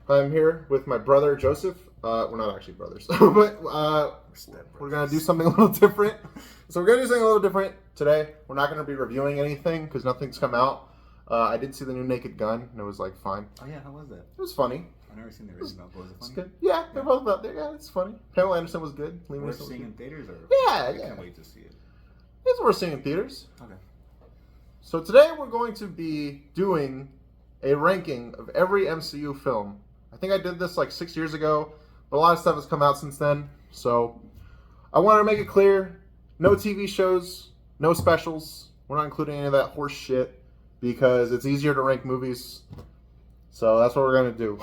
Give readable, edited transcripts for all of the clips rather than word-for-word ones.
I'm here with my brother Joseph. We're not actually brothers, but we're gonna do something a little different. So we're gonna do something a little different today. We're not gonna be reviewing anything because nothing's come out. I did see the new Naked Gun, and it was like fine. Oh yeah, how was that? It was funny. I've never seen the original. Was it funny? Good. Yeah, they're both out there. Yeah, it's funny. Pamela Anderson was good. Worth seeing in theaters, or yeah, I can't wait to see it. It's worth seeing in theaters. Okay. So today we're going to be doing a ranking of every MCU film. I think I did this like 6 years ago, but a lot of stuff has come out since then. So I want to make it clear, no TV shows, no specials. We're not including any of that horse shit because it's easier to rank movies. So that's what we're going to do.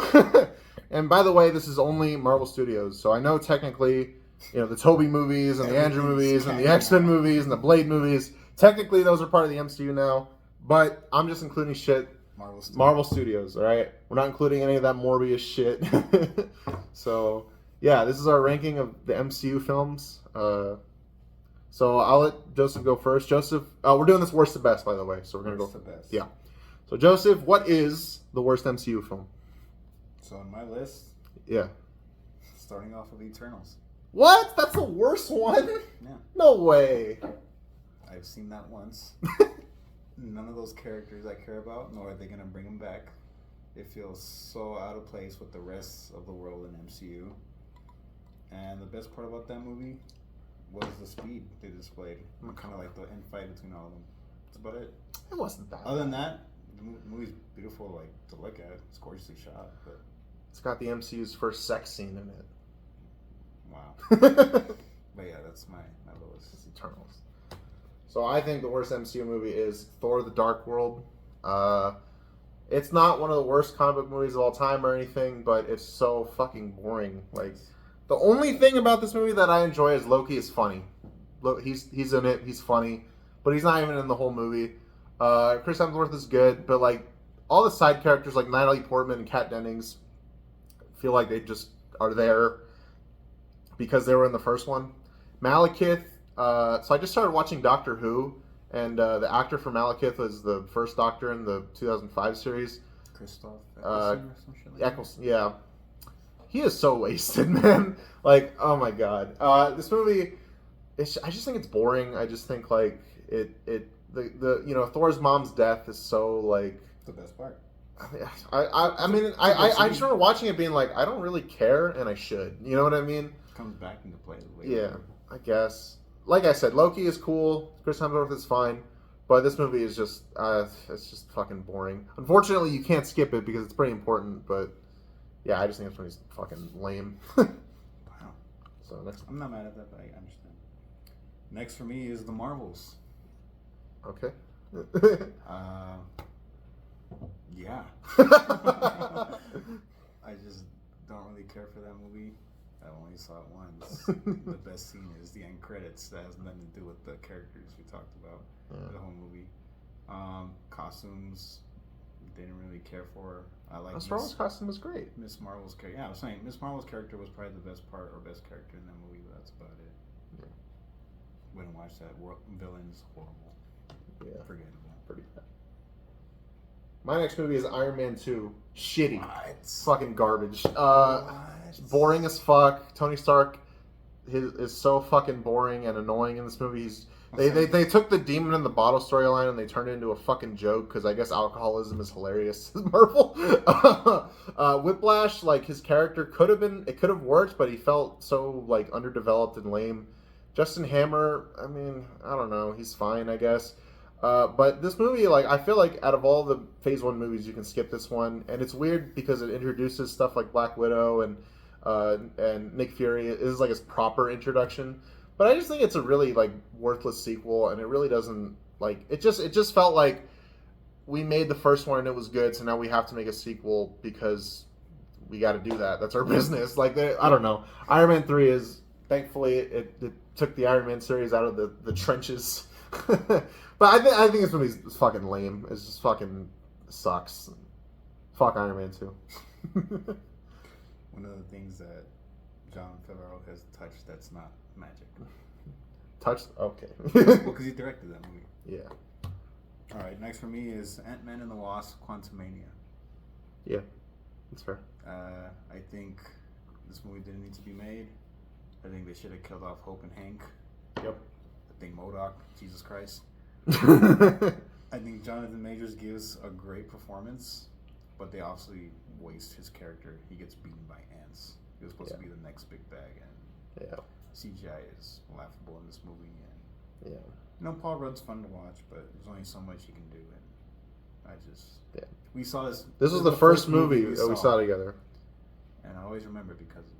And by the way, this is only Marvel Studios. So I know technically, the Toby movies and the Andrew movies and the X-Men movies and the Blade movies, technically those are part of the MCU now. But I'm just including shit Marvel Studios, all right? We're not including any of that Morbius shit. So, yeah, this is our ranking of the MCU films. So I'll let Joseph go first. Joseph, we're doing this worst to best, by the way. So we're going to go to best. Yeah. So, Joseph, what is the worst MCU film? So on my list, yeah, starting off with Eternals. What? That's the worst one? Yeah. No way. I've seen that once. None of those characters I care about, nor are they going to bring them back. It feels so out of place with the rest of the world in MCU. And the best part about that movie was the speed they displayed. Kind of like the infight between all of them. That's about it. It wasn't that. Other than that, the movie's beautiful, to look at. It's gorgeously shot, but it's got the MCU's first sex scene in it. Wow. But yeah, that's my lowest. It's Eternals. So I think the worst MCU movie is Thor: The Dark World. It's not one of the worst comic book movies of all time or anything, but it's so fucking boring. Like, the only thing about this movie that I enjoy is Loki is funny. He's in it. He's funny, but he's not even in the whole movie. Chris Hemsworth is good, but like all the side characters like Natalie Portman and Kat Dennings feel like they just are there because they were in the first one. Malekith. So I just started watching Doctor Who, and the actor for Malekith was the first Doctor in the 2005 series. Christoph Eccleston or some shit like Eccleston, yeah. He is so wasted, man. Like, oh my god. This movie, I just think it's boring. I just think like the Thor's mom's death is so like the best part. I just remember watching it being like, I don't really care, and I should. You know what I mean? It comes back into play later. Yeah, I guess. Like I said, Loki is cool. Chris Hemsworth is fine, but this movie is just it's just fucking boring. Unfortunately, you can't skip it because it's pretty important. But yeah, I just think this movie's fucking lame. Wow. So next, I'm not mad at that, but I understand. Next for me is the Marvels. Okay. Yeah. I just don't really care for that movie. I only saw it once. The best scene is the end credits. That has nothing to do with the characters we talked about. The whole movie. Costumes, didn't really care for. I like Miss Marvel's costume was great. Miss Marvel's character. Yeah, I was saying Miss Marvel's character was probably the best part or best character in that movie, but that's about it. Yeah. Wouldn't watch that. Villain's horrible. Yeah. Forgettable. Pretty bad. My next movie is Iron Man 2. Shitty. What? Fucking garbage. Boring as fuck. Tony Stark is so fucking boring and annoying in this movie. They took the demon in the bottle storyline and they turned it into a fucking joke because I guess alcoholism is hilarious. Marvel. Whiplash, like his character could have worked, but he felt so like underdeveloped and lame. Justin Hammer, I mean, I don't know. He's fine, I guess. But this movie, like, I feel like out of all the Phase 1 movies, you can skip this one. And it's weird because it introduces stuff like Black Widow and Nick Fury. It is like his proper introduction. But I just think it's a really, like, worthless sequel. And it really doesn't, like, it just felt like we made the first one and it was good. So now we have to make a sequel because we got to do that. That's our business. Like, I don't know. Iron Man 3 is, thankfully, it took the Iron Man series out of the trenches. But I think this movie's fucking lame. It's just fucking sucks. Fuck Iron Man 2. One of the things that Jon Favreau has touched that's not magic. Touched? Okay. Well, because he directed that movie. Yeah. All right, next for me is Ant-Man and the Wasp: Quantumania. Yeah. That's fair. I think this movie didn't need to be made. I think they should have killed off Hope and Hank. Yep. I think MODOK, Jesus Christ. I think Jonathan Majors gives a great performance, but they obviously waste his character. He gets beaten by ants. He was supposed to be the next big bag, and CGI is laughable in this movie. And Paul Rudd's fun to watch, but there's only so much he can do, and I just we saw this. This was the first movie that we saw together, and I always remember because of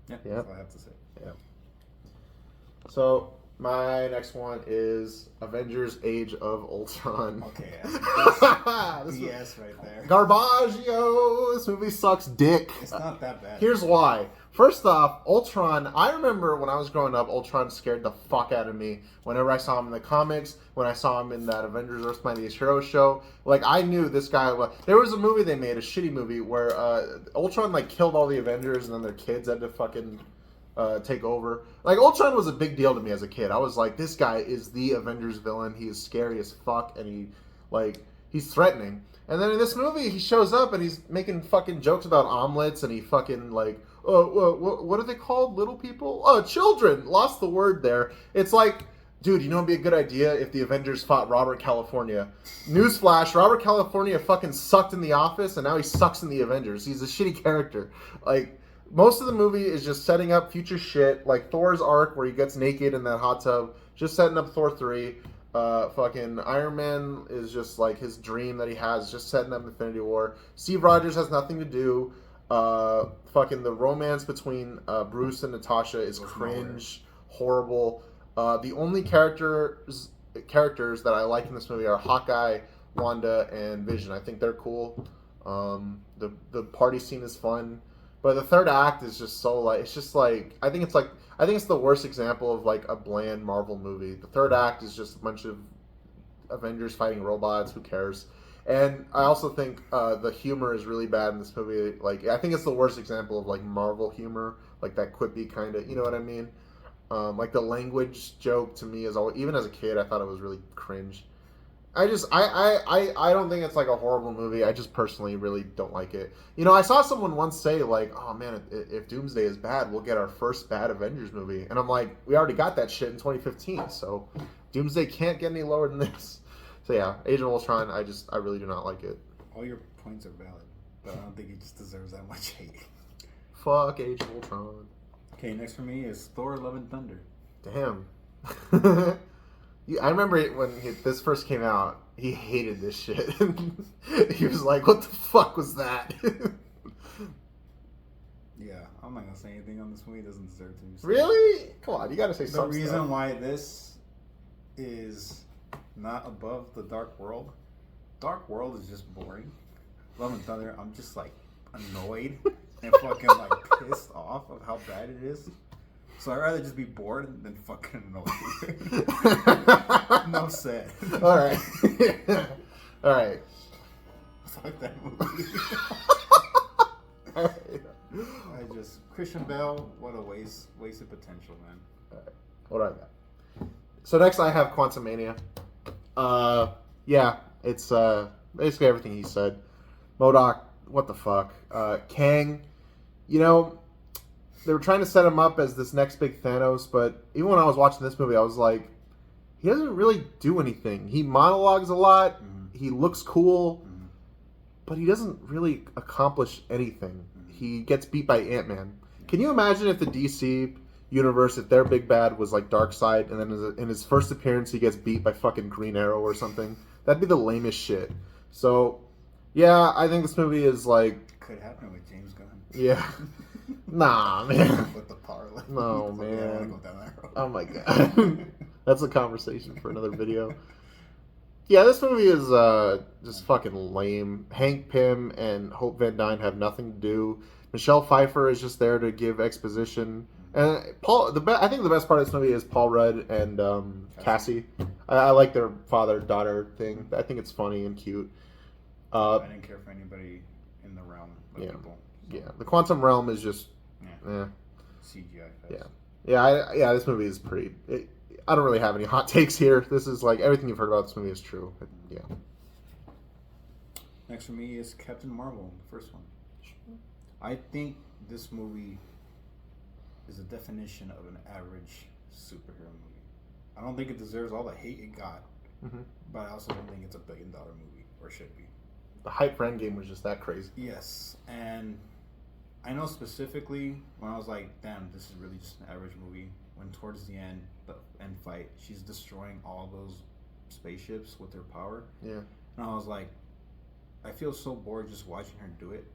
that's all I have to say. Yeah. So my next one is Avengers: Age of Ultron. Okay, that's BS right there. Garbaggio, this movie sucks dick. It's not that bad. Here's why. First off, Ultron, I remember when I was growing up, Ultron scared the fuck out of me. Whenever I saw him in the comics, when I saw him in that Avengers Earth Mightiest Heroes show, like, I knew this guy was... There was a movie they made, a shitty movie, where Ultron, like, killed all the Avengers, and then their kids had to fucking take over. Like, Ultron was a big deal to me as a kid. I was like, this guy is the Avengers villain. He is scary as fuck, and he's threatening. And then in this movie, he shows up, and he's making fucking jokes about omelets, and he fucking, like... what are they called? Little people? Oh, children! Lost the word there. It's like, dude, you know what would be a good idea if the Avengers fought Robert California? Newsflash, Robert California fucking sucked in The Office, and now he sucks in the Avengers. He's a shitty character. Like, most of the movie is just setting up future shit, like Thor's arc where he gets naked in that hot tub, just setting up Thor 3. Fucking Iron Man is just like his dream that he has, just setting up Infinity War. Steve Rogers has nothing to do. Fucking the romance between Bruce and Natasha is cringe, horrible. The only characters that I like in this movie are Hawkeye, Wanda, and Vision. I think they're cool. The party scene is fun, but the third act is just so like I think it's the worst example of like a bland Marvel movie. The third act is just a bunch of Avengers fighting robots. Who cares? And I also think the humor is really bad in this movie. Like, I think it's the worst example of like Marvel humor, like that quippy kind of, you know what I mean? Like the language joke to me is always, even as a kid, I thought it was really cringe. I don't think it's like a horrible movie. I just personally really don't like it. You know, I saw someone once say like, "Oh man, if Doomsday is bad, we'll get our first bad Avengers movie." And I'm like, we already got that shit in 2015, so Doomsday can't get any lower than this. So yeah, Age of Ultron, I really do not like it. All your points are valid, but I don't think he just deserves that much hate. Fuck Age of Ultron. Okay, next for me is Thor: Love and Thunder. Damn. I remember when this first came out, he hated this shit. He was like, what the fuck was that? Yeah, I'm not gonna say anything on this movie. It doesn't deserve to be said. Really? Come on, you gotta say something. The reason why this is not above the Dark World. Dark World is just boring. Love and Thunder, I'm just like annoyed and fucking like pissed off of how bad it is. So I'd rather just be bored than fucking annoyed. No said. Alright. Alright. Fuck that movie. Alright. Christian Bale, what a wasted potential, man. Alright. What do I got? So next I have Quantumania. Yeah, it's basically everything he said. MODOK, what the fuck? Kang, you know, they were trying to set him up as this next big Thanos, but even when I was watching this movie, I was like, he doesn't really do anything. He monologues a lot, he looks cool, but he doesn't really accomplish anything. He gets beat by Ant-Man. Can you imagine if the DC universe, if their big bad was like Darkseid, and then in his first appearance he gets beat by fucking Green Arrow or something? That'd be the lamest shit. So, yeah, I think this movie is like... Could happen with James Gunn. Yeah. Nah, man. With the power limit. No, man. I want to go down that road. Oh my god. That's a conversation for another video. Yeah, this movie is just fucking lame. Hank Pym and Hope Van Dyne have nothing to do. Michelle Pfeiffer is just there to give exposition. And I think the best part of this movie is Paul Rudd and Cassie. I like their father-daughter thing. I think it's funny and cute. I didn't care for anybody in the realm of people. So. Yeah, the Quantum Realm is just CGI fest. Yeah. This movie is pretty. I don't really have any hot takes here. This is like everything you've heard about this movie is true. Yeah. Next for me is Captain Marvel, the first one. I think this movie is a definition of an average superhero movie. I don't think it deserves all the hate it got, but I also don't think it's a $1 billion movie, or should be. The hype for Endgame was just that crazy. Yes, and I know specifically when I was like, damn, this is really just an average movie, when towards the end fight, she's destroying all those spaceships with her power. Yeah. And I was like, I feel so bored just watching her do it.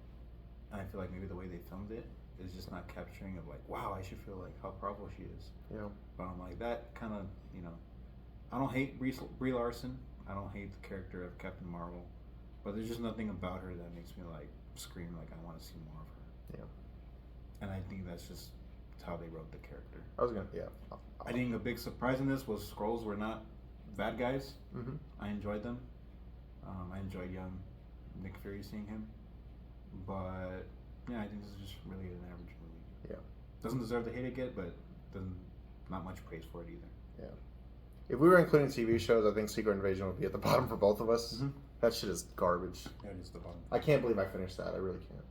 And I feel like maybe the way they filmed it is just not capturing of like, wow, I should feel like how powerful she is. Yeah. But I'm like, that kind of, you know, I don't hate Brie Larson. I don't hate the character of Captain Marvel. But there's just nothing about her that makes me like scream like I want to see more of her. Yeah. And I think that's just how they wrote the character. Yeah. I think a big surprise in this was Skrulls were not bad guys. Mm-hmm. I enjoyed them. I enjoyed young Nick Fury seeing him. But yeah, I think this is just really an average movie. Yeah. Doesn't deserve the hate it get, but doesn't not much praise for it either. Yeah. If we were including TV shows, I think Secret Invasion would be at the bottom for both of us. Mm-hmm. That shit is garbage. That is the bottom. I can't believe I finished that. I really can't.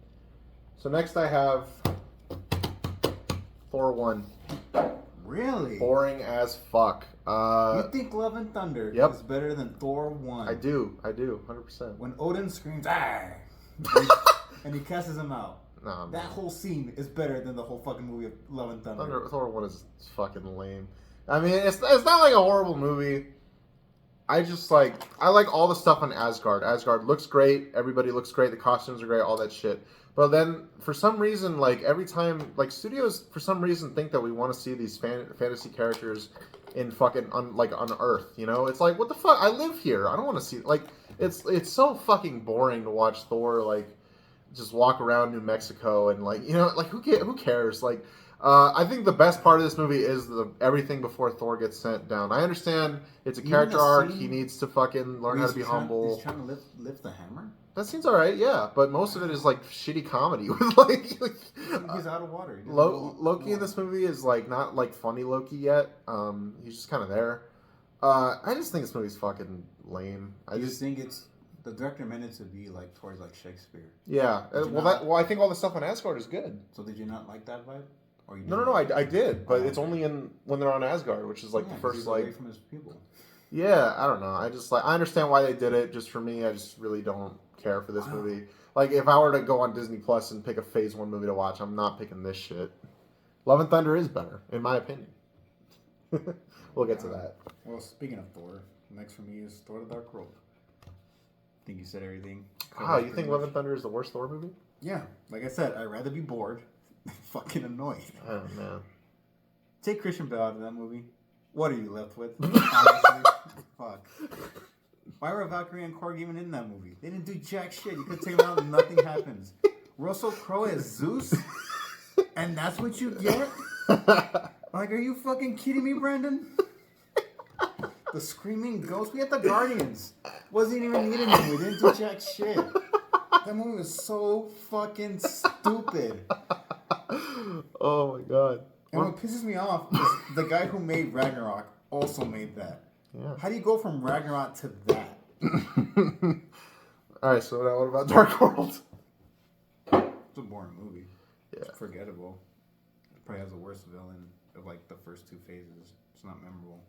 So next I have Thor 1. Really? Boring as fuck. You think Love and Thunder is better than Thor 1? I do, 100%. When Odin screams, "Ah!" and he casts him out. No, that whole scene is better than the whole fucking movie of Love and Thunder. Thor 1 is fucking lame. I mean, it's not like a horrible movie. I like all the stuff on Asgard. Asgard looks great. Everybody looks great. The costumes are great. All that shit. But then, for some reason, like, every time, like, studios, for some reason, think that we want to see these fantasy characters in fucking, on Earth, you know? It's like, what the fuck? I live here. I don't want to see, like, it's so fucking boring to watch Thor, like, just walk around New Mexico and, like, you know, like, who cares? Like, I think the best part of this movie is everything before Thor gets sent down. I understand it's a character arc. He needs to fucking learn how to be humble. He's trying to lift the hammer? That seems alright, yeah. But most of it is, like, shitty comedy. With like he's out of water. Loki in this movie is, like, not, like, funny Loki yet. He's just kind of there. I just think this movie's fucking lame. I just think the director meant it to be, like, towards, like, Shakespeare. Yeah. Well, I think all the stuff on Asgard is good. So did you not like that vibe? No, I did, but it's only when they're on Asgard, which is like the first like. Away from his people. Yeah, I don't know. I understand why they did it. Just for me, I just really don't care for this movie. Like, if I were to go on Disney Plus and pick a Phase 1 movie to watch, I'm not picking this shit. Love and Thunder is better, in my opinion. We'll get to that. Well, speaking of Thor, next for me is Thor: The Dark World. I think you said everything. Wow, you think Love and Thunder is the worst Thor movie? Yeah, like I said, I'd rather be bored. Fucking annoyed. Oh man. Take Christian Bale out of that movie. What are you left with? Honestly, fuck. Why were Valkyrie and Korg even in that movie? They didn't do jack shit. You could take them out and nothing happens. Russell Crowe as Zeus, and that's what you get? Like, are you fucking kidding me, Brandon? The screaming ghost. We had the Guardians. Wasn't even needed anymore. We didn't do jack shit. That movie was so fucking stupid. Oh my god. And what pisses me off is the guy who made Ragnarok also made that. Yeah. How do you go from Ragnarok to that? Alright, so now what about Dark World? It's a boring movie. Yeah. It's forgettable. It probably has the worst villain of like the first 2 phases. It's not memorable.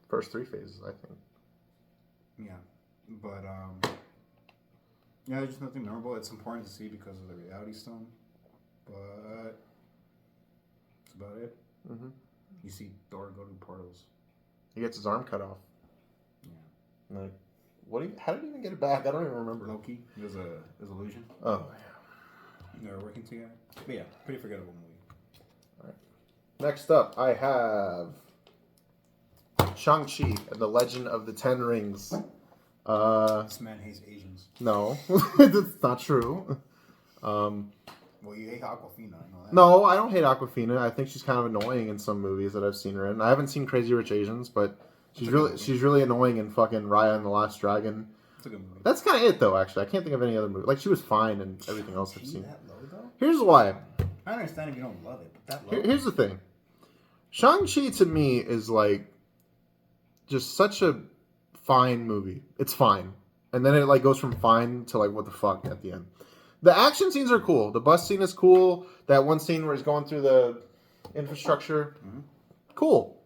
First 3 phases, I think. Yeah. But yeah, there's just nothing memorable. It's important to see because of the reality stone. But that's about it. Mm-hmm. You see Thor go to portals. He gets his arm cut off. Yeah. Like, how did he even get it back? I don't even remember. Loki. It was a illusion. Oh, yeah. They were working together. But yeah, pretty forgettable movie. All right. Next up, I have Shang-Chi and the Legend of the Ten Rings. This man hates Asians. No, that's not true. Well, you hate Aquafina, I know that. No, I don't hate Aquafina. I think she's kind of annoying in some movies that I've seen her in. I haven't seen Crazy Rich Asians, but she's really annoying in fucking Raya and the Last Dragon. It's a good movie. That's kind of it, though. Actually, I can't think of any other movie. Like, she was fine in everything else I've seen. That low, though? Here's why. I understand if you don't love it, but that low. Here's the thing. Shang-Chi to me is like just such a fine movie. It's fine. and then it like goes from fine to like what the fuck at the end. The action scenes are cool. The bus scene is cool. That one scene where he's going through the infrastructure, cool.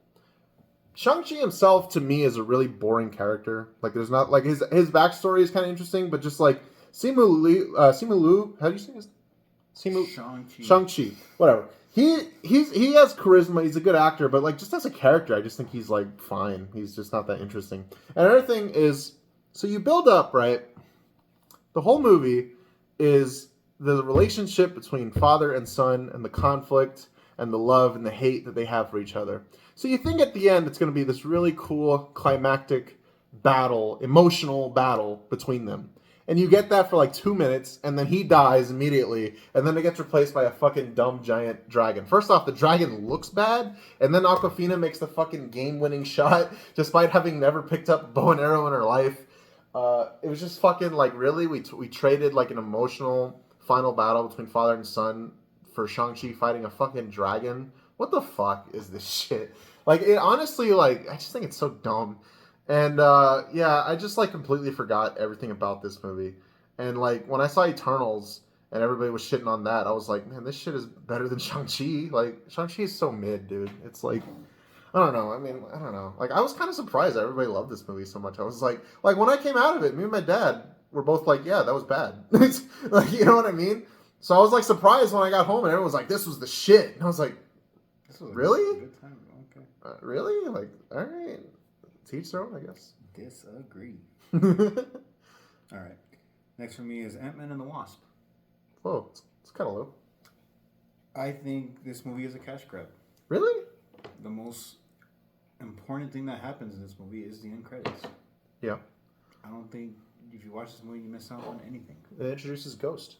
Shang-Chi himself, to me, is a really boring character. Like, there's not like his backstory is kind of interesting, but just like Simu Liu, how do you say his name? Shang-Chi, whatever. He has charisma. He's a good actor, but like just as a character, I just think he's like fine. He's just not that interesting. And another thing is, so you build up, right? The whole movie is the relationship between father and son, and the conflict and the love and the hate that they have for each other. So you think at the end it's going to be this really cool climactic battle, emotional battle between them. And you get that for like 2 minutes, and then he dies immediately, and then it gets replaced by a fucking dumb giant dragon. First off, the dragon looks bad, and then Aquafina makes the fucking game-winning shot, despite having never picked up bow and arrow in her life. It was just fucking like, really? We traded like an emotional final battle between father and son for Shang-Chi fighting a fucking dragon? What the fuck is this shit? Like, it honestly, like, I just think it's so dumb. And yeah, I just like completely forgot everything about this movie. And like when I saw Eternals and everybody was shitting on that, I was like, man, this shit is better than Shang-Chi. Like Shang-Chi is so mid, dude. It's like, I don't know. I mean, I don't know. Like I was kind of surprised that everybody loved this movie so much. I was like when I came out of it, me and my dad were both like, yeah, that was bad. It's, like, you know what I mean? So I was like surprised when I got home and everyone was like, this was the shit. And I was like, This was really? a good time. Okay. Really? Like, all right. Teach their own, I guess. Disagree. All right. Next for me is Ant-Man and the Wasp. Whoa, it's kind of low. I think this movie is a cash grab. Really? The most important thing that happens in this movie is the end credits. Yeah. I don't think if you watch this movie, you miss out on anything. It introduces Ghost.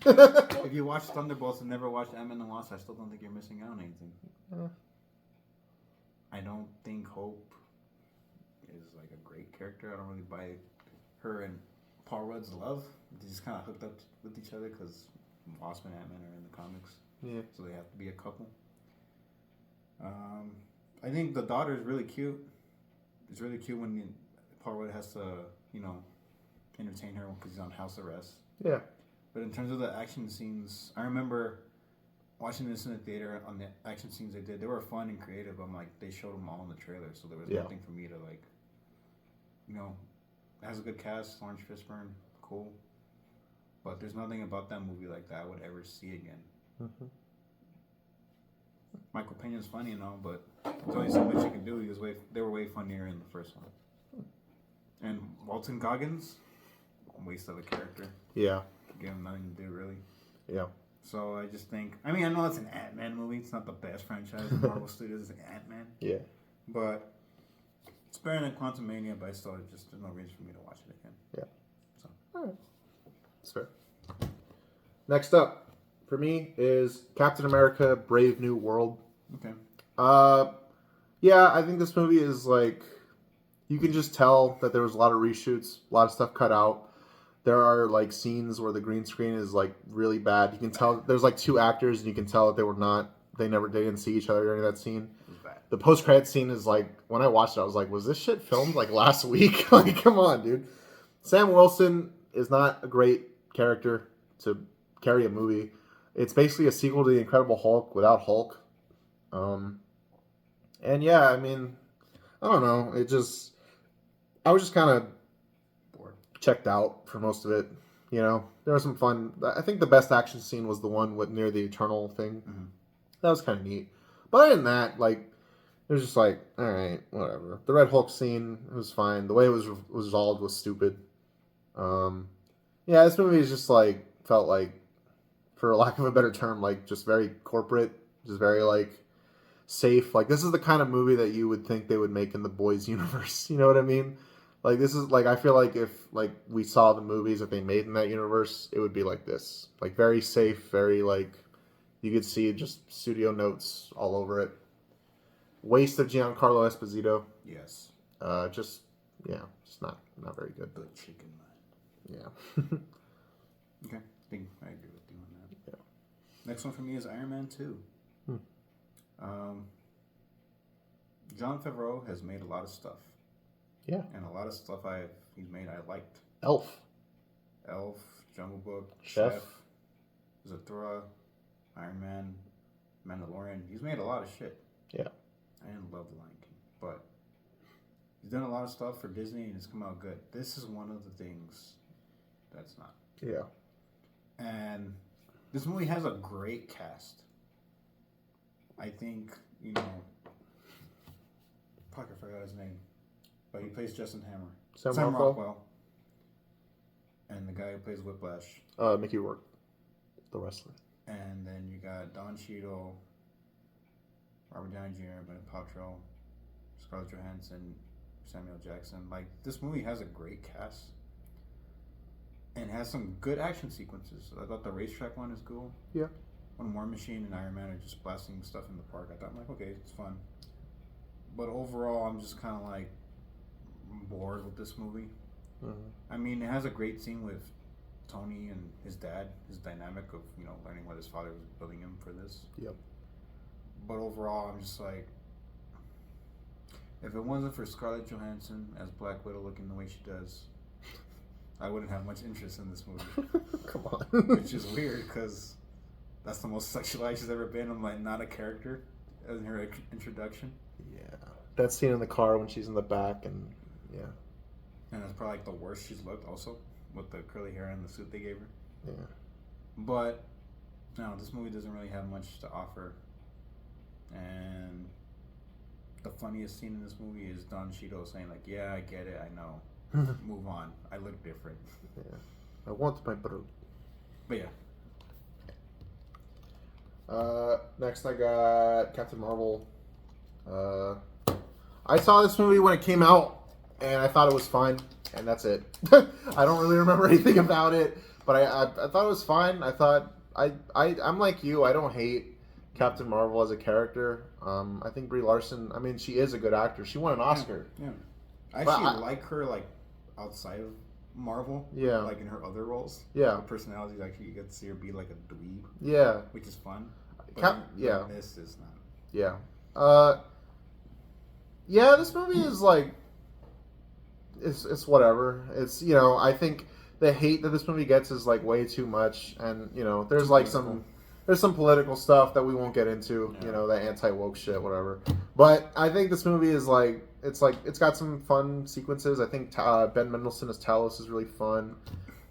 If you watch Thunderbolts and never watched Ant-Man and the Wasp, I still don't think you're missing out on anything. I don't think Hope is like a great character. I don't really buy her and Paul Rudd's love. They just kind of hooked up with each other because Wasp and Ant-Man are in the comics. Yeah. So they have to be a couple. I think the daughter is really cute. It's really cute when Paul Rudd has to, entertain her because he's on house arrest. Yeah. But in terms of the action scenes, I remember watching this in the theater on the action scenes they did. They were fun and creative. I'm like, they showed them all in the trailer, so there was nothing for me to like, it has a good cast. Lawrence Fishburne, cool. But there's nothing about that movie like that I would ever see again. Mm-hmm. Michael Pena's funny and all, but there's only so much you can do. They were way funnier in the first one. And Walton Goggins, waste of a character. Yeah. Give him nothing to do, really. Yeah. So I just think, I know it's an Ant-Man movie. It's not the best franchise in Marvel Studios. It's Ant-Man. Yeah. But it's better than Quantumania, but I still just, there's no reason for me to watch it again. Yeah. So. All right. That's fair. Next up, for me, is Captain America: Brave New World. Okay. Yeah, I think this movie is like, you can just tell that there was a lot of reshoots, a lot of stuff cut out. There are like scenes where the green screen is like really bad. You can tell there's like two actors, and you can tell that they didn't see each other during that scene. The post credit scene is like, when I watched it, I was like, was this shit filmed like last week? Like, come on, dude. Sam Wilson is not a great character to carry a movie. It's basically a sequel to The Incredible Hulk without Hulk. And yeah, I mean, I don't know. I was just kind of checked out for most of it. There was some fun. I think the best action scene was the one near the Eternal thing. Mm-hmm. That was kind of neat. But other than that, like, it was just like, all right, whatever. The Red Hulk scene, it was fine. The way it was resolved was stupid. Yeah, this movie is just like, felt like, for lack of a better term, like just very corporate, just very like safe. Like, this is the kind of movie that you would think they would make in the Boys universe. You know what I mean? Like, this is like, I feel like if like we saw the movies that they made in that universe, it would be like this. Like, very safe, very like, you could see just studio notes all over it. Waste of Giancarlo Esposito. Yes. Just not very good. Good chicken man. Yeah. Okay. I think I agree with you on that. Yeah. Next one for me is Iron Man 2. Jon Favreau has made a lot of stuff. Yeah. And a lot of stuff he's made I liked. Elf, Jungle Book, Chef. Zathura, Iron Man, Mandalorian. He's made a lot of shit. Yeah. I didn't love The Lion King, but he's done a lot of stuff for Disney and it's come out good. This is one of the things that's not. Yeah. And this movie has a great cast. I think, you know, fuck, I forgot his name, but he plays Justin Hammer. Sam Rockwell. And the guy who plays Whiplash. Mickey Rourke, the wrestler. And then you got Don Cheadle, Robert Downey Jr., Gwyneth Paltrow, Scarlett Johansson, Samuel Jackson. Like, this movie has a great cast. And has some good action sequences. I thought the racetrack one is cool. Yeah. When War Machine and Iron Man are just blasting stuff in the park, I thought, like, okay, it's fun. But overall, I'm just kind of like bored with this movie. Mm-hmm. I mean, it has a great scene with Tony and his dad, his dynamic of, you know, learning what his father was building him for this. Yep. But overall, I'm just like, if it wasn't for Scarlett Johansson as Black Widow looking the way she does, I wouldn't have much interest in this movie. Come on. Which is weird because that's the most sexualized she's ever been. I'm like, not a character in her introduction. Yeah. That scene in the car when she's in the back and yeah. And that's probably like the worst she's looked also with the curly hair and the suit they gave her. Yeah. But no, this movie doesn't really have much to offer. And the funniest scene in this movie is Don Cheadle saying like, yeah, I get it, I know. Move on. I look different. Yeah. I want my brother. But yeah. Next I got Captain Marvel. I saw this movie when it came out, and I thought it was fine, and that's it. I don't really remember anything about it, but I thought it was fine. I thought I'm like you. I don't hate Captain Marvel as a character. I think Brie Larson. I mean, she is a good actor. She won an Oscar. Yeah. I actually like her like outside of Marvel. Yeah. Like in her other roles. Yeah. Her personality, actually, you get to see her be like a dweeb. Yeah. Which is fun. But yeah. This is not. Yeah. Yeah, this movie is like, it's whatever. It's, you know, I think the hate that this movie gets is like way too much, and you know, there's like there's some political stuff that we won't get into, you know, that anti-woke shit, whatever. But I think this movie is like it's got some fun sequences. I think Ben Mendelsohn as Talos is really fun,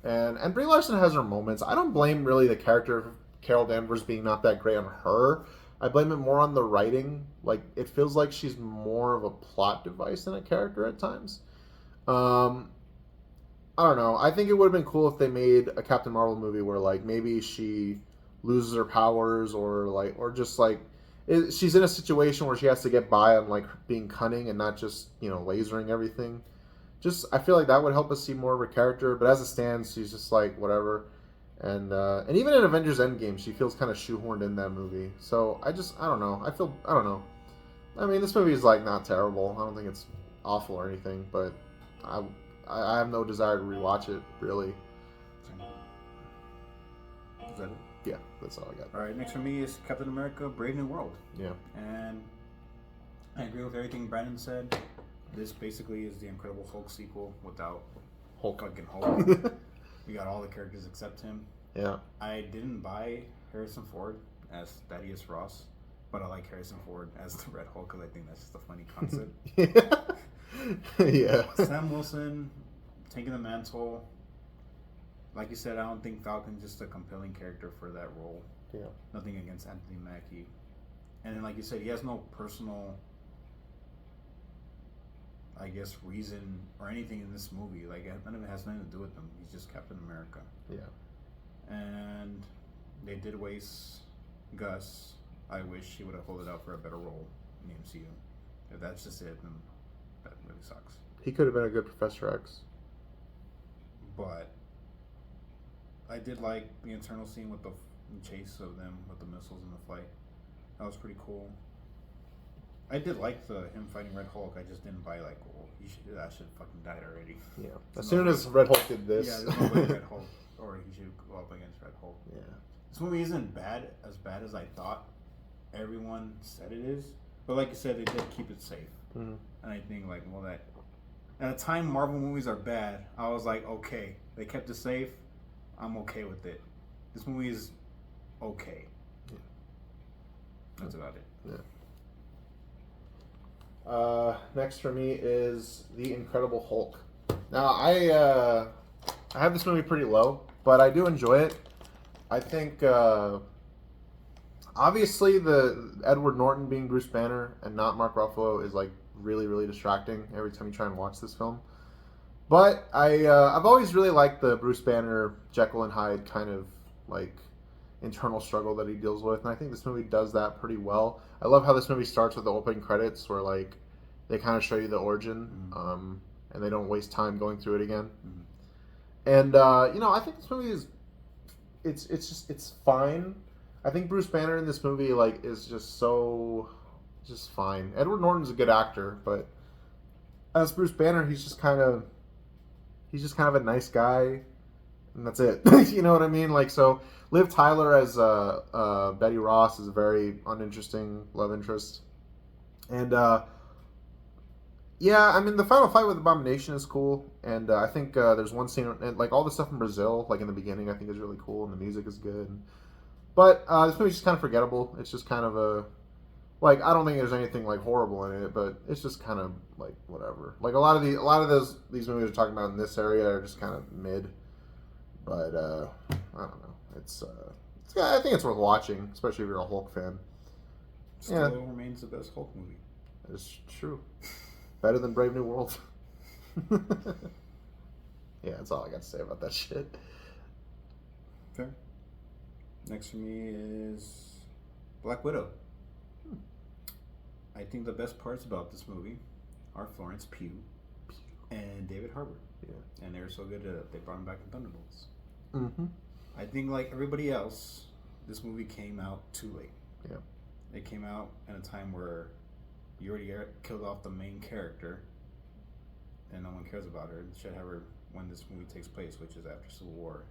and Brie Larson has her moments. I don't blame really the character of Carol Danvers being not that great on her. I blame it more on the writing. Like, it feels like she's more of a plot device than a character at times. I don't know. I think it would have been cool if they made a Captain Marvel movie where, like, maybe she loses her powers or just, like, she's in a situation where she has to get by on, like, being cunning and not just, you know, lasering everything. Just, I feel like that would help us see more of her character. But as it stands, she's just, like, whatever. And even in Avengers Endgame, she feels kind of shoehorned in that movie. So I don't know. I don't know. I mean, this movie is like not terrible. I don't think it's awful or anything, but I have no desire to rewatch it, really. Is that it? Yeah, that's all I got. All right, next for me is Captain America: Brave New World. Yeah. And I agree with everything Brandon said. This basically is the Incredible Hulk sequel without Hulk. Fucking Hulk. We got all the characters except him. Yeah. I didn't buy Harrison Ford as Thaddeus Ross, but I like Harrison Ford as the Red Hulk because I think that's just a funny concept. Yeah. Sam Wilson taking the mantle. Like you said, I don't think Falcon's just a compelling character for that role. Yeah. Nothing against Anthony Mackie. And then, like you said, he has no personal, I guess, reason or anything in this movie. Like, none of it has nothing to do with him. He's just Captain America. Yeah. And they did waste Gus. I wish he would have pulled it out for a better role in the MCU. If that's just it, then that really sucks. He could have been a good Professor X. But I did like the internal scene with the chase of them with the missiles in the flight. That was pretty cool. I did like him fighting Red Hulk. I just didn't buy like, oh, that should fucking died already. Yeah. As soon as Red Hulk did this. Yeah, there's no way Red Hulk, or he should go up against Red Hulk. Yeah. This movie isn't bad as I thought everyone said it is. But like you said, they did keep it safe. Mm-hmm. And I think like, well, that at a time Marvel movies are bad, I was like, okay, they kept it safe. I'm okay with it. This movie is okay. Yeah. That's about it. Yeah. Next for me is The Incredible Hulk. Now I have this movie pretty low, but I do enjoy it. I think obviously the Edward Norton being Bruce Banner and not Mark Ruffalo is like really really distracting every time you try and watch this film. But I've always really liked the Bruce Banner Jekyll and Hyde kind of like internal struggle that he deals with, and I think this movie does that pretty well. I love how this movie starts with the opening credits where like they kind of show you the origin, and they don't waste time going through it again. And I think this movie is it's fine. I think Bruce Banner in this movie like is just fine. Edward Norton's a good actor, but as Bruce Banner, he's just kind of a nice guy, and that's it. You know what I mean? Like, so Liv Tyler as Betty Ross is a very uninteresting love interest, and yeah, I mean the final fight with Abomination is cool, and I think there's one scene, and like all the stuff in Brazil, like in the beginning, I think is really cool, and the music is good. But this movie's just kind of forgettable. It's just kind of a like I don't think there's anything like horrible in it, but it's just kind of like whatever. Like a lot of these movies we're talking about in this area are just kind of mid. But I don't know. I think it's worth watching, especially if you're a Hulk fan. Still remains the best Hulk movie. It's true. Better than Brave New World. Yeah, that's all I got to say about that shit. Fair. Next for me is Black Widow. I think the best parts about this movie are Florence Pugh and David Harbour. Yeah. And they were so good that they brought him back in Thunderbolts. Mm-hmm. I think, like everybody else, this movie came out too late. Yeah. It came out in a time where you already killed off the main character and no one cares about her. You should have her when this movie takes place, which is after Civil War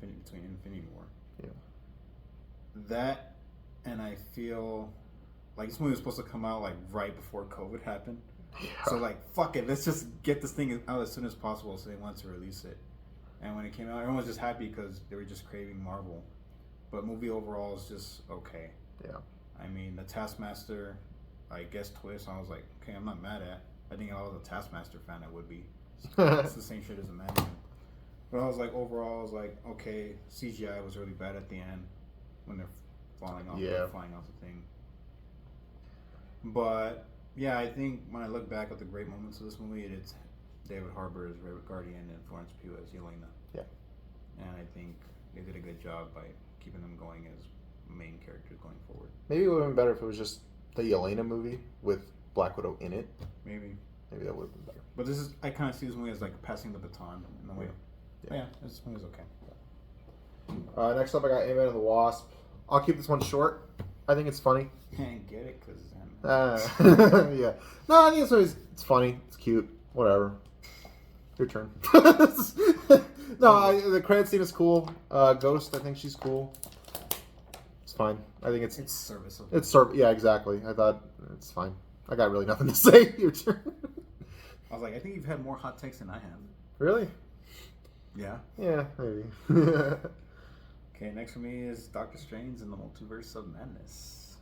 and between Infinity War. Yeah. That, and I feel like this movie was supposed to come out like right before COVID happened. Yeah. So like, fuck it, let's just get this thing out as soon as possible. So they wanted to release it. And when it came out, everyone was just happy because they were just craving Marvel. But movie overall is just okay. Yeah. I mean, the Taskmaster, I guess twist, I was like, okay, I'm not mad at. I think if I was a Taskmaster fan, I would be. It's the same shit as a Mandarin. But I was like, overall, I was like, okay, CGI was really bad at the end when they're flying off the thing. But yeah, I think when I look back at the great moments of this movie, it's David Harbour as Red Guardian and Florence Pugh as Yelena. Yeah. And I think they did a good job by keeping them going as main characters going forward. Maybe it would have been better if it was just the Yelena movie with Black Widow in it. Maybe that would have been better. But I kind of see this movie as like passing the baton in a way. Yeah, this movie's okay. Next up, I got Ant-Man and the Wasp. I'll keep this one short. I think it's funny. Can't get it because yeah. No, I think it's funny. It's cute. Whatever. Your turn. No, the credit scene is cool. Ghost, I think she's cool. It's fine. I think it's serviceable. Yeah, exactly. I thought it's fine. I got really nothing to say. Your turn. I was like, I think you've had more hot takes than I have. Really? Yeah. Yeah, maybe. Okay, next for me is Doctor Strange and the Multiverse of Madness.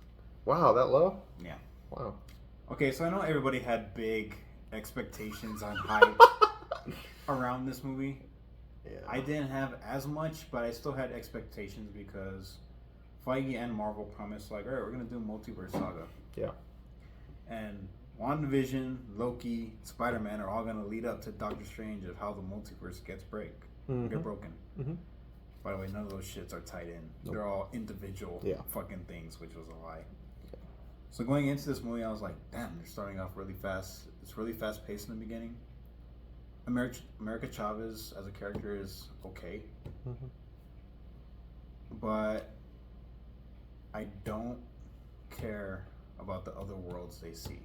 Wow, that low? Yeah. Wow. Okay, so I know everybody had big expectations on hype around this movie. Yeah. I didn't have as much, but I still had expectations because Feige and Marvel promised, like, all right, we're going to do Multiverse Saga. Yeah. And WandaVision, Loki, Spider-Man are all going to lead up to Doctor Strange of how the multiverse gets broken. Mm-hmm. By the way, none of those shits are tied in. Nope. They're all individual fucking things, which was a lie. Okay. So going into this movie, I was like, damn, they're starting off really fast. It's really fast paced in the beginning. America Chavez as a character is okay. Mm-hmm. But I don't care about the other worlds they see.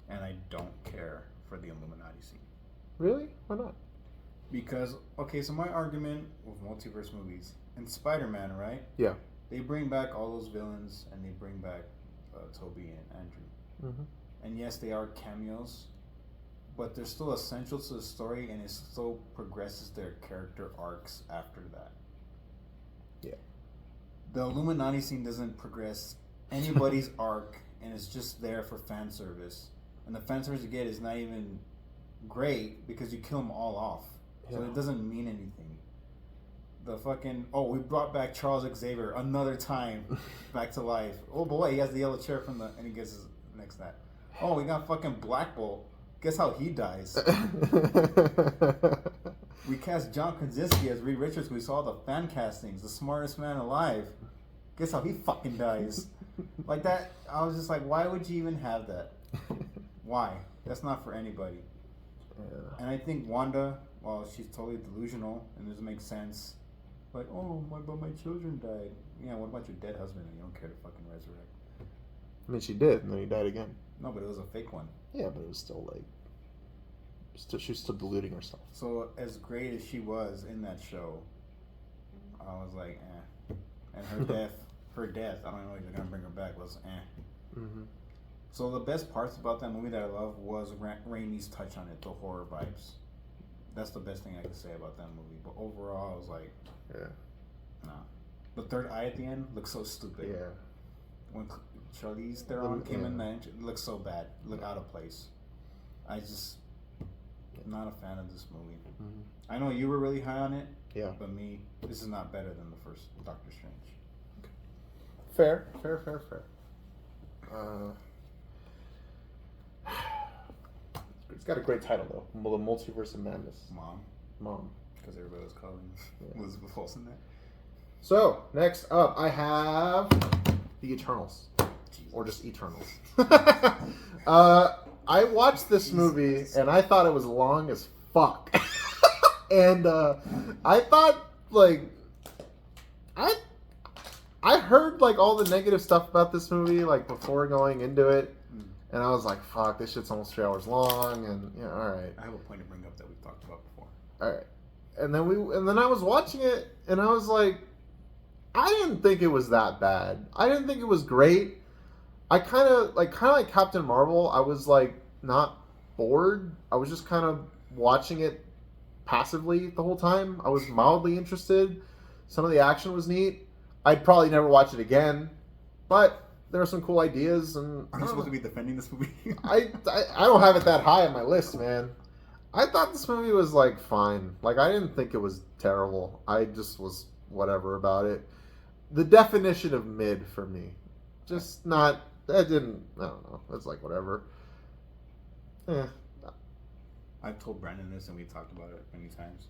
And I don't care for the Illuminati scene. Really? Why not? Because, okay, so my argument with multiverse movies, in Spider-Man, right? Yeah. They bring back all those villains and they bring back Toby and Andrew. Mm-hmm. and yes, they are cameos, but they're still essential to the story, and it still progresses their character arcs after that. Yeah. The Illuminati scene doesn't progress anybody's arc, and it's just there for fan service. And the fan service you get is not even great because you kill them all off. So it doesn't mean anything. The fucking, we brought back Charles Xavier another time back to life. Oh boy, he has the yellow chair and he gets his next that. Oh, we got fucking Black Bolt. Guess how he dies? We cast John Krasinski as Reed Richards. We saw the fan castings, the smartest man alive. Guess how he fucking dies? Like that, I was just like, why would you even have that? Why? That's not for anybody. Yeah. And I think Wanda, well, she's totally delusional and doesn't make sense. Like, but my children died. Yeah, what about your dead husband? You don't care to fucking resurrect. I mean, she did, and then he died again. No, but it was a fake one. Yeah, but it was still like, she was still deluding herself. So as great as she was in that show, I was like, eh. And her death, I don't know if they're gonna bring her back, was eh. Mm-hmm. So the best parts about that movie that I love was Raimi's touch on it, the horror vibes. That's the best thing I can say about that movie. But overall, I was like, yeah, no. The third eye at the end looks so stupid. Yeah. When Charlize Theron came in there, it looked so bad, looked out of place. I just not a fan of this movie. Mm-hmm. I know you were really high on it. Yeah. But me, this is not better than the first Doctor Strange. Fair. It's got a great title though, The Multiverse of Madness. Mom. Because everybody was calling Elizabeth Olsen that. So next up, I have the Eternals, or just Eternals. I watched this movie and I thought it was long as fuck, and I thought like I heard like all the negative stuff about this movie like before going into it, and I was like, fuck, this shit's almost 3 hours long, and yeah, all right. I have a point to bring up that we've talked about before. All right, and then I was watching it and I was like, I didn't think it was that bad. I didn't think it was great. I kind of like Captain Marvel. I was like not bored. I was just kind of watching it passively the whole time. I was mildly interested. Some of the action was neat. I'd probably never watch it again, but there were some cool ideas. And are you supposed to be defending this movie? I don't have it that high on my list, man. I thought this movie was like fine. Like I didn't think it was terrible. I just was whatever about it. The definition of mid for me, just not. I don't know. It's like whatever. I've told Brandon this, and we've talked about it many times.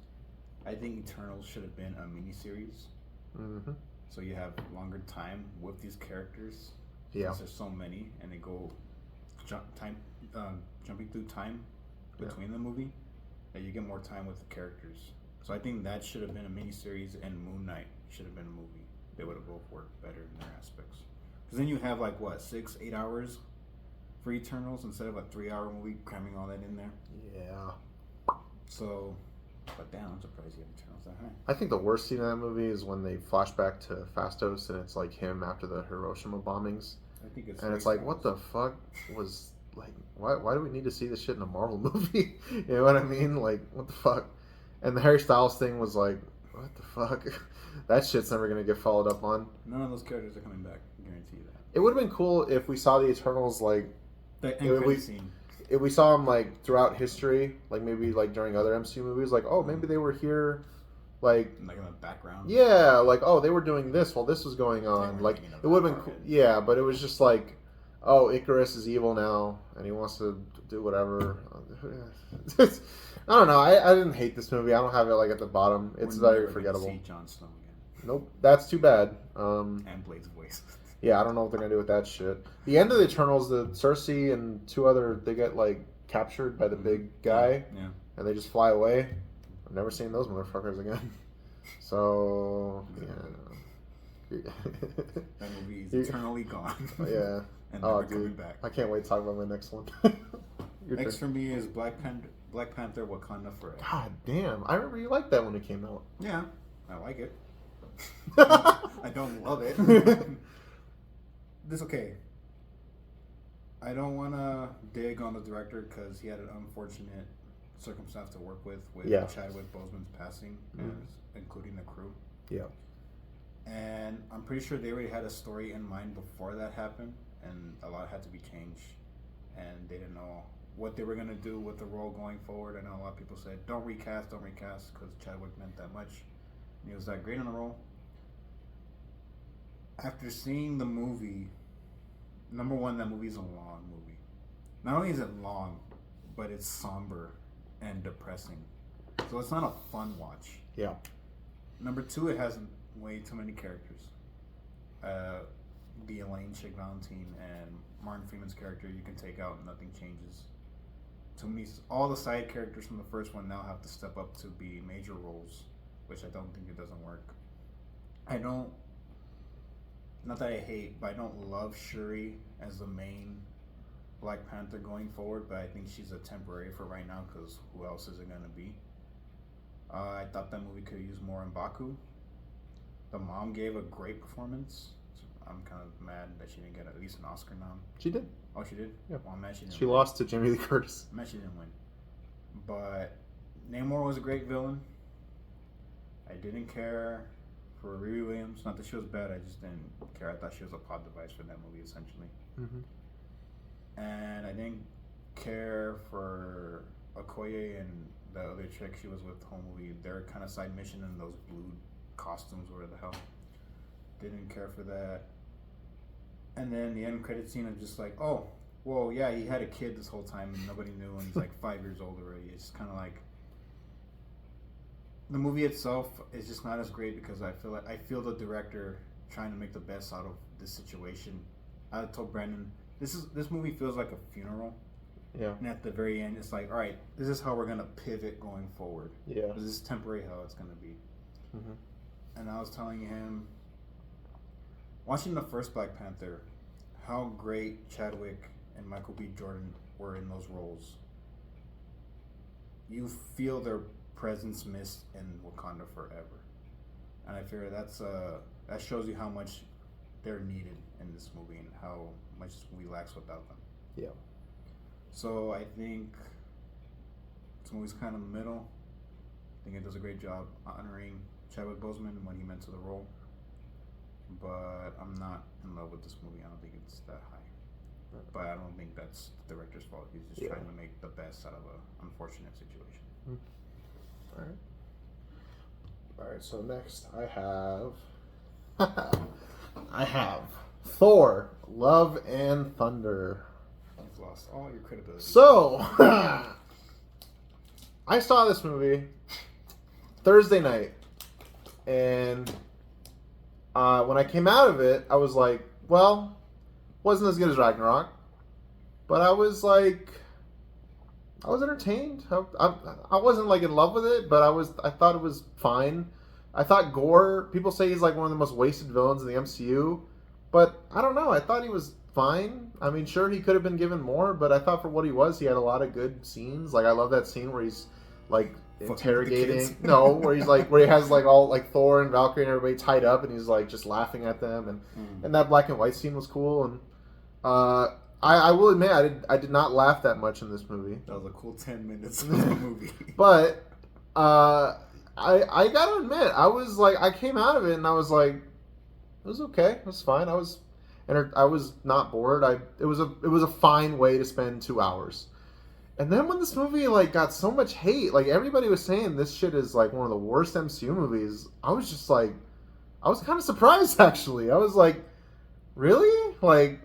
I think Eternals should have been a miniseries. Mm-hmm. So you have longer time with these characters. Yeah. Because there's so many, and they go jumping through time between the movie, that you get more time with the characters. So I think that should have been a miniseries, and Moon Knight should have been a movie. They would have both worked better in their aspects. Because then you have like what, 6-8 hours for Eternals instead of a 3-hour movie cramming all that in there. Yeah. So, but damn, I'm surprised you have Eternals that high. I think the worst scene in that movie is when they flash back to Fastos and it's like him after the Hiroshima bombings. I think it's. And it's like, what the fuck was like? Why do we need to see this shit in a Marvel movie? You know what I mean? Like, what the fuck? And the Harry Styles thing was like, what the fuck? That shit's never gonna get followed up on. None of those characters are coming back. I guarantee you that. It would have been cool if we saw the Eternals like The end credit scene. If we saw them like throughout history, like maybe like during other MCU movies, like maybe they were here, like in the background. Yeah, like they were doing this while this was going on. Like it would have been cool. Yeah, but it was just like, Icarus is evil now and he wants to do whatever. I don't know. I didn't hate this movie. I don't have it like at the bottom. It's very forgettable. See Jon Snow again. Nope, that's too bad. And Blade's voice. Yeah, I don't know what they're gonna do with that shit. The end of the Eternals, the Cersei and they get like captured by the big guy, and they just fly away. I've never seen those motherfuckers again. So yeah, that movie is eternally gone. Yeah, and never coming back. I can't wait to talk about my next one. Next for me is Black Panther: Wakanda Forever. God damn, I remember you liked that when it came out. Yeah, I like it. I don't love it. This okay. I don't want to dig on the director because he had an unfortunate circumstance to work with Chadwick Boseman's passing, including the crew. Yeah. And I'm pretty sure they already had a story in mind before that happened, and a lot had to be changed, and they didn't know what they were going to do with the role going forward. I know a lot of people said, don't recast, because Chadwick meant that much, and he was that great in the role. After seeing the movie, number one, that movie is a long movie. Not only is it long, but it's somber and depressing. So it's not a fun watch. Yeah. Number two, it has way too many characters. The Elaine Chick Valentine and Martin Freeman's character you can take out and nothing changes. To me, all the side characters from the first one now have to step up to be major roles, which I don't think it doesn't work. Not that I hate, but I don't love Shuri as the main Black Panther going forward, but I think she's a temporary for right now because who else is it going to be? I thought that movie could use more M'Baku. The mom gave a great performance. So I'm kind of mad that she didn't get at least an Oscar nom. She did. Oh, she did? Yeah. Well, I'm mad she didn't She win. lost to Jamie Lee Curtis. I'm mad she didn't win. But Namor was a great villain. I didn't care for Riri Williams. Not that she was bad, I just didn't care. I thought she was a plot device for that movie, essentially. Mm-hmm. And I didn't care for Okoye and the other chick she was with the whole movie. Their kind of side mission in those blue costumes, where the hell. Didn't care for that. And then the end credit scene is just like, oh, well, yeah, he had a kid this whole time and nobody knew, and he's like 5 years old already. It's kind of like the movie itself is just not as great because I feel the director trying to make the best out of this situation. I told Brandon, this movie feels like a funeral. Yeah. And at the very end, it's like, all right, this is how we're gonna pivot going forward. Yeah. This is temporary how it's gonna be. Mm-hmm. And I was telling him, watching the first Black Panther, how great Chadwick and Michael B. Jordan were in those roles. You feel their presence missed in Wakanda forever, and I figure that shows you how much they're needed in this movie and how much we lack without them. Yeah. So I think this movie's kind of in the middle. I think it does a great job honoring Chadwick Boseman and what he meant to the role. But I'm not in love with this movie. I don't think it's that high. But I don't think that's the director's fault. He's just trying to make the best out of an unfortunate situation. All right. So next I have Thor: Love and Thunder. You've lost all your credibility. So I saw this movie Thursday night, and when I came out of it, I was like, well, wasn't as good as Ragnarok, but I was entertained. I wasn't like in love with it, but I thought it was fine. I thought Gore, people say he's like one of the most wasted villains in the MCU, but I don't know. I thought he was fine. I mean, sure, he could have been given more, but I thought for what he was, he had a lot of good scenes. Like, I love that scene where he's like interrogating where he has like all like Thor and Valkyrie and everybody tied up, and he's like just laughing at them, and that black and white scene was cool. And I will admit I did not laugh that much in this movie. That was a cool 10 minutes of the movie. But I gotta admit, I came out of it and I was like, it was okay, it was fine. I was not bored. It was a fine way to spend 2 hours. And then when this movie like got so much hate, like everybody was saying this shit is like one of the worst MCU movies, I was just like, I was kind of surprised actually. I was like, really? Like,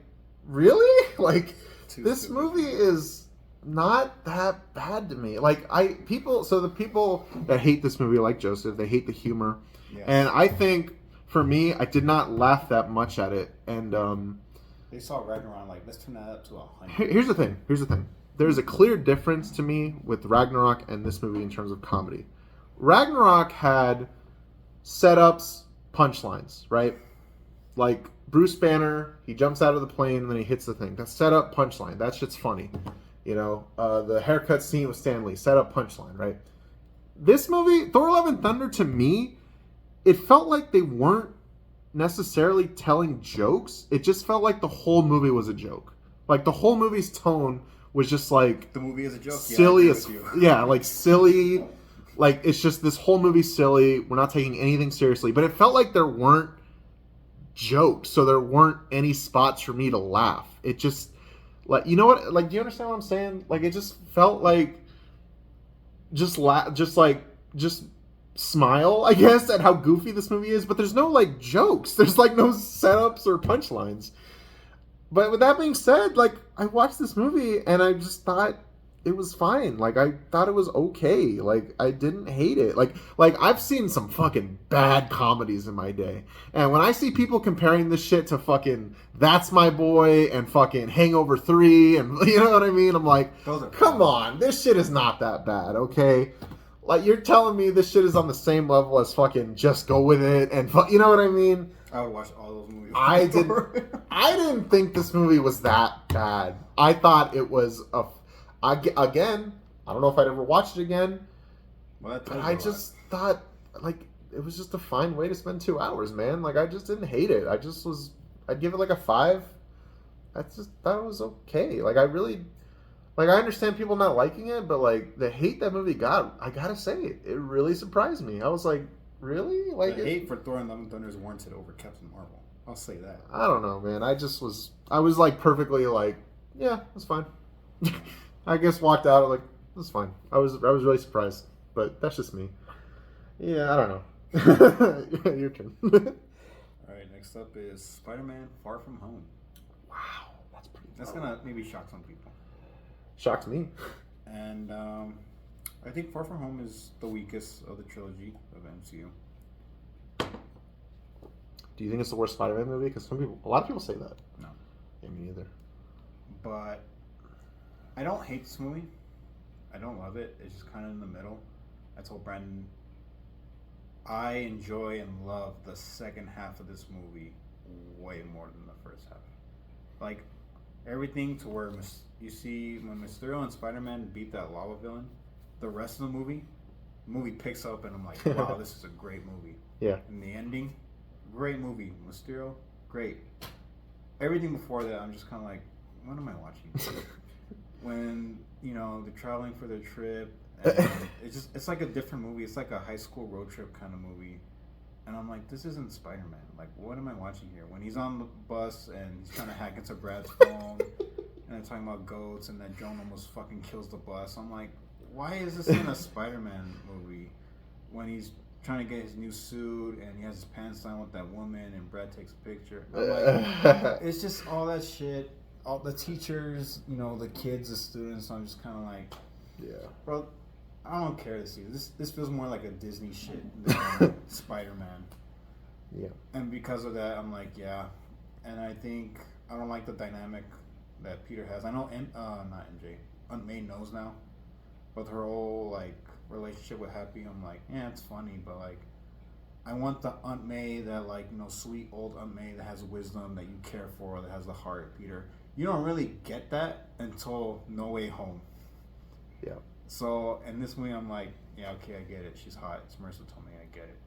really? Like, this movie is not that bad to me. Like, the people that hate this movie, like Joseph, they hate the humor. Yes. And I think for me, I did not laugh that much at it. And they saw Ragnarok like, let's turn that up to 100. Here's the thing. There's a clear difference to me with Ragnarok and this movie in terms of comedy. Ragnarok had setups, punchlines, right? Like Bruce Banner, he jumps out of the plane and then he hits the thing. That's setup, punchline. That shit's funny. You know, the haircut scene with Stanley, setup, punchline, right? This movie, Thor: Love and Thunder, to me, it felt like they weren't necessarily telling jokes. It just felt like the whole movie was a joke. Like the whole movie's tone was just like The movie is a joke. silly yeah, as like silly. Like it's just this whole movie's silly. We're not taking anything seriously, but it felt like there weren't jokes, so there weren't any spots for me to laugh. It just like you know what? Like do you understand what I'm saying? Like it just felt like just just smile, I guess, at how goofy this movie is, but there's no like jokes. There's like no setups or punchlines. But with that being said, like I watched this movie and I just thought it was fine. Like I thought it was okay. Like I didn't hate it. Like I've seen some fucking bad comedies in my day. And when I see people comparing this shit to fucking That's My Boy and fucking Hangover 3 and you know what I mean? I'm like, come on, this shit is not that bad, okay? Like you're telling me this shit is on the same level as fucking Just Go With It and you know what I mean? I would watch all those movies. I didn't think this movie was that bad. I thought it was again, I don't know if I'd ever watch it again, but I just thought like it was just a fine way to spend 2 hours, man. Like I just didn't hate it. I'd give it like a 5. I just thought it was okay. Like I understand people not liking it, but like the hate that movie got, I gotta say it really surprised me. I was like, really? Like the hate for Thor and Love and Thunder is warranted over Captain Marvel. I'll say that. I don't know, man. I was like perfectly like, yeah, it's fine. I guess walked out like, it's fine. I was really surprised, but that's just me. Yeah, I don't know. Your turn. All right, next up is Spider-Man: Far From Home. Wow, that's gonna maybe shock some people. Shocked me. And I think Far From Home is the weakest of the trilogy of MCU. Do you think it's the worst Spider-Man movie? Because a lot of people say that. No. Yeah, me neither. But I don't hate this movie. I don't love it. It's just kind of in the middle. I told Brandon I enjoy and love the second half of this movie way more than the first half. Like everything to where you see when Mysterio and Spider-Man beat that lava villain, the rest of the movie picks up and I'm like, wow, this is a great movie. Yeah. And the ending, great movie. Mysterio, great. Everything before that, I'm just kind of like, what am I watching? When, they're traveling for their trip, and it's like a different movie. It's like a high school road trip kind of movie. And I'm like, this isn't Spider-Man. Like, what am I watching here? When he's on the bus and he's trying to hack into Brad's phone, and they're talking about goats, and then Joan almost fucking kills the bus. I'm like, why is this in a Spider-Man movie? When he's trying to get his new suit, and he has his pants down with that woman, and Brad takes a picture. I'm like, it's just all that shit. All the teachers, the kids, the students. I'm just kind of like, yeah, bro, I don't care to see this. This feels more like a Disney shit than Spider-Man. Yeah. And because of that, I'm like, yeah. And I think I don't like the dynamic that Peter has. I know, not MJ, Aunt May knows now, but her whole like relationship with Happy, I'm like, yeah, it's funny, but like, I want the Aunt May that like sweet old Aunt May that has wisdom that you care for, that has the heart, Peter. You don't really get that until No Way Home. Yeah. So, in this movie, I'm like, yeah, okay, I get it. She's hot. It's Marissa Tomei. I get it.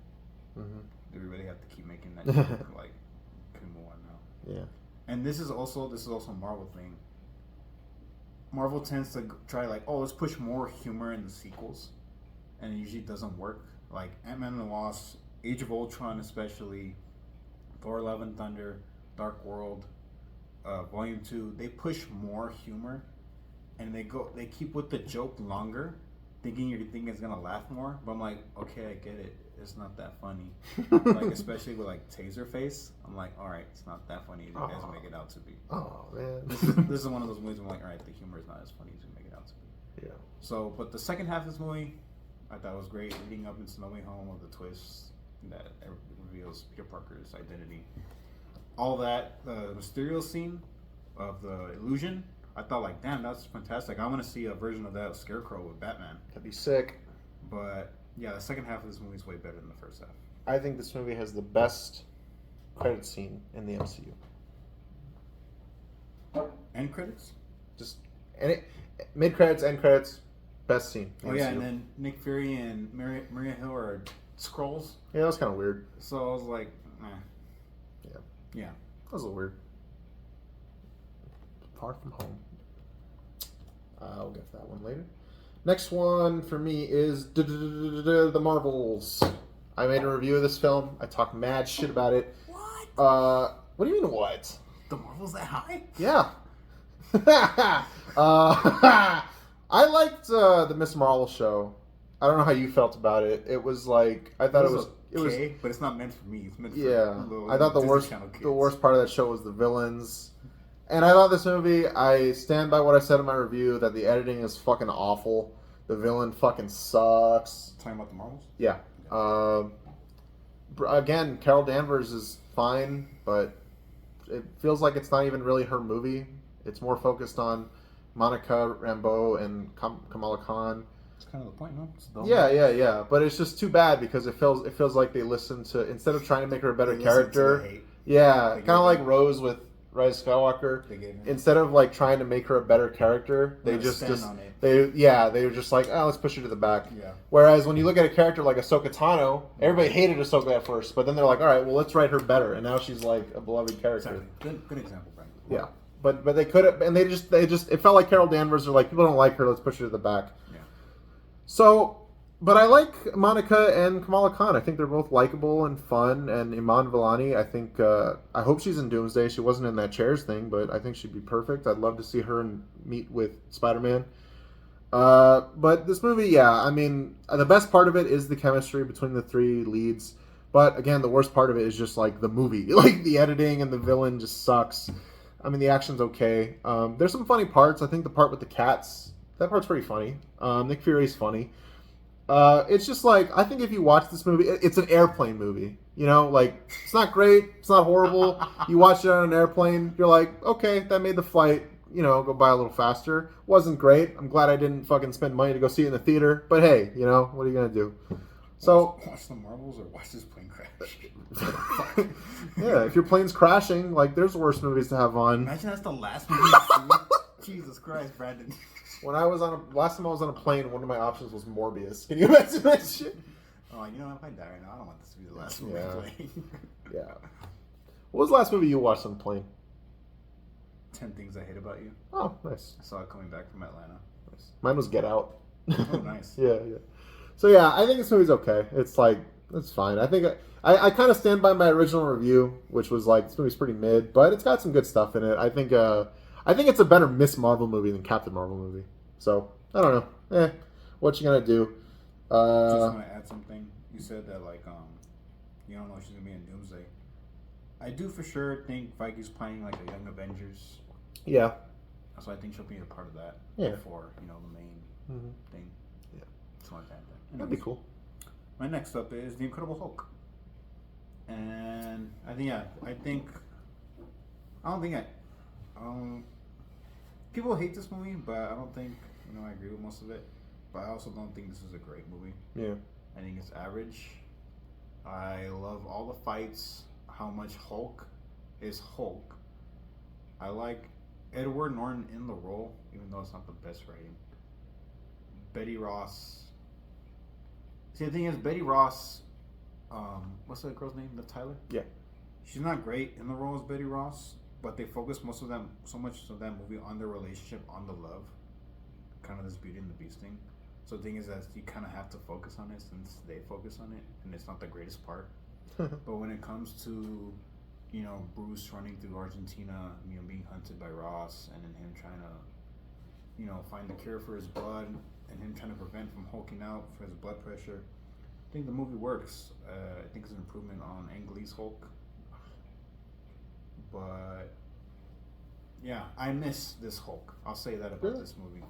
Mm-hmm. Do we really have to keep making that joke? Like, can move on now. Yeah. And this is also a Marvel thing. Marvel tends to try like, oh, let's push more humor in the sequels, and it usually doesn't work. Like Ant-Man and the Wasp, Age of Ultron, especially, Thor: Love and Thunder, Dark World, Volume 2. They push more humor. And they keep with the joke longer, thinking you're thinking it's gonna laugh more. But I'm like, okay, I get it. It's not that funny. Like especially with like Taserface, I'm like, all right, it's not that funny as you guys make it out to be. Oh man, this is one of those movies where I'm like, all right, the humor is not as funny as you make it out to be. Yeah. So, but the second half of this movie, I thought was great, leading up into No Way Home with the twist that reveals Peter Parker's identity. All that, the Mysterio scene of the illusion. I thought like, damn, that's fantastic. I want to see a version of that with Scarecrow with Batman. That'd be sick. But yeah, the second half of this movie is way better than the first half. I think this movie has the best credit scene in the MCU. End credits? Just mid credits, end credits, best scene. Oh yeah, and then Nick Fury and Maria Hill are Skrulls. Yeah, that was kind of weird. So I was like, Yeah. yeah, That was a little weird. Far From Home. I'll get to that one later. Next one for me is The Marvels. I made a review of this film. I talked mad shit about it. What do you mean what? The Marvel's that high? Yeah. I liked the Miss Marvel show. I don't know how you felt about it. It was like I thought it was okay, but it's not meant for me. It's meant for little I thought the worst part of that show was the villains. And I thought this movie, I stand by what I said in my review, that the editing is fucking awful. The villain fucking sucks. Talking about the Marvels? Yeah. Again, Carol Danvers is fine, but it feels like it's not even really her movie. It's more focused on Monica Rambeau and Kamala Khan. It's kind of the point, no? Yeah. But it's just too bad because it feels like they listen to, instead of trying to make her a better character. Yeah, kind of like Rose with Rise of Skywalker. Instead of like trying to make her a better character, they were just like, oh, let's push her to the back. Yeah. Whereas when you look at a character like Ahsoka Tano, everybody hated Ahsoka at first, but then they're like, all right, well, let's write her better, and now she's like a beloved character. Exactly. Good example, Brian. Yeah, but they could have, and they just it felt like Carol Danvers are like, people don't like her, let's push her to the back. Yeah. So. But I like Monica and Kamala Khan. I think they're both likable and fun. And Iman Vellani, I think, I hope she's in Doomsday. She wasn't in that Chairs thing, but I think she'd be perfect. I'd love to see her meet with Spider-Man. But this movie, yeah, I mean, the best part of it is the chemistry between the three leads. But again, the worst part of it is just like the movie. Like the editing and the villain just sucks. I mean, the action's okay. There's some funny parts. I think the part with the cats, that part's pretty funny. Nick Fury's funny. It's just like, I think if you watch this movie, it's an airplane movie. You know, like, it's not great, it's not horrible. You watch it on an airplane, you're like, okay, that made the flight, go by a little faster. Wasn't great. I'm glad I didn't fucking spend money to go see it in the theater. But hey, what are you gonna do? So watch the Marvels or watch this plane crash. Yeah, if your plane's crashing, like, there's worse movies to have on. Imagine that's the last movie you see. Jesus Christ, Brandon. Last time I was on a plane, one of my options was Morbius. Can you imagine that shit? Oh, if I die right now, I don't want this to be the last movie I'm playing. Yeah. What was the last movie you watched on the plane? 10 Things I Hate About You. Oh, nice. I saw it coming back from Atlanta. Nice. Mine was Get Out. Oh, nice. Yeah. So yeah, I think this movie's okay. It's like, it's fine. I think I kind of stand by my original review, which was like, this movie's pretty mid, but it's got some good stuff in it. I think it's a better Miss Marvel movie than Captain Marvel movie. So, I don't know. What you gonna do? Just want to add something. You said that, like, you don't know if she's going to be in Doomsday. I do for sure think Viking's playing, like, a Young Avengers. Yeah. So I think she'll be a part of that. Yeah. Before, the main thing. Yeah. Just want to add that. That'd be cool. My next up is The Incredible Hulk. And I don't think people hate this movie, but I don't think, I agree with most of it. But I also don't think this is a great movie. Yeah. I think it's average. I love all the fights, how much Hulk is Hulk. I like Edward Norton in the role, even though it's not the best writing. Betty Ross. See, the thing is, Betty Ross, what's that girl's name? Liv Tyler? Yeah. She's not great in the role as Betty Ross, but they focus so much of that movie on their relationship, on the love. Kind of this Beauty and the Beast thing. So the thing is that you kind of have to focus on it since they focus on it, and it's not the greatest part. But when it comes to, Bruce running through Argentina, being hunted by Ross, and then him trying to, find the cure for his blood, and him trying to prevent from hulking out for his blood pressure, I think the movie works. I think it's an improvement on Ang Lee's Hulk. But, yeah, I miss this Hulk. I'll say that about this movie.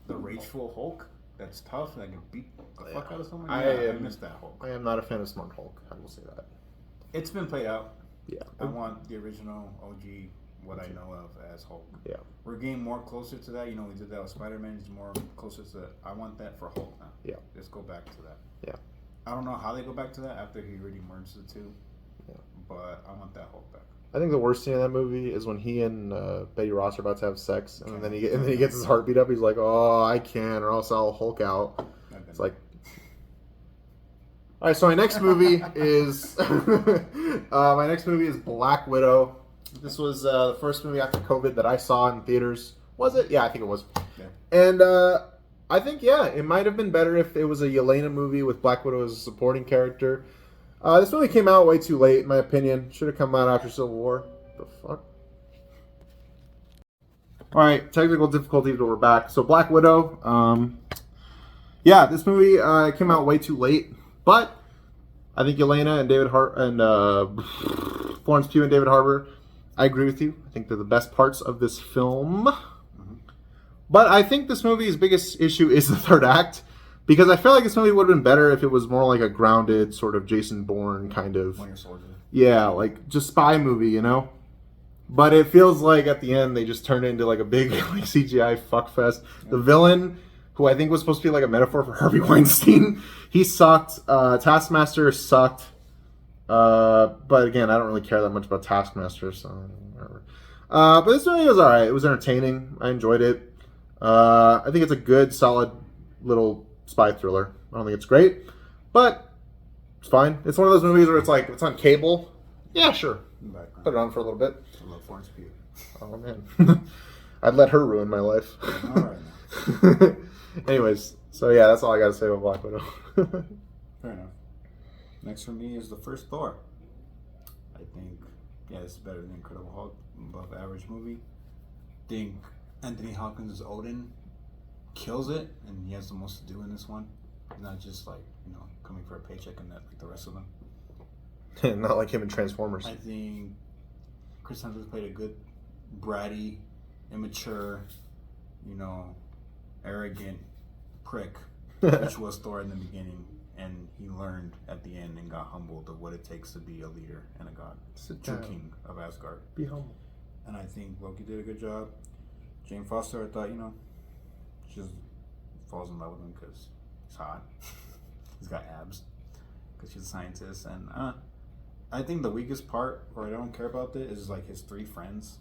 The rageful Hulk, that's tough, that can beat the fuck out of someone. I miss that Hulk. I am not a fan of Smart Hulk, I will say that. It's been played out. Yeah. I want the original OG, what I know of as Hulk. Yeah. We're getting more closer to that. We did that with Spider-Man. It's more closer to that. I want that for Hulk now. Yeah. Let's go back to that. Yeah. I don't know how they go back to that after he already merged the two. Yeah. But I want that Hulk back. I think the worst scene in that movie is when he and Betty Ross are about to have sex, and then he gets his heartbeat up. He's like, "Oh, I can't, or else I'll Hulk out." It's like, all right. So my next movie is Black Widow. This was the first movie after COVID that I saw in theaters. Was it? Yeah, I think it was. Yeah. And I think, yeah, it might have been better if it was a Yelena movie with Black Widow as a supporting character. This movie came out way too late, in my opinion. Should have come out after Civil War. The fuck? Alright, technical difficulties, but we're back. So, Black Widow. Yeah, this movie came out way too late. But I think Yelena and Florence Pugh and David Harbour, I agree with you. I think they're the best parts of this film. But I think this movie's biggest issue is the third act, because I feel like this movie would have been better if it was more like a grounded sort of Jason Bourne kind of, Winter Soldier. Yeah, like just spy movie, you know. But it feels like at the end they just turned it into like a big like CGI fuckfest. Yeah. The villain, who I think was supposed to be like a metaphor for Harvey Weinstein, he sucked. Taskmaster sucked. But again, I don't really care that much about Taskmaster, so whatever. But this movie was alright. It was entertaining. I enjoyed it. I think it's a good, solid little spy thriller. I don't think it's great, but it's fine. It's one of those movies where it's like, if it's on cable, yeah, sure. Put it on for a little bit. I love Florence Pugh. Oh, man. I'd let her ruin my life. All right. Anyways, so yeah, that's all I got to say about Black Widow. Fair enough. Next for me is the first Thor. I think, yeah, this is better than Incredible Hulk, above average movie. Think Anthony Hopkins' Odin kills it, and he has the most to do in this one. Not just like, coming for a paycheck and that like the rest of them. Not like him in Transformers. I think Chris Hemsworth played a good, bratty, immature, arrogant prick, which was Thor in the beginning, and he learned at the end and got humbled of what it takes to be a leader and a god. True king of Asgard. Be humble. And I think Loki did a good job. Jane Foster, I thought, she just falls in love with him because he's hot. He's got abs because she's a scientist. And I think the weakest part, or I don't care about it, is like his three friends.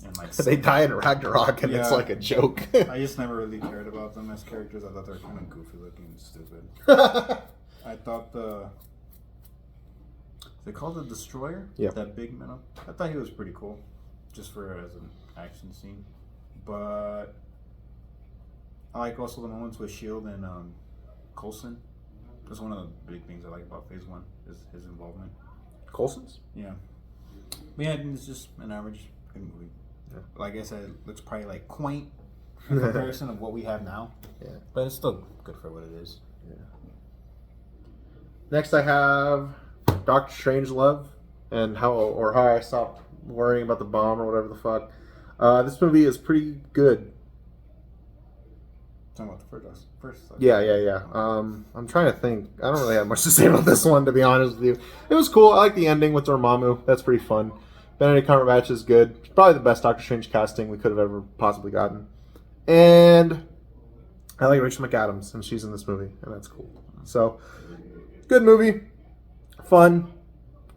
And like they die in Ragnarok, and it's like a joke. I just never really cared about them as characters. I thought they were kind of goofy looking and stupid. I thought they called the Destroyer? Yeah. That big metal. I thought he was pretty cool, just for as an action scene. But I like also the moments with Shield and Coulson. That's one of the big things I like about Phase 1 is his involvement. Coulson's? Yeah. But yeah, it's just an average good movie. Yeah. Like I said, it looks probably like quaint in comparison of what we have now. Yeah. But it's still good for what it is. Yeah. Next I have Doctor Strangelove and how I stopped worrying about the bomb or whatever the fuck. This movie is pretty good. Talking about the first. Yeah. I'm trying to think. I don't really have much to say about this one, to be honest with you. It was cool. I like the ending with Dormammu. That's pretty fun. Benedict Cumberbatch is good. Probably the best Doctor Strange casting we could have ever possibly gotten. And I like Rachel McAdams, and she's in this movie, and that's cool. So, good movie. Fun.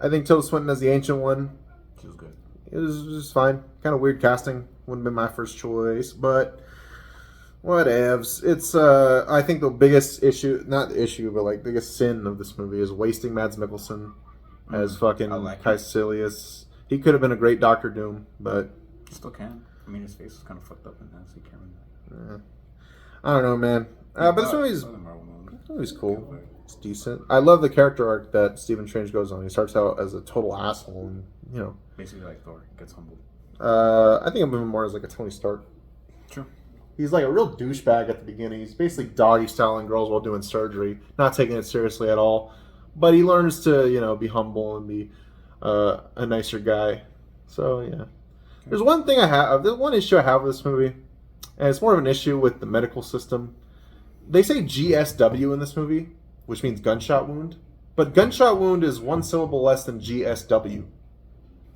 I think Tilda Swinton as the Ancient One. She was good. It was just fine. Kind of weird casting. Wouldn't have been my first choice, but whatevs. It's I think the biggest issue, not the issue, but like biggest sin of this movie is wasting Mads Mikkelsen as fucking Caecilius. He could have been a great Doctor Doom, but still can. I mean, his face is kind of fucked up in that, so he can't really. I don't know, man. But this movie's cool. It's decent. I love the character arc that Stephen Strange goes on. He starts out as a total asshole, and basically like Thor gets humbled. I think I'm moving more as like a Tony Stark. True. He's like a real douchebag at the beginning. He's basically doggy styling girls while doing surgery, not taking it seriously at all. But he learns to, be humble and be a nicer guy. So yeah. Okay. There's one thing there's one issue I have with this movie, and it's more of an issue with the medical system. They say GSW in this movie, which means gunshot wound, but gunshot wound is one syllable less than GSW.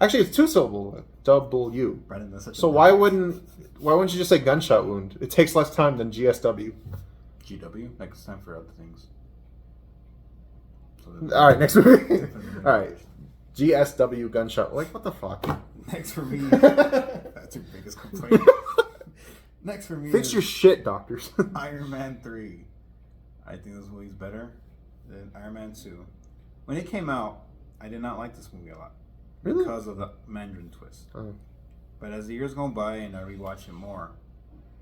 Actually, it's two syllables. W. Brandon, so why wouldn't you just say gunshot wound? It takes less time than GSW. GW? Like it's time for other things. So all right, next movie. All right, GSW gunshot. Like what the fuck? Next for me. That's your biggest complaint. Next for me. Fix your shit, doctors. Iron Man 3. I think this movie's better than Iron Man 2. When it came out, I did not like this movie a lot. Really? because of the Mandarin twist. Oh. But as the years go by and I rewatch it more,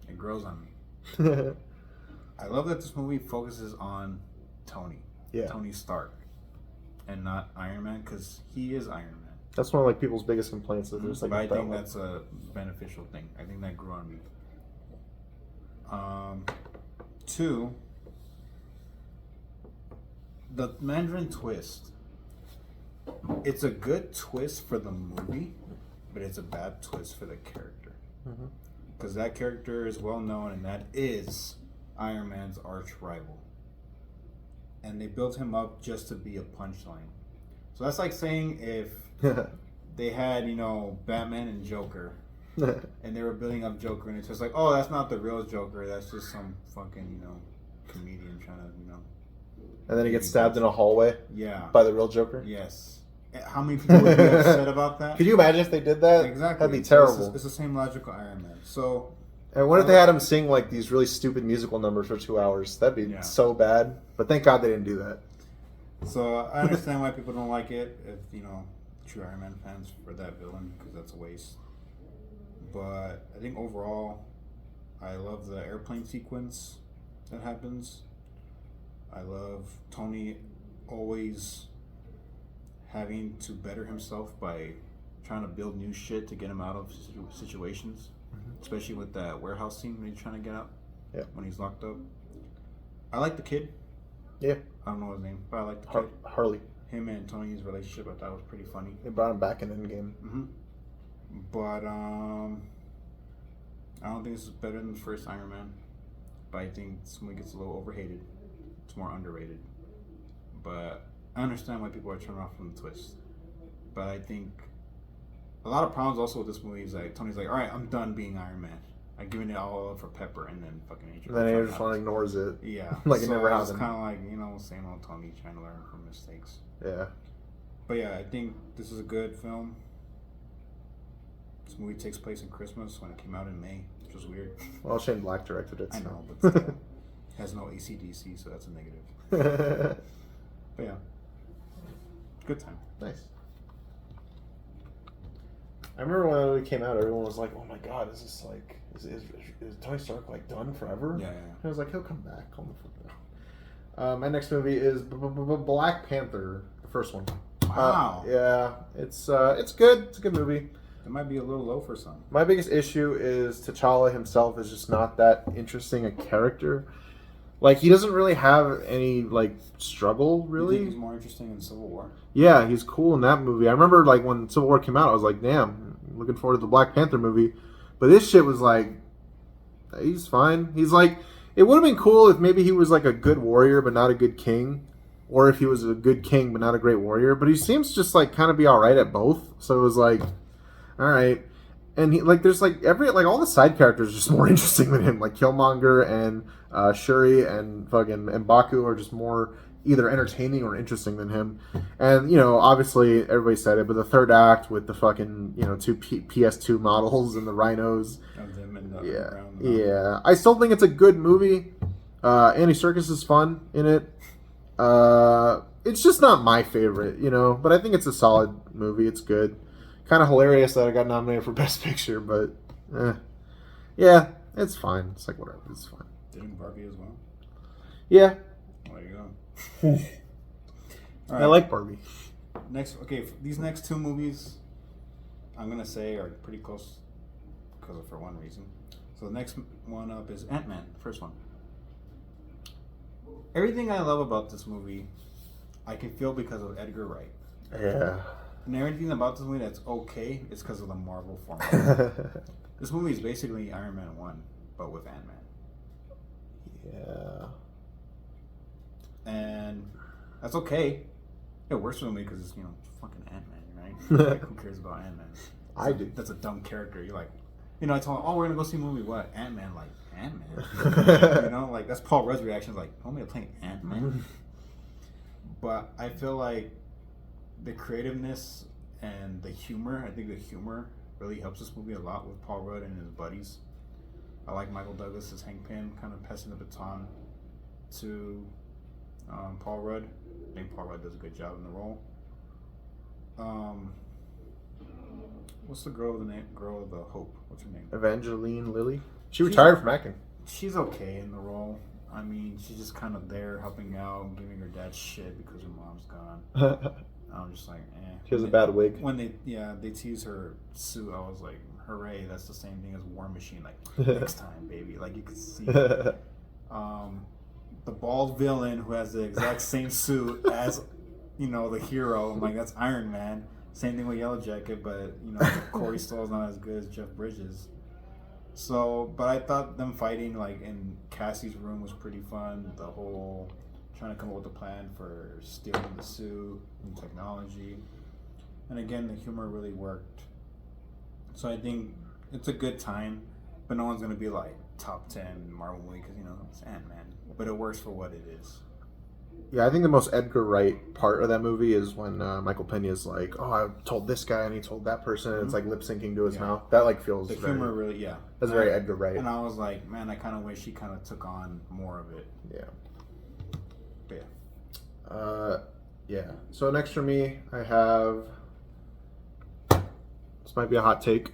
it grows on me. I love that this movie focuses on Tony. Yeah. Tony Stark. And not Iron Man, because he is Iron Man. That's one of like people's biggest complaints. That there's like. But I think that's a beneficial thing. I think that grew on me. 2, the Mandarin twist. It's a good twist for the movie, but it's a bad twist for the character. Because that character is well known, and that is Iron Man's arch rival. And they built him up just to be a punchline. So that's like saying if they had, Batman and Joker, and they were building up Joker, and it's just like, oh, that's not the real Joker. That's just some fucking, comedian trying to, And then he gets stabbed in a hallway. Yeah. By the real Joker. Yes. How many people would be upset about that? Could you imagine if they did that? Exactly. That'd be terrible. It's the same logical Iron Man. So. And what if they had him sing like these really stupid musical numbers for 2 hours? That'd be so bad. But thank God they didn't do that. So I understand why people don't like it. If true Iron Man fans for that villain, because that's a waste. But I think overall, I love the airplane sequence that happens. I love Tony always having to better himself by trying to build new shit to get him out of situations. Especially with that warehouse scene when he's trying to get out. Yeah. When he's locked up. I like the kid. Yeah. I don't know his name, but I like the kid. Harley. Him and Tony's relationship, I thought was pretty funny. They brought him back in Endgame. But I don't think this is better than the first Iron Man. But I think this movie gets a little overhated. It's more underrated. But I understand why people are turned off from the twist. But I think a lot of problems also with this movie is like Tony's like, all right, I'm done being Iron Man. I've given it all up for Pepper, and then fucking Agent. And then Agent ignores it. Yeah, like it never happened. It's kind of like same old Tony trying to learn from mistakes. Yeah. But yeah, I think this is a good film. This movie takes place in Christmas when it came out in May, which was weird. Well, Shane Black directed it. I So. know, but still, has no AC/DC, so that's a negative. But yeah, good time. Nice. I remember when it came out, everyone was like, "Oh my God, is this like is Tony Stark like done forever?" Yeah. I was like, "He'll come back." Calm the fuck down. My next movie is Black Panther, the first one. Wow. Yeah, it's good. It's a good movie. It might be a little low for some. My biggest issue is T'Challa himself is just not that interesting a character. Like, he doesn't really have any, like, struggle, really. You think he's more interesting in Civil War? Yeah, he's cool in that movie. I remember, like, when Civil War came out, I was like, damn, looking forward to the Black Panther movie. But this shit was like, he's fine. He's like, it would have been cool if maybe he was, like, a good warrior but not a good king. Or if he was a good king but not a great warrior. But he seems just, like, kind of be all right at both. So it was like, all right. And he, like, there's like all the side characters are just more interesting than him. Like Killmonger and Shuri and fucking M'Baku are just more either entertaining or interesting than him. And obviously everybody said it, but the third act with the fucking two PS2 models and the rhinos. Of them in the ground. Yeah. I still think it's a good movie. Andy Serkis is fun in it. It's just not my favorite, but I think it's a solid movie. It's good. Kind of hilarious that I got nominated for Best Picture, but yeah, it's fine. It's like whatever, it's fine. Didn't Barbie as well? Yeah. There you go. All right. I like Barbie. These next two movies, I'm gonna say are pretty close, for one reason. So the next one up is Ant-Man, the first one. Everything I love about this movie, I can feel because of Edgar Wright. Yeah. And everything about this movie that's okay is because of the Marvel formula. This movie is basically Iron Man 1, but with Ant-Man. Yeah. And that's okay. It works for me because it's, fucking Ant-Man, right? Like, who cares about Ant-Man? I do. That's a dumb character. You're like, I told him, oh, we're going to go see a movie. What? Ant-Man? Like, Ant-Man? Like, that's Paul Rudd's reaction. Like, oh, me playing Ant-Man? But I feel like the creativeness and the humor, I think the humor really helps this movie a lot with Paul Rudd and his buddies. I like Michael Douglas as Hank Pym, kind of passing the baton to Paul Rudd. I think Paul Rudd does a good job in the role. What's the girl with the name? Girl of the Hope. What's her name? Evangeline Lilly. She retired from acting. She's okay in the role. I mean, she's just kind of there helping out, giving her dad shit because her mom's gone. I'm just like, eh. She has a bad wig. When they tease her suit, I was like, hooray, that's the same thing as War Machine. Like, next time, baby. Like, you could see the bald villain who has the exact same suit as, the hero. I'm like, that's Iron Man. Same thing with Yellow Jacket, but, Corey Stoll's not as good as Jeff Bridges. So, but I thought them fighting, like, in Cassie's room was pretty fun. The whole trying to come up with a plan for stealing the suit and technology. And again, the humor really worked. So I think it's a good time, but no one's going to be like top 10 Marvel movie because, it's Ant-Man. But it works for what it is. Yeah, I think the most Edgar Wright part of that movie is when Michael Pena's like, "Oh, I told this guy and he told that person," and it's like lip syncing to his mouth. That like feels the humor really, That's very Edgar Wright. And I was like, man, I kind of wish he kind of took on more of it. Yeah. But yeah. So next for me, I have. This might be a hot take.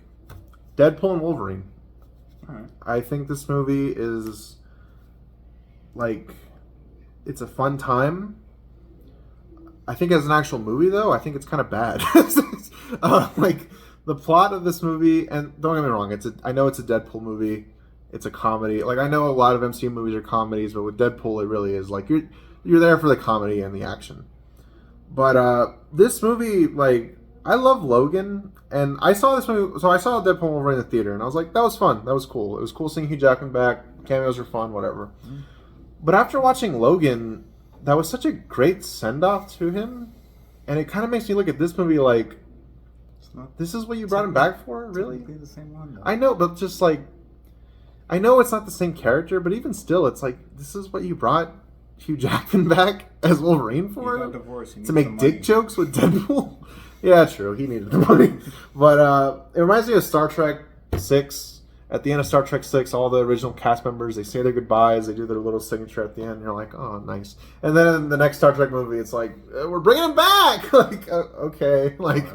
Deadpool and Wolverine. All right. I think this movie is like. It's a fun time. I think as an actual movie, though, I think it's kind of bad. Like the plot of this movie, and don't get me wrong, I know it's a Deadpool movie. It's a comedy. Like I know a lot of MCU movies are comedies, but with Deadpool, it really is like you're there for the comedy and the action. But this movie, like I love Logan, and I saw this movie. So I saw Deadpool and Wolverine in the theater, and I was like, that was fun. That was cool. It was cool seeing Hugh Jackman back. Cameos were fun. Whatever. Mm-hmm. But after watching Logan, that was such a great send-off to him. And it kind of makes me look at this movie like, this is what you brought him back for? Really? The same one, though. I know, but just like, I know it's not the same character, but even still, it's like, this is what you brought Hugh Jackman back as Wolverine for? He got divorced. To make dick jokes with Deadpool? Yeah, true. He needed the money. But it reminds me of Star Trek 6. At the end of Star Trek 6, all the original cast members, they say their goodbyes, they do their little signature at the end, and you're like, oh, nice. And then in the next Star Trek movie, it's like, we're bringing him back! Like, okay. Like,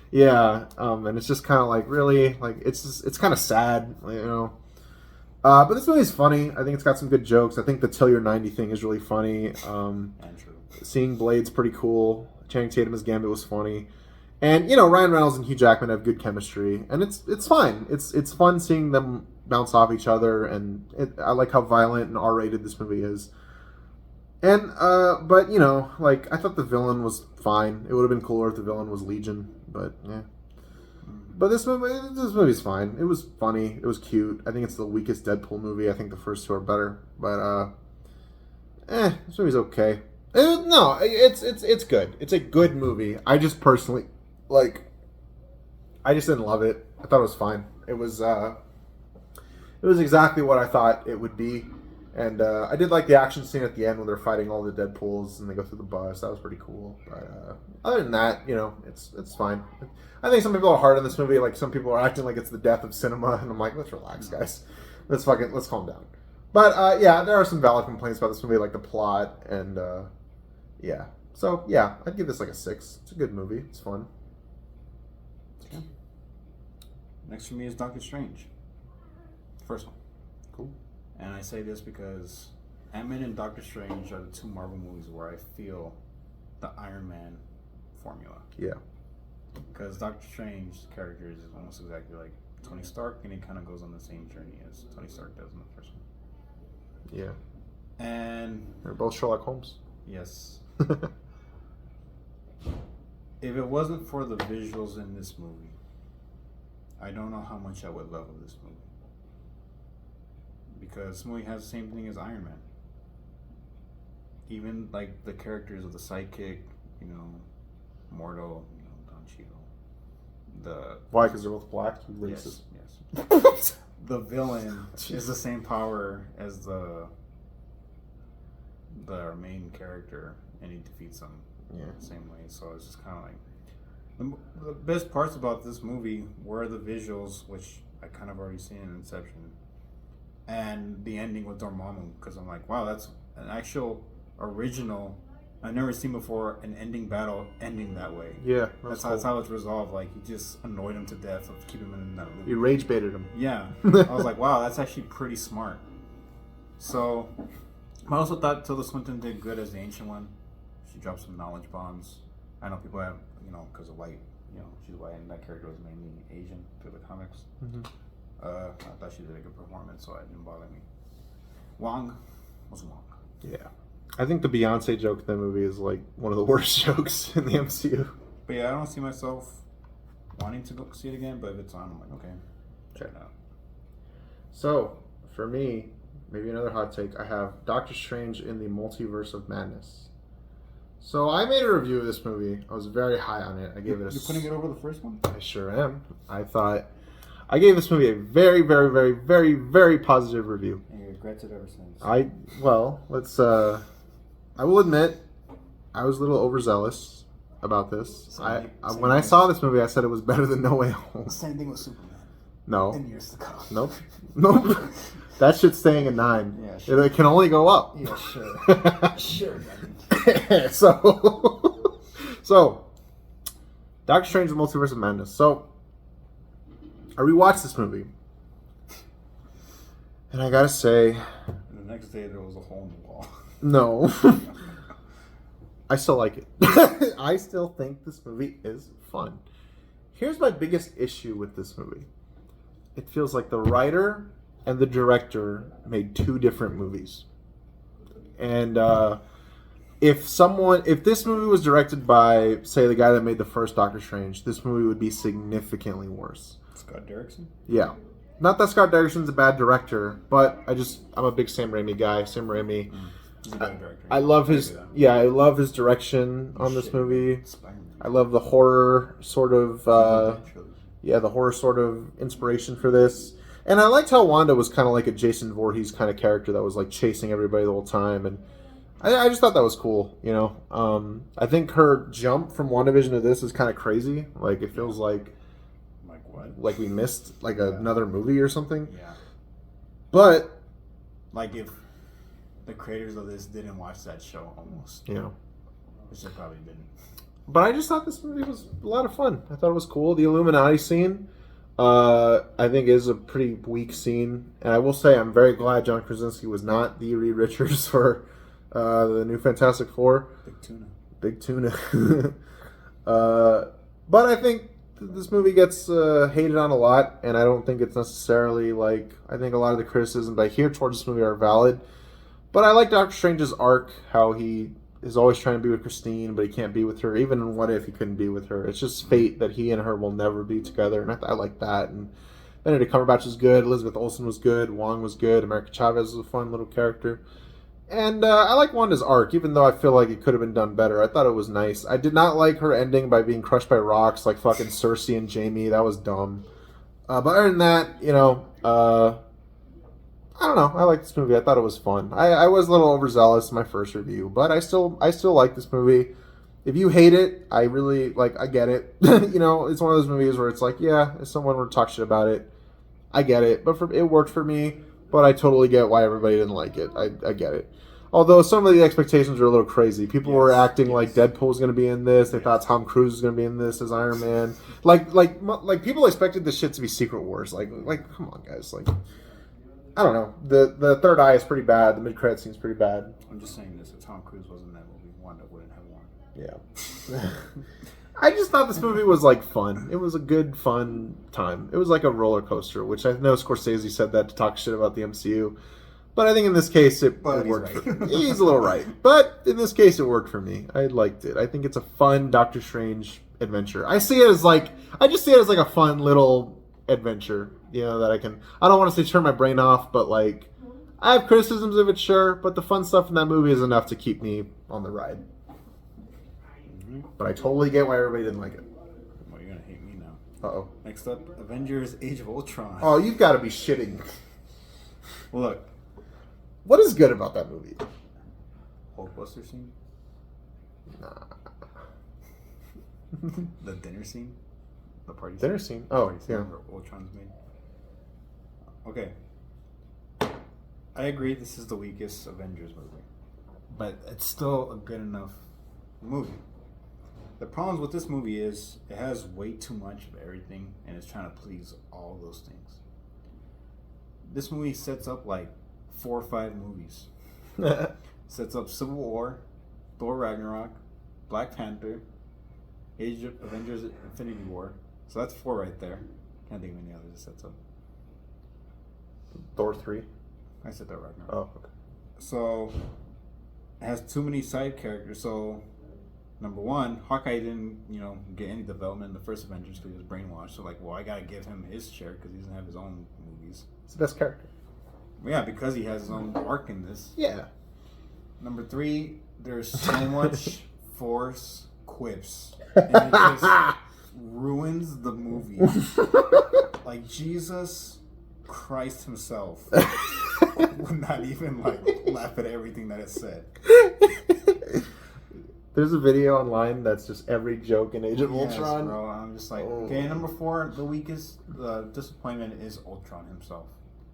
yeah. And it's just kind of like, really? Like, it's kind of sad, But this movie's funny. I think it's got some good jokes. I think the Till You're 90 thing is really funny. And true. Seeing Blade's pretty cool. Channing Tatum as Gambit was funny. And Ryan Reynolds and Hugh Jackman have good chemistry, and it's fine. It's fun seeing them bounce off each other, and I like how violent and R-rated this movie is. And but like I thought the villain was fine. It would have been cooler if the villain was Legion, but yeah. But this movie's fine. It was funny. It was cute. I think it's the weakest Deadpool movie. I think the first two are better, but this movie's okay. It's good. It's a good movie. I just personally. I just didn't love it. I thought it was fine. It was exactly what I thought it would be, and I did like the action scene at the end when they're fighting all the Deadpools and they go through the bus. That was pretty cool. But other than that, it's fine. I think some people are hard on this movie. Like some people are acting like it's the death of cinema, and I'm like, let's relax, guys. Let's calm down. But yeah, there are some valid complaints about this movie, like the plot and yeah. So yeah, I'd give this like a 6. It's a good movie. It's fun. Okay. Next for me is Doctor Strange. First one. Cool. And I say this because Ant-Man and Doctor Strange are the two Marvel movies where I feel the Iron Man formula. Yeah. Because Doctor Strange's character is almost exactly like Tony Stark, and he kind of goes on the same journey as Tony Stark does in the first one. Yeah. And they're both Sherlock Holmes. Yes. If it wasn't for the visuals in this movie, I don't know how much I would love this movie. Because this movie has the same thing as Iron Man. Even like the characters of the sidekick, Mordo, Don Cheadle. Why? Because they're both black? Racist. Yes. The villain is the same power as the main character, and he defeats them the same way. So it's just kind of like the best parts about this movie were the visuals, which I kind of already seen in Inception, and the ending with Dormammu, because I'm like, wow, that's an actual original I've never seen before an ending battle ending that way. Yeah, That's how it's resolved. Like, he just annoyed him to death of keeping him in that loop. He rage baited him. Yeah. I was like, wow, that's actually pretty smart. So, I also thought Tilda Swinton did good as the Ancient One. She dropped some knowledge bombs. I know people have, because of white, she's white, and that character was mainly Asian through the comics. Mm-hmm. I thought she did a good performance, so it didn't bother me. Wong was Wong. Yeah. I think the Beyonce joke in that movie is like one of the worst jokes in the MCU. But yeah, I don't see myself wanting to go see it again, but if it's on, I'm like, okay, check it out. So, for me, maybe another hot take, I have Doctor Strange in the Multiverse of Madness. So, I made a review of this movie. I was very high on it. I gave it a... You're putting it over the first one? I sure am. I gave this movie a very, very, very, very, very positive review. And you regret it ever since. I will admit, I was a little overzealous about this. When I saw this movie, I said it was better than No Way Home. Same thing with Superman. No. In years to come. Nope. Nope. That shit's staying at 9. Yeah, sure. It can only go up. Yeah, sure. Sure, So, Doctor Strange: The Multiverse of Madness. So, I rewatched this movie, and I gotta say, and the next day there was a hole in the wall. No. I still like it. I still think this movie is fun. Here's my biggest issue with this movie. It feels like the writer and the director made 2 different movies. And if this movie was directed by, say, the guy that made the first Doctor Strange, this movie would be significantly worse. Scott Derrickson? Yeah. Not that Scott Derrickson's a bad director, but I'm a big Sam Raimi guy. Sam Raimi. He's a bad director. I love his direction on this movie. Spider-Man. I love the horror sort of the horror sort of inspiration for this. And I liked how Wanda was kind of like a Jason Voorhees kind of character that was like chasing everybody the whole time, and I just thought that was cool, I think her jump from WandaVision to this is kind of crazy. Like, it feels like what? Like we missed another movie or something. Yeah. But like if the creators of this didn't watch that show almost. Yeah. Which they probably didn't. But I just thought this movie was a lot of fun. I thought it was cool. The Illuminati scene, I think, is a pretty weak scene. And I will say I'm very glad John Krasinski was not the Reed Richards for the new Fantastic Four. Big tuna. But I think this movie gets hated on a lot, and I don't think it's necessarily I think a lot of the criticisms I hear towards this movie are valid. But I like Doctor Strange's arc, how he is always trying to be with Christine, but he can't be with her. Even in What If, he couldn't be with her. It's just fate that he and her will never be together, and I like that. And Benedict Cumberbatch is good, Elizabeth Olsen was good, Wong was good, America Chavez was a fun little character. And I like Wanda's arc, even though I feel like it could have been done better. I thought it was nice. I did not like her ending by being crushed by rocks like fucking Cersei and Jaime. That was dumb. But other than that, I don't know. I like this movie. I thought it was fun. I was a little overzealous in my first review, but I still like this movie. If you hate it, I really I get it. It's one of those movies where it's if someone were to talk shit about it, I get it. But it worked for me. But I totally get why everybody didn't like it. I get it. Although some of the expectations were a little crazy. People were acting like Deadpool was going to be in this. They thought Tom Cruise was going to be in this as Iron Man. Like people expected this shit to be Secret Wars. Like come on, guys. I don't know. The third eye is pretty bad. The mid-credit scene's pretty bad. I'm just saying this. If Tom Cruise wasn't in that movie, Wanda wouldn't have won. Yeah. I just thought this movie was fun. It was a good, fun time. It was like a roller coaster, which I know Scorsese said that to talk shit about the MCU. But I think in this case it worked. Right. He's a little right. But in this case it worked for me. I liked it. I think it's a fun Doctor Strange adventure. I see it as I just see it as a fun little adventure. That I don't want to say turn my brain off, but I have criticisms of it, sure, but the fun stuff in that movie is enough to keep me on the ride. But I totally get why everybody didn't like it. Well, you're gonna hate me now. Uh-oh. Next up, Avengers: Age of Ultron. Oh, you've got to be shitting. Look. What is good about that movie? Hulkbuster scene? Nah. The dinner scene? The party dinner scene? Oh, party scene yeah. where Ultron's made. Okay. I agree this is the weakest Avengers movie. But it's still a good enough movie. The problems with this movie is it has way too much of everything, and it's trying to please all those things. This movie sets up like 4 or 5 movies. Sets up Civil War, Thor Ragnarok, Black Panther, Age of Avengers Infinity War. So that's 4 right there. Can't think of any others it sets up. Thor 3. I said Thor Ragnarok. Oh, okay. So it has too many side characters. So number one, Hawkeye didn't, get any development in the first Avengers because he was brainwashed. So I gotta give him his share because he doesn't have his own movies. It's the best character. Yeah, because he has his own arc in this. Yeah. Number 3, there's so much force quips, and it just ruins the movie. Like Jesus Christ himself would not even laugh at everything that it said. There's a video online that's just every joke in Age of Ultron. Bro, I'm just like, okay, number 4, the weakest disappointment is Ultron himself.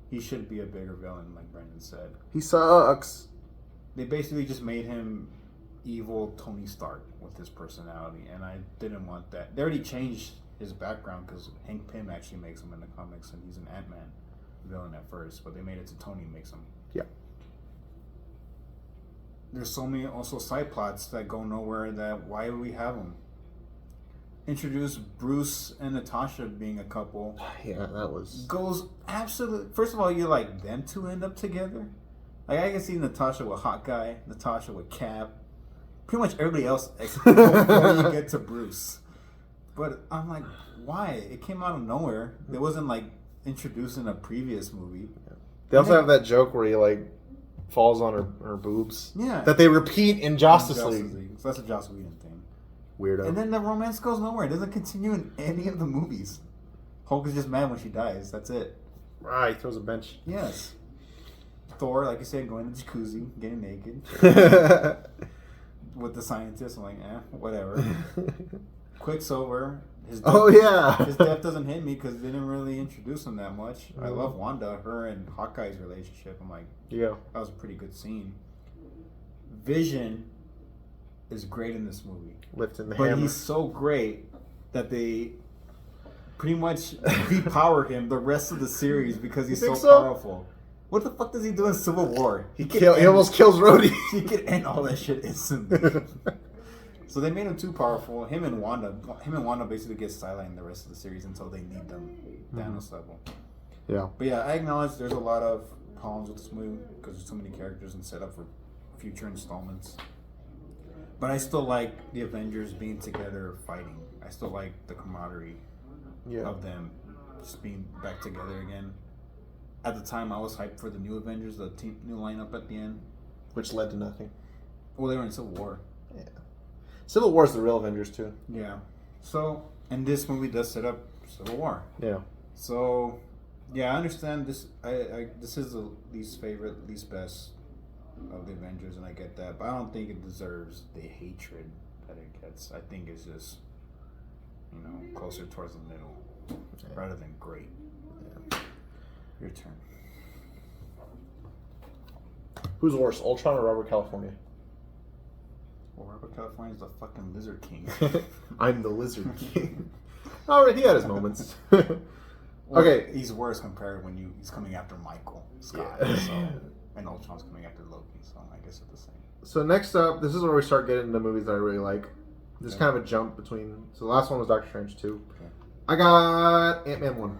He should be a bigger villain, like Brendan said. He sucks. They basically just made him evil Tony Stark with his personality, and I didn't want that. They already changed his background because Hank Pym actually makes him in the comics, and he's an Ant-Man villain at first, but they made it to Tony makes him. Yeah. There's so many also side plots that go nowhere. That why do we have them? Introduce Bruce and Natasha being a couple. Yeah, that was goes absolutely. First of all, you like them to end up together. Like I can see Natasha with Hawkeye, Natasha with Cap, pretty much everybody else before you get to Bruce. But I'm like, why? It came out of nowhere. It wasn't introduced in a previous movie. They also have that joke where he falls on her boobs. Yeah. That they repeat in Justice League. So that's a Joss Whedon thing. Weirdo. And then the romance goes nowhere. It doesn't continue in any of the movies. Hulk is just mad when she dies. That's it. Right, he throws a bench. Yes. Thor, like you said, going to the jacuzzi, getting naked. With the scientists, I'm like, whatever. Quicksilver. His death doesn't hit me because they didn't really introduce him that much. I love Wanda, her and Hawkeye's relationship. I'm like, yeah, that was a pretty good scene. Vision is great in this movie. Lifting the hammer. But he's so great that they pretty much depower him the rest of the series because he's so powerful. What the fuck does he do in Civil War? He almost kills Rhodey. He could end all that shit instantly. So they made him too powerful. Him and Wanda basically get sidelined the rest of the series until they need them. Thanos level. Yeah. But yeah, I acknowledge there's a lot of problems with this movie because there's too many characters and set up for future installments. But I still like the Avengers being together fighting. I still like the camaraderie of them just being back together again. At the time, I was hyped for the new Avengers, the new lineup at the end. Which led to nothing. Well, they were in Civil War. Yeah. Civil War is the real Avengers, too. Yeah. So, and this movie does set up Civil War. Yeah. So, yeah, I understand this. This is the least favorite, least best of the Avengers, and I get that. But I don't think it deserves the hatred that it gets. I think it's just, closer towards the middle rather than great. Yeah. Your turn. Who's worse, Ultron or Robert California? Well, Robert California's the fucking Lizard King. I'm the Lizard King. Alright, he had his moments. Well, okay. He's worse compared when he's coming after Michael Scott. Yeah. So, and Ultron's coming after Loki, so I guess it's the same. So next up, this is where we start getting into movies that I really like. There's kind of a jump between. So the last one was Doctor Strange 2. Okay. I got Ant-Man 1.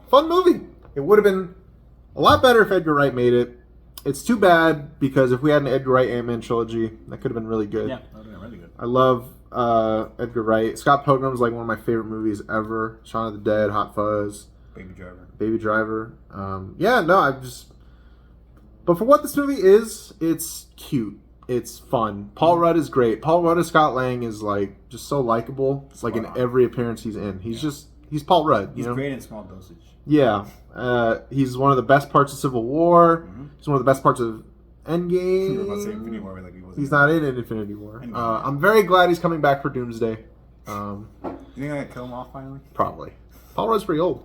Fun movie. It would have been a lot better if Edgar Wright made it. It's too bad because if we had an Edgar Wright Ant-Man trilogy, that could have been really good. Yeah, that would have been really good. I love Edgar Wright. Scott Pilgrim's like one of my favorite movies ever. Shaun of the Dead, Hot Fuzz. Baby Driver. But for what this movie is, it's cute. It's fun. Paul Rudd is great. Paul Rudd as Scott Lang is just so likable. It's in every appearance he's in. He's Paul Rudd. He's great in small dosage. Yeah. He's one of the best parts of Civil War. Mm-hmm. He's one of the best parts of Endgame. You were about to say Infinity War, He's not in Infinity War. I'm very glad he's coming back for Doomsday. You think I kill him off finally? Probably. Paul Rudd's pretty old.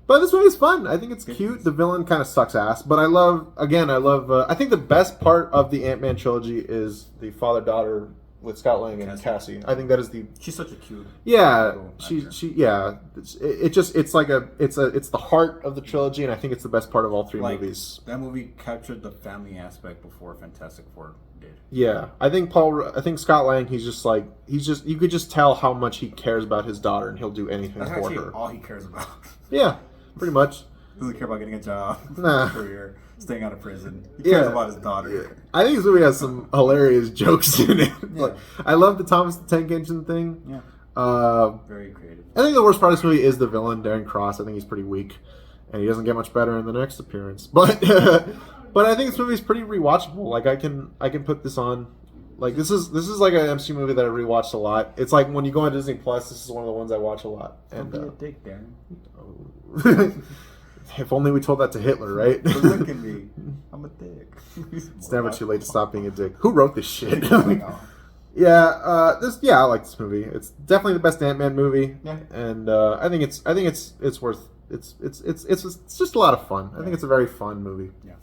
But this movie's fun. I think it's cute. The villain kind of sucks ass. But I think the best part of the Ant-Man trilogy is the father-daughter with Scott Lang and Cassie. I think that is the. She's such a cute. Yeah, cool she actor. it's the heart of the trilogy, and I think it's the best part of all three movies. That movie captured the family aspect before Fantastic Four did. Yeah, I think Scott Lang. You could just tell how much he cares about his daughter, and he'll do anything That's for actually her. all he cares about. Yeah, pretty much. Doesn't care about getting a job, Nah. career, staying out of prison. He cares about his daughter. Yeah. I think this movie has some hilarious jokes in it. Yeah. Like, I love the Thomas the Tank Engine thing. Yeah. Very creative. I think the worst part of this movie is the villain, Darren Cross. I think he's pretty weak, and he doesn't get much better in the next appearance. But but I think this movie is pretty rewatchable. Like I can put this on. Like this is like an MCU movie that I rewatched a lot. It's like when you go on Disney Plus, this is one of the ones I watch a lot. And Don't be a dick, Darren. If only we told that to Hitler, right? Look at me. I'm a dick. It's never too late to stop being a dick. Who wrote this shit? Oh. I like this movie. It's definitely the best Ant-Man movie. Yeah. And I think it's worth it's just a lot of fun. I think it's a very fun movie. Yeah.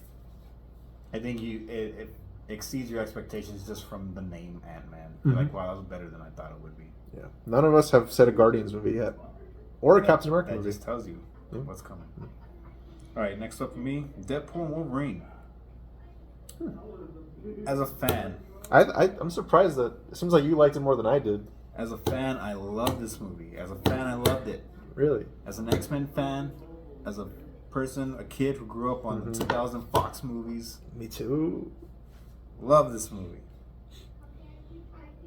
I think it exceeds your expectations just from the name Ant-Man. You're like, wow, that was better than I thought it would be. Yeah. None of us have said a Guardians movie yet. Or a Captain America That movie. just tells you what's coming. All right, next up for me, Deadpool and Wolverine. As a fan, I'm surprised that it seems like you liked it more than I did. As a fan, I love this movie. As a fan, I loved it. Really? As an X-Men fan, as a person, a kid who grew up on the 2000 Fox movies, Me too. love this movie.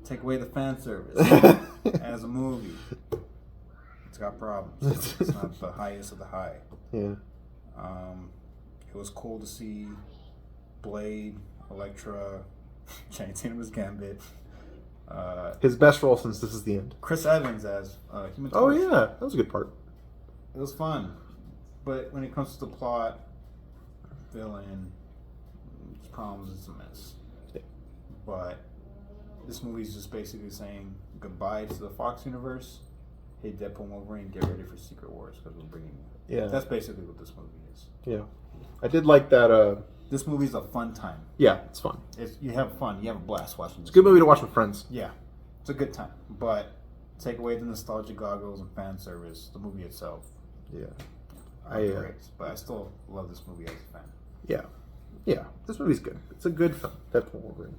Take away the fan service. As a movie, it's got problems. It's not the highest of the high. Yeah. It was cool to see Blade, Elektra, Channing Tatum's Gambit, His best role since this is the end. Chris Evans as Human Oh Torch. yeah, that was a good part. It was fun, but when it comes to the plot, villain, problems, it's a mess. Yeah. But this movie's just basically saying goodbye to the Fox universe. Hey, Deadpool and Wolverine, get ready for Secret Wars because we're bringing you. Yeah. That's basically what this movie is. Yeah. I did like that. This movie's a fun time. Yeah, it's fun. You have fun. You have a blast watching this. It's a good movie to watch with friends. Yeah, it's a good time. But take away the nostalgia goggles and fan service, the movie itself. Yeah. Great. But I still love this movie as a fan. Yeah. Yeah. This movie's good. It's a good film. Deadpool and Wolverine.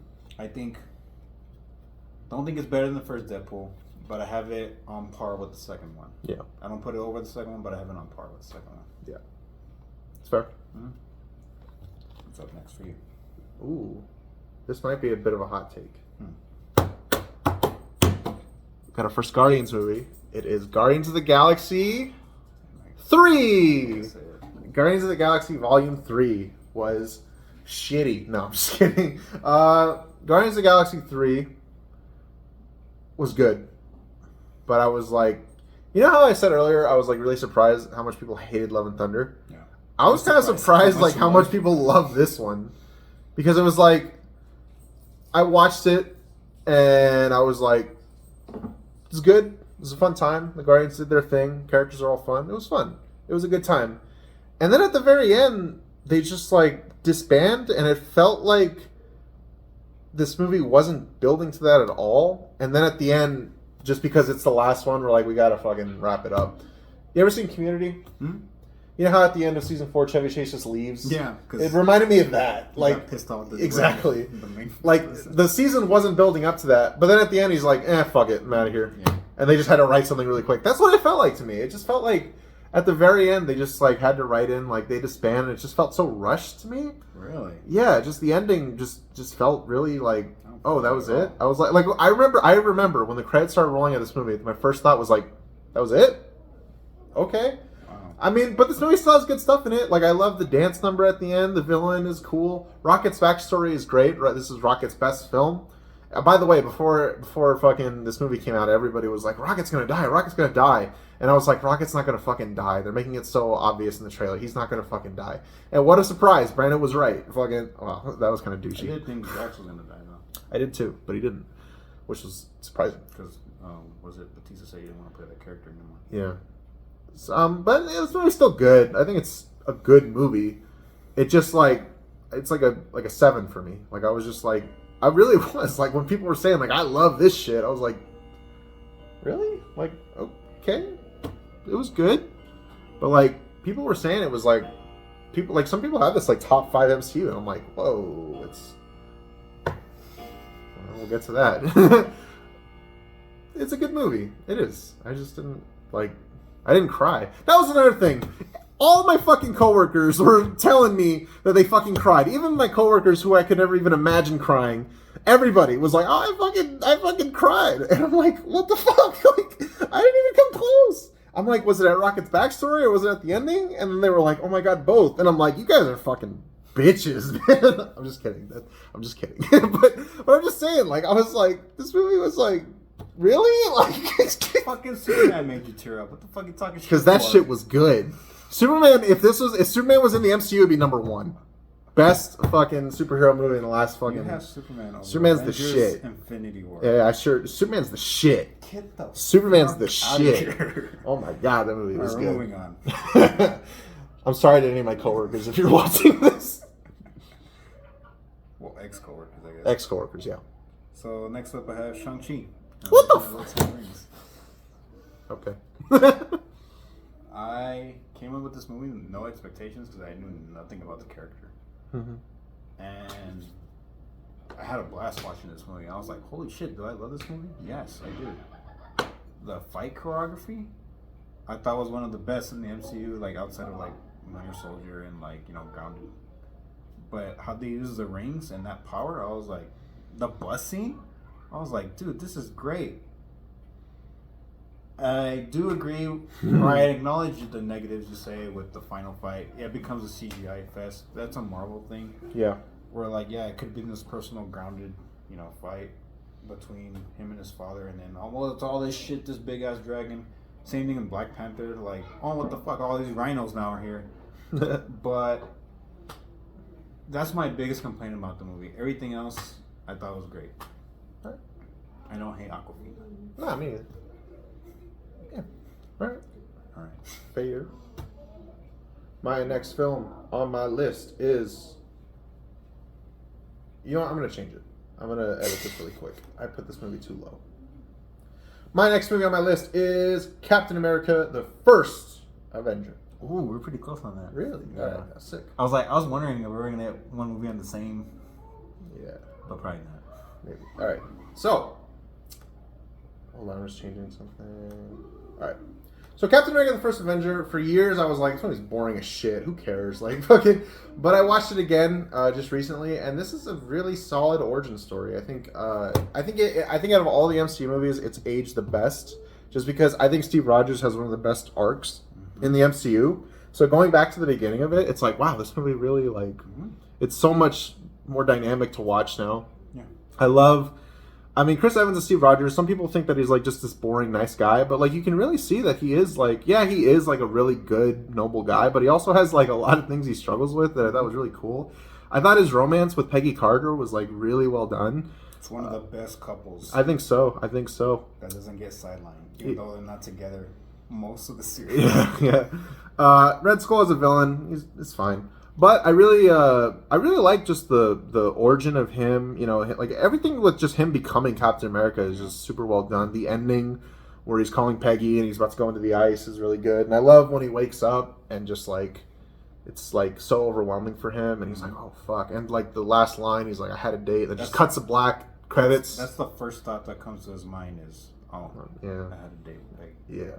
Don't think it's better than the first Deadpool, but I have it on par with the second one. Yeah. I don't put it over the second one, but I have it on par with the second one. Yeah. It's fair. Mm-hmm. What's up next for you? Ooh. This might be a bit of a hot take. Got our first Guardians movie. It is Guardians of the Galaxy 3. Guardians of the Galaxy Volume 3 was shitty. No, I'm just kidding. Guardians of the Galaxy 3 was good. But I was like, you know how I said earlier I was like really surprised how much people hated Love and Thunder? Yeah. I was kind of surprised like how much people love this one. Because it was like, I watched it and I was like, it's good. It was a fun time. The Guardians did their thing. Characters are all fun. It was fun. It was a good time. And then at the very end, they just like disband, and it felt like this movie wasn't building to that at all. And then at the end, just because it's the last one, we're like, we gotta fucking wrap it up. You ever seen Community? Hmm? You know how at the end of season 4, Chevy Chase just leaves? Yeah, it reminded me of that. Like, got pissed off. Exactly. Like the season wasn't building up to that, but then at the end he's like, fuck it, I'm out of here. Yeah. And they just had to write something really quick. That's what it felt like to me. It just felt like at the very end they just like had to write in like they disbanded. It just felt so rushed to me. Really? Yeah, just the ending just felt really like, oh, that was it. I was like I remember when the credits started rolling at this movie. My first thought was like, that was it? Okay. I mean, but this movie still has good stuff in it. Like, I love the dance number at the end. The villain is cool. Rocket's backstory is great. Right, this is Rocket's best film. By the way, before fucking this movie came out, everybody was like, Rocket's gonna die. Rocket's gonna die. And I was like, Rocket's not gonna fucking die. They're making it so obvious in the trailer. He's not gonna fucking die. And what a surprise. Brandon was right. Fucking, well, that was kind of douchey. I did think Drax was gonna die, though. I did too, but he didn't. Which was surprising. Because, was it Batista said he didn't want to play that character anymore? Yeah. But this movie's still good. I think it's a good movie. It just like it's like a 7 for me. Like I was just like I really was. Like, when people were saying, like, I love this shit, I was like, really? Like, okay. It was good. But, like, people were saying it was, like, some people have this, like, top 5 MCU, and I'm like, whoa, it's... We'll get to that. It's a good movie. It is. I just didn't, like... I didn't cry. That was another thing. All my fucking coworkers were telling me that they fucking cried. Even my coworkers who I could never even imagine crying. Everybody was like, "Oh, I fucking cried," and I'm like, "What the fuck?" Like, I didn't even come close. I'm like, was it at Rocket's backstory or was it at the ending? And then they were like, "Oh my god, both." And I'm like, "You guys are fucking bitches, man." I'm just kidding. I'm just kidding. but I'm just saying, like, I was like, this movie was like, really? Like, Fucking Superman made you tear up. What the fuck are you talking shit? Because that shit was good. Superman, if Superman was in the MCU, it'd be number 1. Best fucking superhero movie in the last fucking... You have Superman over Superman's Avengers, the shit. Infinity War. Yeah, Superman's the shit. Get the Superman's the fuck outta shit. here. Oh my god, that movie was Alright, good. we're moving on. I'm sorry to any of my coworkers if you're watching this. Well, ex-coworkers, I guess. Ex-coworkers, yeah. So next up I have Shang-Chi. What the fuck? Okay. I came in with this movie with no expectations because I knew nothing about the character. Mm-hmm. And I had a blast watching this movie. I was like, holy shit, do I love this movie? Yes, I do. The fight choreography, I thought was one of the best in the MCU, like outside of like Winter Soldier and like, you know, Grounded. But how they use the rings and that power, I was like, the bus scene, I was like, dude, this is great. I do agree, or I acknowledge the negatives you say with the final fight. Yeah, it becomes a CGI fest. That's a Marvel thing. Yeah. Where, like, yeah, it could have been this personal, grounded, you know, fight between him and his father, and then almost all this shit, this big ass dragon. Same thing in Black Panther. Like, oh, what the fuck? All these rhinos now are here. But that's my biggest complaint about the movie. Everything else, I thought was great. I don't hate Aquafina. Nah, me either. Yeah. Alright. Fair. My next film on my list is... You know what? I'm going to change it. I'm going to edit this really quick. I put this movie too low. My next movie on my list is Captain America, the First Avenger. Ooh, we're pretty close on that. Really? Yeah. That's sick. I was wondering if we were going to get one movie on the same. Yeah. But probably not. Maybe. Alright. So... Hold on, I'm just changing something. Alright. So Captain America the First Avenger, for years I was like, this movie's boring as shit. Who cares? Like, fucking... But I watched it again just recently, and this is a really solid origin story. I think out of all the MCU movies, it's aged the best. Just because I think Steve Rogers has one of the best arcs in the MCU. So going back to the beginning of it, it's like, wow, this movie really, like... It's so much more dynamic to watch now. Yeah. I mean, Chris Evans and Steve Rogers, some people think that he's, like, just this boring, nice guy. But, like, you can really see that he is, like... Yeah, he is, like, a really good, noble guy. But he also has, like, a lot of things he struggles with that I thought was really cool. I thought his romance with Peggy Carter was, like, really well done. It's one of the best couples. I think so. That doesn't get sidelined. Even though they're not together most of the series. Yeah. Red Skull as a villain, it's fine. But I really like just the origin of him. You know, like everything with just him becoming Captain America is just super well done. The ending where he's calling Peggy and he's about to go into the ice is really good. And I love when he wakes up and just like it's like so overwhelming for him, and he's like, oh fuck. And like the last line, he's like, I had a date. That just cuts to black credits. That's the first thought that comes to his mind is, oh yeah, I had a date with Peggy. Yeah.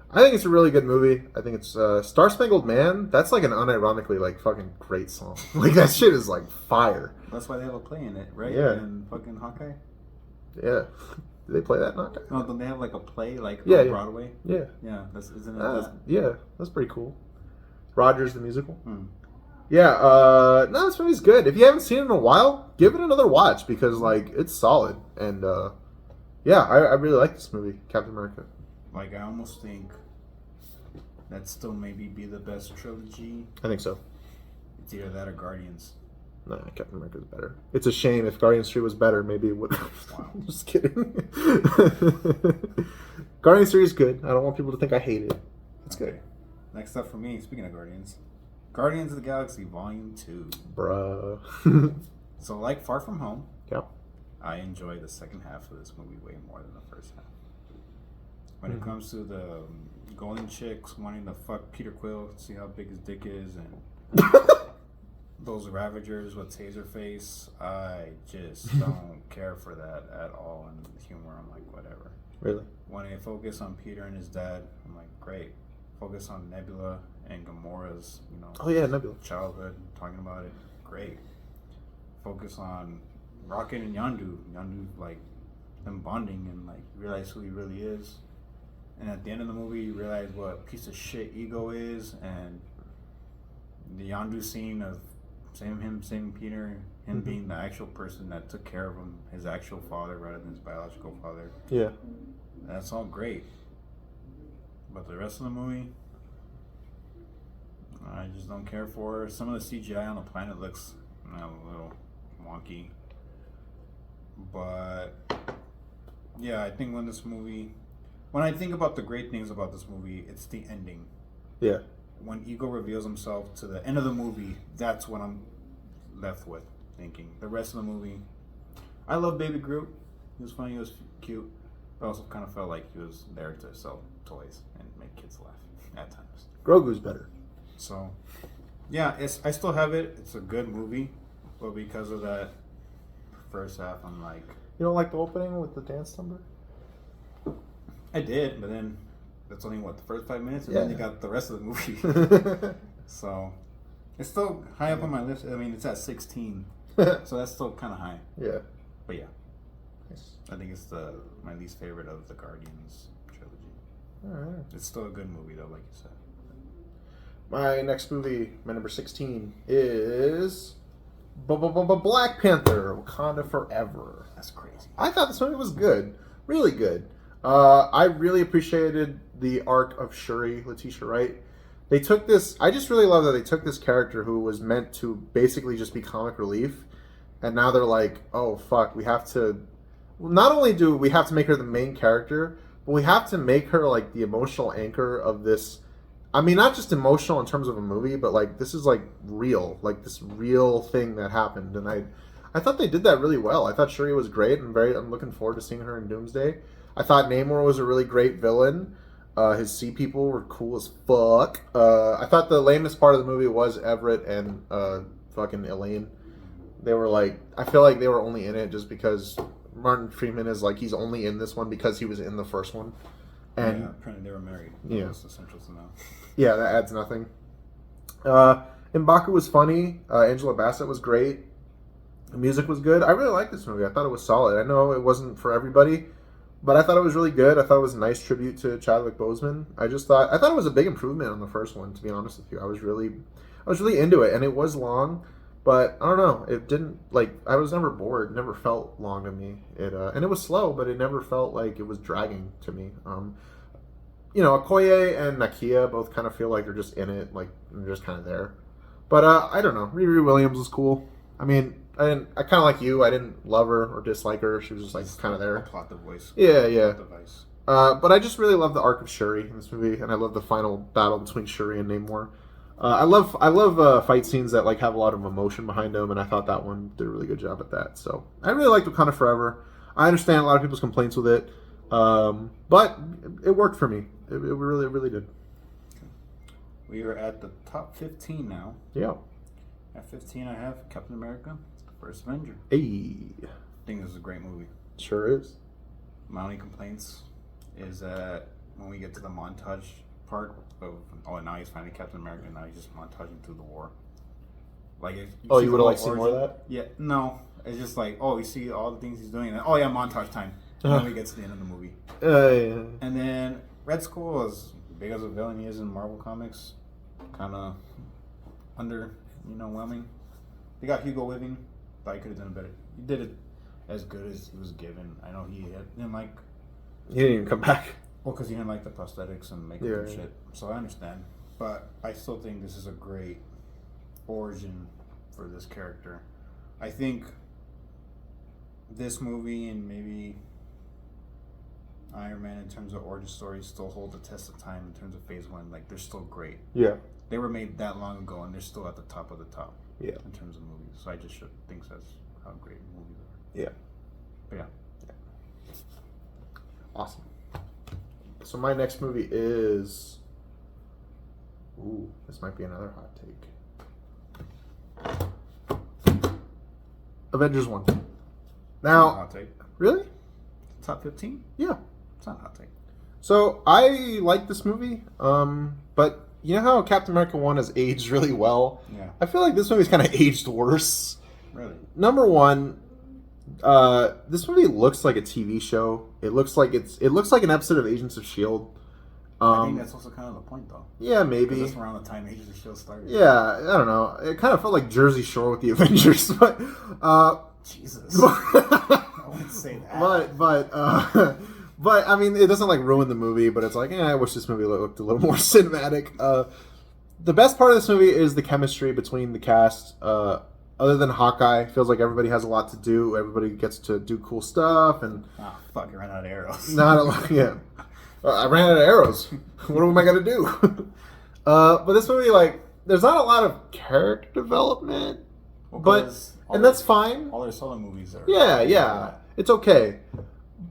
I think it's a really good movie. I think it's Star Spangled Man. That's like an unironically like fucking great song. Like that shit is like fire. That's why they have a play in it, right? Yeah. And fucking Hawkeye. Yeah. Did they play that in Hawkeye? No, don't they have like a play like on Broadway? Yeah. Yeah. Isn't it? Yeah, that's pretty cool. Rogers the musical. Yeah. No, this movie's good. If you haven't seen it in a while, give it another watch because like it's solid. And yeah, I really like this movie, Captain America. Like, I almost think that still maybe be the best trilogy. I think so. It's either that or Guardians. Nah, Captain America's better. It's a shame. If Guardians 3 was better, maybe it would... Wow. Just kidding. Guardians 3 is good. I don't want people to think I hate it. It's good. Next up for me, speaking of Guardians, Guardians of the Galaxy Volume 2. Bruh. So, like Far From Home, Yep. I enjoy the second half of this movie way more than the first half. When it comes to the golden chicks wanting to fuck Peter Quill, see how big his dick is, and those Ravagers with Taserface, I just don't care for that at all. And the humor, I'm like, whatever. Really? When they focus on Peter and his dad, I'm like, great. Focus on Nebula and Gamora's, Oh yeah, Nebula. childhood, talking about it, great. Focus on Rocket and Yondu, like them bonding and like realize who he really is. And at the end of the movie, you realize what a piece of shit Ego is, and the Yondu scene of saving Peter, him being the actual person that took care of him, his actual father rather than his biological father. Yeah. That's all great. But the rest of the movie, I just don't care for. Some of the CGI on the planet looks a little wonky. But yeah, I think when I think about the great things about this movie, it's the ending. Yeah. When Ego reveals himself to the end of the movie, that's what I'm left with thinking. The rest of the movie, I love Baby Groot. He was funny, he was cute. But I also kind of felt like he was there to sell toys and make kids laugh at times. Grogu's better. So, yeah, I still have it. It's a good movie. But because of that first half, I'm like... You don't like the opening with the dance number? I did, but then that's only, the first 5 minutes? And then you got the rest of the movie. So, it's still high up on my list. I mean, it's at 16. So that's still kind of high. Yeah. But yeah. Nice. I think it's my least favorite of the Guardians trilogy. Alright. It's still a good movie, though, like you said. My next movie, my number 16, is Black Panther, Wakanda Forever. That's crazy. I thought this movie was good. Really good. I really appreciated the arc of Shuri, Letitia Wright. They took this... I just really love that they took this character who was meant to basically just be comic relief, and now they're like, oh, fuck, we have to... Not only do we have to make her the main character, but we have to make her, like, the emotional anchor of this... I mean, not just emotional in terms of a movie, but, like, this is, like, real. Like, this real thing that happened, and I thought they did that really well. I thought Shuri was great, and I'm looking forward to seeing her in Doomsday. I thought Namor was a really great villain. His sea people were cool as fuck. I thought the lamest part of the movie was Everett and fucking Elaine. They were like, I feel like they were only in it just because Martin Freeman is like, he's only in this one because he was in the first one. And yeah, apparently they were married. Yeah. That's essential to know. Yeah, that adds nothing. M'Baku was funny. Angela Bassett was great. The music was good. I really liked this movie. I thought it was solid. I know it wasn't for everybody, but I thought it was really good. I thought it was a nice tribute to Chadwick Boseman. I thought it was a big improvement on the first one, to be honest with you. I was really into it, and it was long, but I don't know. It didn't, like, I was never bored. It never felt long to me. And it was slow, but it never felt like it was dragging to me. Okoye and Nakia both kind of feel like they're just in it, like they're just kind of there. But I don't know. Riri Williams was cool. I mean, I kind of like you. I didn't love her or dislike her. She was just like kind of there. Plot device. Yeah. Device. But I just really love the arc of Shuri in this movie, and I love the final battle between Shuri and Namor. I love fight scenes that like have a lot of emotion behind them, and I thought that one did a really good job at that. So I really liked Wakanda Forever. I understand a lot of people's complaints with it, but it worked for me. It really did. We are at the top 15 now. Yeah. At 15, I have Captain America, the First Avenger. Hey. I think this is a great movie. Sure is. My only complaints is that when we get to the montage part of, now he's finally Captain America, now he's just montaging through the war. Like, if you would have liked to see more of that? Yeah, no. It's just like, you see all the things he's doing, and montage time. And then we get to the end of the movie. Yeah. And then Red Skull, as big as a villain he is in Marvel Comics, kind of underwhelming. They got Hugo Weaving. Thought he could have done better. He did it as good as he was given. I know he didn't like... He didn't even come back. Well, because he didn't like the prosthetics and makeup and shit. So I understand. But I still think this is a great origin for this character. I think this movie and maybe Iron Man in terms of origin stories still hold the test of time in terms of phase one. Like, they're still great. Yeah. They were made that long ago and they're still at the top of the top. Yeah. In terms of movies. So I just think that's how great movies are. Yeah. But yeah. Awesome. So my next movie is... Ooh, this might be another hot take. Avengers 1. Now... Hot take. Really? Top 15? Yeah. It's not a hot take. So, I like this movie, but you know how Captain America 1 has aged really well? Yeah. I feel like this movie's kind of aged worse. Really? Number one, this movie looks like a TV show. It looks like an episode of Agents of S.H.I.E.L.D. I think that's also kind of the point, though. Yeah, maybe. That's around the time Agents of S.H.I.E.L.D. started. Yeah, I don't know. It kind of felt like Jersey Shore with the Avengers, but... Jesus. I wouldn't say that. But I mean, it doesn't like ruin the movie. But it's like, I wish this movie looked a little more cinematic. The best part of this movie is the chemistry between the cast. Other than Hawkeye, feels like everybody has a lot to do. Everybody gets to do cool stuff, and oh fuck, I ran out of arrows. not a lot. Yeah, I ran out of arrows. What am I gonna do? But this movie, like, there's not a lot of character development, and that's fine. All their solo movies are. Yeah, it's okay.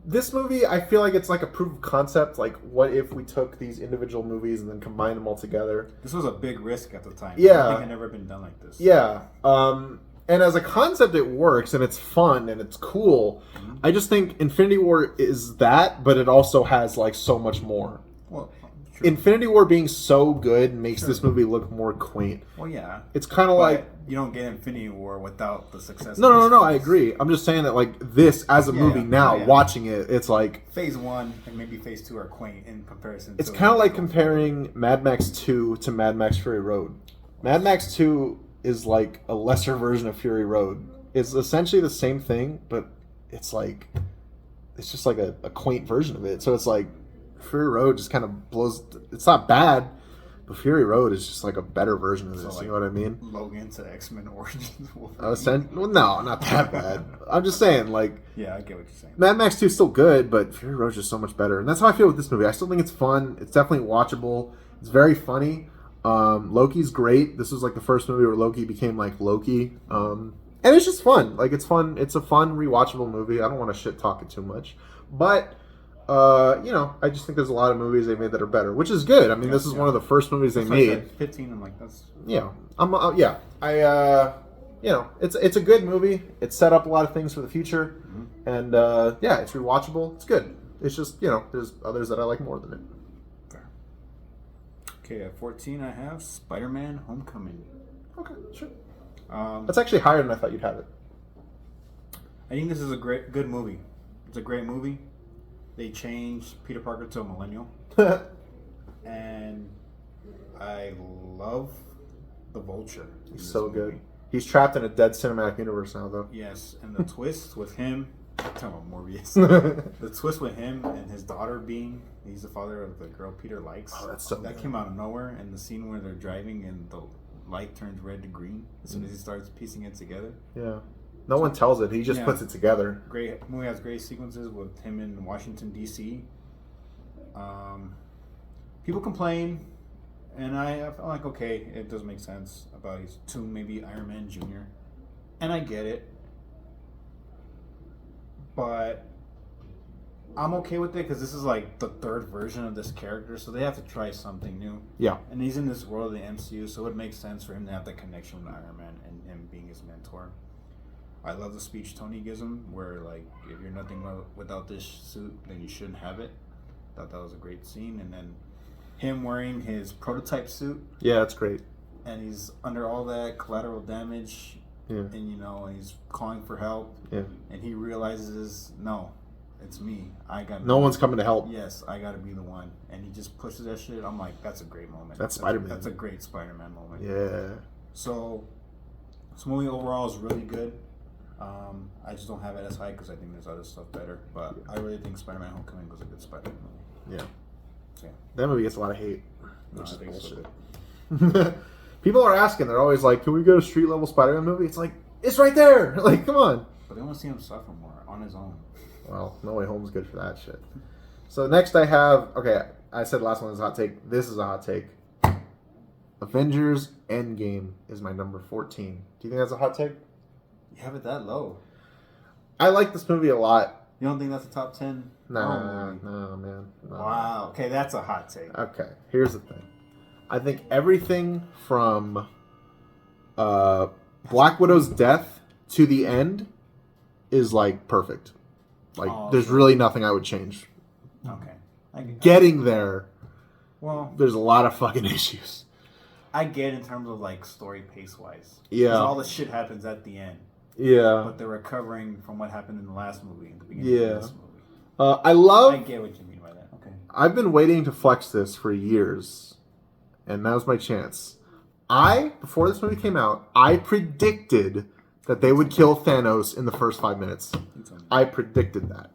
This movie, I feel like it's like a proof of concept. Like, what if we took these individual movies and then combined them all together? This was a big risk at the time. Yeah. I think it had never been done like this. Yeah. And as a concept, it works, and it's fun, and it's cool. Mm-hmm. I just think Infinity War is that, but it also has, like, so much more. Well, true. Infinity War being so good makes this movie look more quaint. Well, yeah. It's kind of like... You don't get Infinity War without the success. No, I agree. I'm just saying that, like, this, as a movie now, watching it, it's like... Phase 1 and maybe Phase 2 are quaint in comparison to... It's kind of like comparing Mad Max 2 to Mad Max Fury Road. Mad Max 2 is like a lesser version of Fury Road. It's essentially the same thing, but it's like... It's just like a quaint version of it. So it's like, Fury Road just kind of blows... It's not bad, but Fury Road is just like a better version of this. Like, you know what I mean? Logan to X-Men Origins. Well, no, not that bad. I'm just saying, like... Yeah, I get what you're saying. Mad Max 2 is still good, but Fury Road is just so much better. And that's how I feel with this movie. I still think it's fun. It's definitely watchable. It's very funny. Loki's great. This was like the first movie where Loki became like Loki. And it's just fun. Like, it's fun. It's a fun, rewatchable movie. I don't want to shit talk it too much. But... I just think there's a lot of movies they made that are better, which is good. I mean, this is one of the first movies they made. 15, I'm like, that's... Yeah. It's a good movie. It set up a lot of things for the future. Mm-hmm. And, it's rewatchable. It's good. It's just, there's others that I like more than it. Fair. Okay, at 14, I have Spider-Man Homecoming. Okay, sure. That's actually higher than I thought you'd have it. I think this is a good movie. It's a great movie. They changed Peter Parker to a millennial. And I love the Vulture. He's so good. He's trapped in a dead cinematic universe now, though. Yes, and the twist with him... I'm talking about Morbius. The twist with him and his daughter he's the father of the girl Peter likes. Oh, that's so That good. came out of nowhere, and the scene where they're driving and the light turns red to green as soon as he starts piecing it together. Yeah. No one tells it. He just puts it together. Great movie has great sequences with him in Washington D.C. People complain, and I felt like okay, it does make sense about he's maybe Iron Man Jr. And I get it, but I'm okay with it because this is like the third version of this character, so they have to try something new. Yeah. And he's in this world of the MCU, so it makes sense for him to have that connection with Iron Man and him being his mentor. I love the speech Tony gives him, where like, if you're nothing without this suit, then you shouldn't have it. Thought that was a great scene, and then him wearing his prototype suit. Yeah, that's great. And he's under all that collateral damage, and he's calling for help. Yeah. And he realizes, no, it's me. No one's coming to help. Yes, I got to be the one. And he just pushes that shit. I'm like, that's a great moment. That's Spider-Man. That's a great Spider-Man moment. Yeah. So, this movie overall is really good. I just don't have it as high because I think there's other stuff better. But I really think Spider-Man Homecoming was a good Spider-Man movie. Yeah. So, yeah. That movie gets a lot of hate, which is I think bullshit. So. People are asking. They're always like, can we get a street-level Spider-Man movie? It's like, it's right there. Like, come on. But they want to see him suffer more on his own. Well, No Way Home's good for that shit. So next I have... Okay, I said last one is a hot take. This is a hot take. Avengers Endgame is my number 14. Do you think that's a hot take? You have it that low? I like this movie a lot. You don't think that's a top 10? Nah, no, man. No. Wow. Okay, that's a hot take. Okay, here's the thing. I think everything from Black Widow's death to the end is like perfect. Like, there's really nothing I would change. Okay. Getting there, well, there's a lot of fucking issues. I get in terms of like story pace wise. Yeah. Because all the shit happens at the end. Yeah. But they're recovering from what happened in the last movie, in the beginning of this movie. I get what you mean by that. Okay. I've been waiting to flex this for years, and that was my chance. Before this movie came out, I predicted that they would kill Thanos in the first 5 minutes. I predicted that.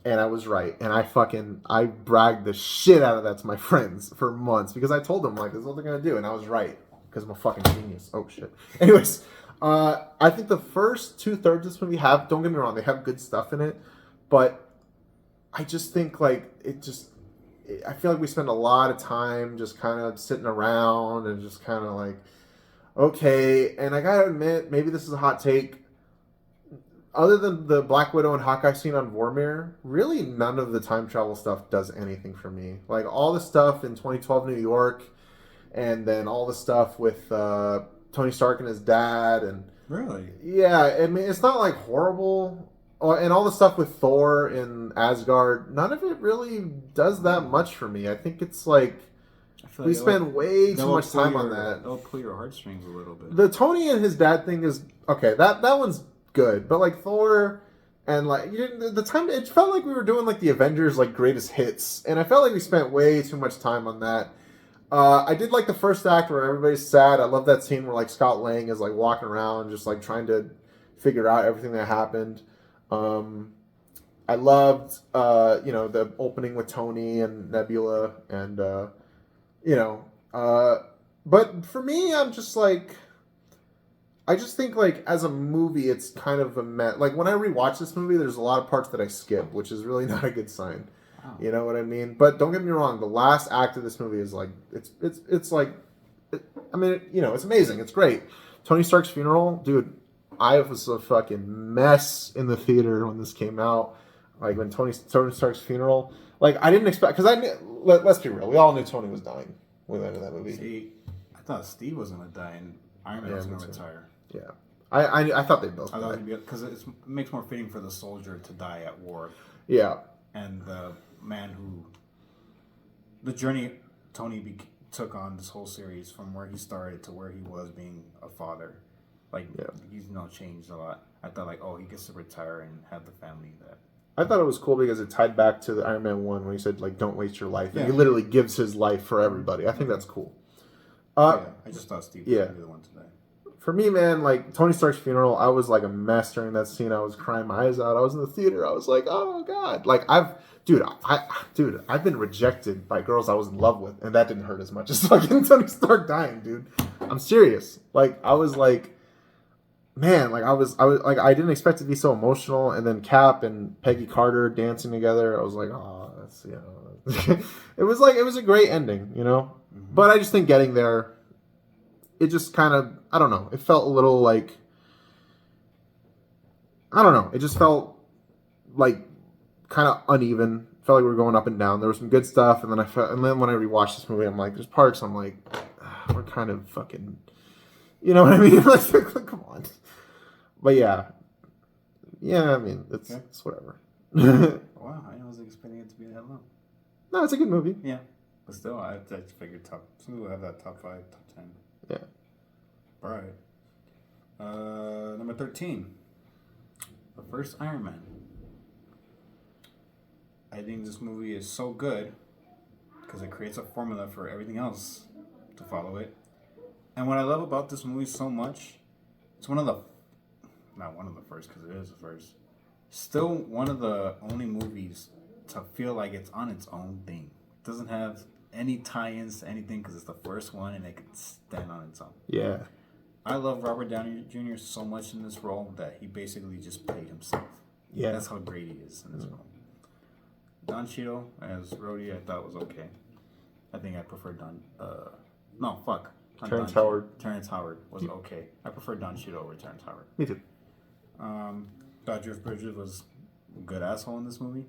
And I was right. And I bragged the shit out of that to my friends for months because I told them, like, this is what they're going to do. And I was right because I'm a fucking genius. Oh, shit. Anyways, I think the first 2/3 of this movie don't get me wrong, they have good stuff in it. But I just think, like, I feel like we spend a lot of time just kind of sitting around and just kind of like, okay. And I gotta admit, maybe this is a hot take. Other than the Black Widow and Hawkeye scene on Vormir, really none of the time travel stuff does anything for me. Like, all the stuff in 2012 New York, and then all the stuff with Tony Stark and his dad. And really? Yeah, I mean, it's not, like, horrible. And all the stuff with Thor in Asgard, none of it really does that much for me. I think it's like we spend way too much time on that. It'll pull your heartstrings a little bit. The Tony and his dad thing is okay. That one's good, but like Thor and like the time, it felt like we were doing like the Avengers like greatest hits, and I felt like we spent way too much time on that. I did like the first act where everybody's sad. I love that scene where like Scott Lang is like walking around just like trying to figure out everything that happened. I loved, the opening with Tony and Nebula and, but for me, I'm just like, I just think like as a movie, it's kind of like when I rewatch this movie, there's a lot of parts that I skip, which is really not a good sign. Wow. You know what I mean? But don't get me wrong. The last act of this movie is like, it's like, it's amazing. It's great. Tony Stark's funeral, dude. I was a fucking mess in the theater when this came out. Like when Tony Stark's funeral, like I didn't expect because let's be real, we all knew Tony was dying when we went to that movie. See, I thought Steve was gonna die and Iron Man was gonna retire. Yeah, I thought they both. Because it makes more fitting for the soldier to die at war. Yeah, and the man the journey Tony took on this whole series from where he started to where he was being a father. Like, he's changed a lot. I thought, like, he gets to retire and have the family that... I thought it was cool because it tied back to the Iron Man 1 when he said, like, don't waste your life. And he literally gives his life for everybody. I think that's cool. I just thought Steve was the one today. For me, man, like, Tony Stark's funeral, I was, like, a mess during that scene. I was crying my eyes out. I was in the theater. I was like, oh, God. Like, I've been rejected by girls I was in love with, and that didn't hurt as much as fucking Tony Stark dying, dude. I'm serious. Like, I was like... Man, like I was like I didn't expect it to be so emotional, and then Cap and Peggy Carter dancing together. I was like, oh, that's it was a great ending, Mm-hmm. But I just think getting there, it just kind of I don't know. It felt a little like I don't know. It just felt like kind of uneven. Felt like we were going up and down. There was some good stuff, and then when I rewatched this movie, I'm like, there's parts I'm like, we're kind of fucking. You know what I mean? Like, come on. But yeah, I mean, it's whatever. Wow, I wasn't expecting it to be that long. No, it's a good movie. Yeah, but still, I figured some people have that top 5, top 10. Yeah. All right. Number 13, the first Iron Man. I think this movie is so good because it creates a formula for everything else to follow it. And what I love about this movie so much, it's not one of the first because it is the first, still one of the only movies to feel like it's on its own thing. It doesn't have any tie-ins to anything because it's the first one and it can stand on its own. Yeah. I love Robert Downey Jr. so much in this role that he basically just played himself. Yeah. That's how great he is in this role. Don Cheadle as Rhodey I thought was okay. I think I prefer Terrence Howard was okay. I prefer Don Cheadle over Terrence Howard. Me too. Thought Jeff Bridges was a good asshole in this movie.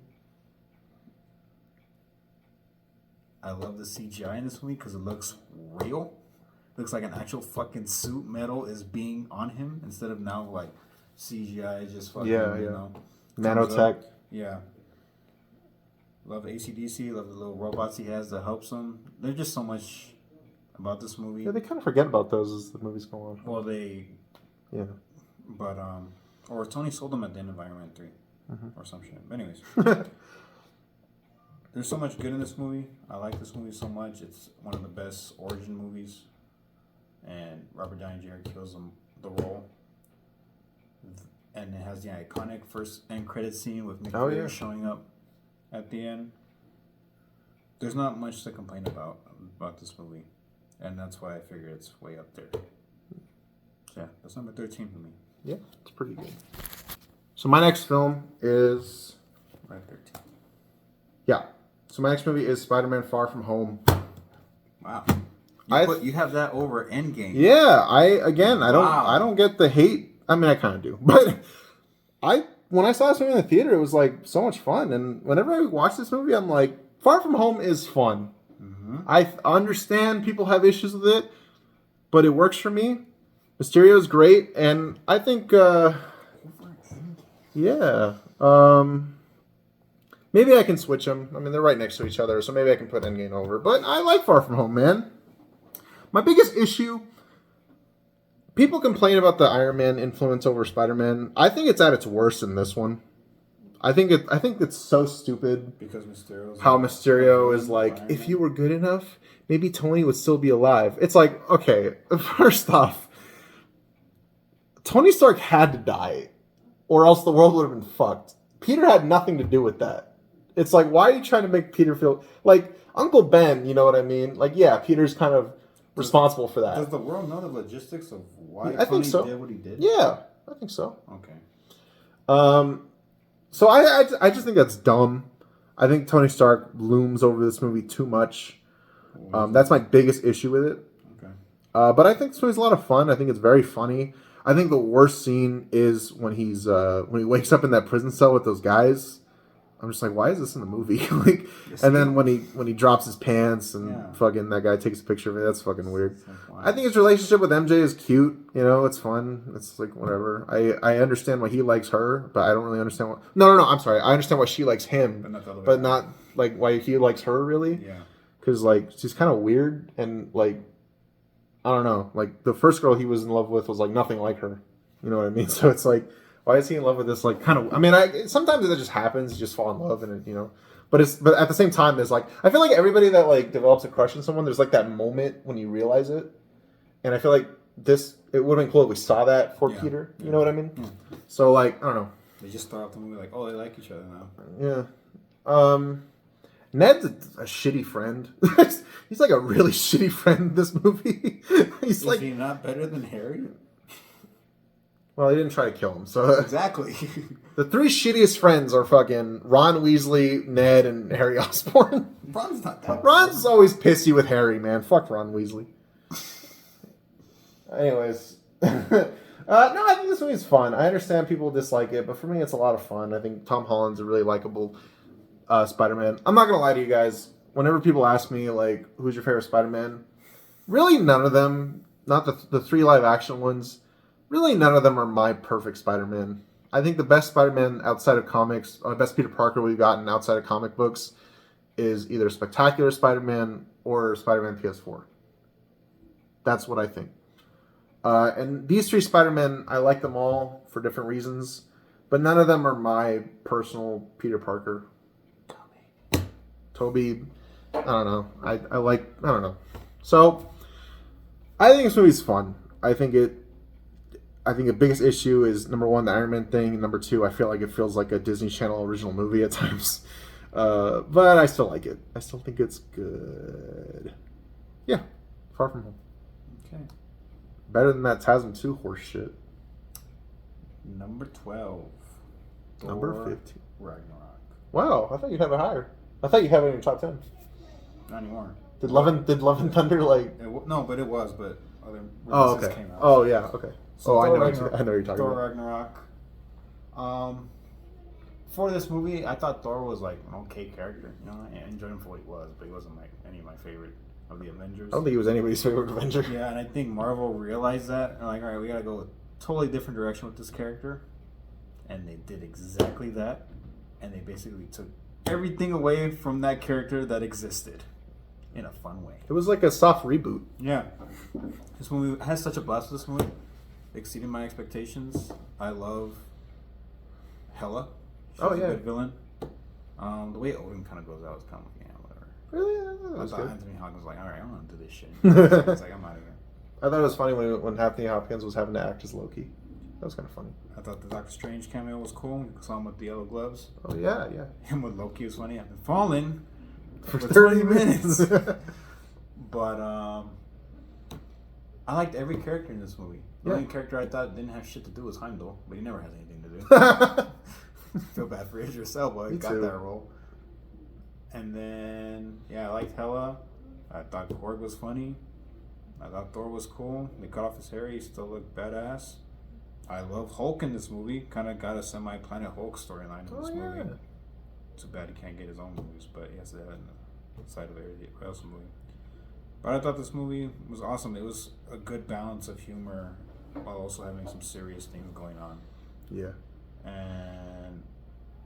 I love the CGI in this movie because it looks real. Looks like an actual fucking suit metal is being on him instead of now like CGI just fucking, you know. Nanotech. Yeah. Love AC/DC. Love the little robots he has that helps him. There's just so much about this movie. Yeah, they kind of forget about those as the movies go on. Well, they... Yeah. But, or Tony sold them at the end of Iron Man 3. Or some shit. But anyways. There's so much good in this movie. I like this movie so much. It's one of the best origin movies. And Robert Downey Jr. kills the role. And it has the iconic first end credit scene with Mick Fury showing up at the end. There's not much to complain about this movie. And that's why I figure it's way up there. So yeah, that's number 13 for me. Yeah, it's pretty good. So my next film is... Right, 13. Yeah. So my next movie is Spider-Man Far From Home. Wow. You have that over Endgame. Yeah, I don't get the hate. I mean, I kind of do. But when I saw this movie in the theater, it was like so much fun. And whenever I watch this movie, I'm like, Far From Home is fun. Mm-hmm. I understand people have issues with it, but it works for me. Mysterio is great, and I think, maybe I can switch them. I mean, they're right next to each other, so maybe I can put Endgame over. But I like Far From Home, man. My biggest issue, people complain about the Iron Man influence over Spider-Man. I think it's at its worst in this one. I think it's so stupid because Mysterio is like, if you were good enough, maybe Tony would still be alive. It's like, okay, first off, Tony Stark had to die, or else the world would have been fucked. Peter had nothing to do with that. It's like, why are you trying to make Peter feel like Uncle Ben? You know what I mean? Like, yeah, Peter's kind of responsible for that. Does the world know the logistics of why Tony did what he did? Yeah, I think so. Okay. So I just think that's dumb. I think Tony Stark looms over this movie too much. That's my biggest issue with it. Okay. But I think this movie's a lot of fun. I think it's very funny. I think the worst scene is when he wakes up in that prison cell with those guys. I'm just like, why is this in the movie? Like, and then when he drops his pants and fucking that guy takes a picture of it, that's fucking weird. I think his relationship with MJ is cute. You know, it's fun. It's like whatever. I understand why he likes her, but I don't really understand what. No. I'm sorry. I understand why she likes him, but not like why he likes her really. Yeah. Because like she's kind of weird and like I don't know. Like the first girl he was in love with was like nothing like her. You know what I mean? So it's like. Why is he in love with this? Like, kind of. I mean, sometimes that just happens. You just fall in love, and you know. But at the same time, there's like I feel like everybody that like develops a crush on someone, there's like that moment when you realize it, and I feel like it would have been cool if we saw that for Peter. You know what I mean? Yeah. So like I don't know. They just start off the movie like, oh, they like each other now. Yeah. Ned's a shitty friend. He's like a really shitty friend in this movie. Is he not better than Harry? Well, he didn't try to kill him, so... Exactly. The three shittiest friends are fucking Ron Weasley, Ned, and Harry Osborn. Ron's not that Ron's always pissy with Harry, man. Fuck Ron Weasley. Anyways. No, I think this movie's fun. I understand people dislike it, but for me, it's a lot of fun. I think Tom Holland's a really likable Spider-Man. I'm not going to lie to you guys. Whenever people ask me, like, who's your favorite Spider-Man? Really, none of them. Not the three live-action ones. Really, none of them are my perfect Spider-Man. I think the best Spider-Man outside of comics, or the best Peter Parker we've gotten outside of comic books, is either Spectacular Spider-Man or Spider-Man PS4. That's what I think. And these three Spider-Men, I like them all for different reasons, but none of them are my personal Peter Parker. Toby, I don't know. I don't know. So, I think this movie's fun. I think the biggest issue is, number one, the Iron Man thing. And number two, I feel like it feels like a Disney Channel original movie at times. But I still like it. I still think it's good. Yeah. Far From Home. Okay. Better than that TASM 2 horse shit. Number 12. Number 15. Ragnarok. Wow. I thought you'd have it higher. I thought you'd have it in your top 10. Not anymore. Did Love and Thunder like... No, but it was, but other releases came out. Oh, yeah. Okay. So I know what you're talking Thor about. Ragnarok, For this movie, I thought Thor was like an okay character. You know, I enjoyed him for what he was, but he wasn't like any of my favorite of the Avengers. I don't think he was anybody's favorite Avenger. Yeah, and I think Marvel realized that. They're like, all right, we gotta go a totally different direction with this character, and they did exactly that. And they basically took everything away from that character that existed in a fun way. It was like a soft reboot. Yeah, this movie I had such a blast with this movie, exceeding my expectations. I love Hela. She's Oh, a yeah. good villain. The way Odin kind of goes out is kind of like, yeah, whatever. Really? I That thought was Anthony Hawkins was like, all right, I don't want to do this shit. good. It's like, I'm out of here. I thought it was funny when Anthony Hopkins was having to act as Loki. That was kind of funny. I thought the Doctor Strange cameo was cool. You saw him with the yellow gloves. Oh yeah. Him with Loki was funny. I've been falling For for 30 20 minutes. minutes. But I liked every character in this movie. The Yeah. only character I thought didn't have shit to do was Heimdall, but he never has anything to do. Feel bad for Idris Elba. He Me got too. that role. And then, yeah, I liked Hela. I thought Korg was funny. I thought Thor was cool. They cut off his hair. He still looked badass. I love Hulk in this movie. Kind of got a semi-Planet Hulk storyline in this movie. Too bad he can't get his own movies, but he has to have it in the side of every else movie. But I thought this movie was awesome. It was a good balance of humor while also having some serious things going on. Yeah. And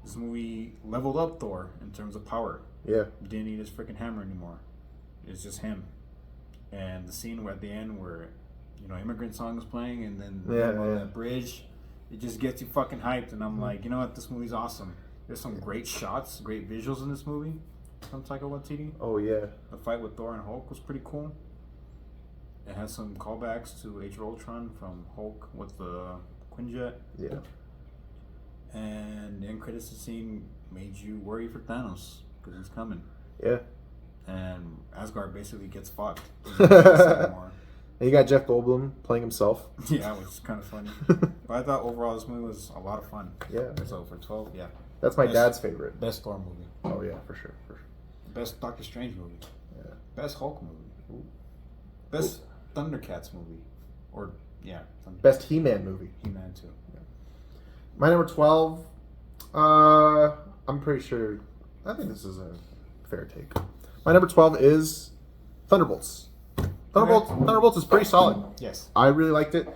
this movie leveled up Thor in terms of power. Yeah. He didn't need his freaking hammer anymore. It's just him. And the scene where at the end where, you know, immigrant song is playing and then on that bridge, it just gets you fucking hyped. And I'm like, you know what, this movie's awesome. There's some great shots, great visuals in this movie from Taika Waititi. Oh yeah. The fight with Thor and Hulk was pretty cool. It has some callbacks to Age of Ultron from Hulk with the Quinjet. Yeah. And the end credits scene made you worry for Thanos because he's coming. Yeah. And Asgard basically gets fucked. And you got Jeff Goldblum playing himself. Yeah, which is kind of funny. But I thought overall this movie was a lot of fun. Yeah. So for 12, yeah. That's my dad's favorite. Best Thor movie. Oh yeah, for sure. Best Doctor Strange movie. Yeah. Best Hulk movie. Ooh. Best Thundercats movie. Or, yeah. Best He-Man movie. He-Man too. My number 12, I'm pretty sure, I think this is a fair take. My number 12 is Thunderbolts. Thunderbolts is pretty solid. Yes. I really liked it.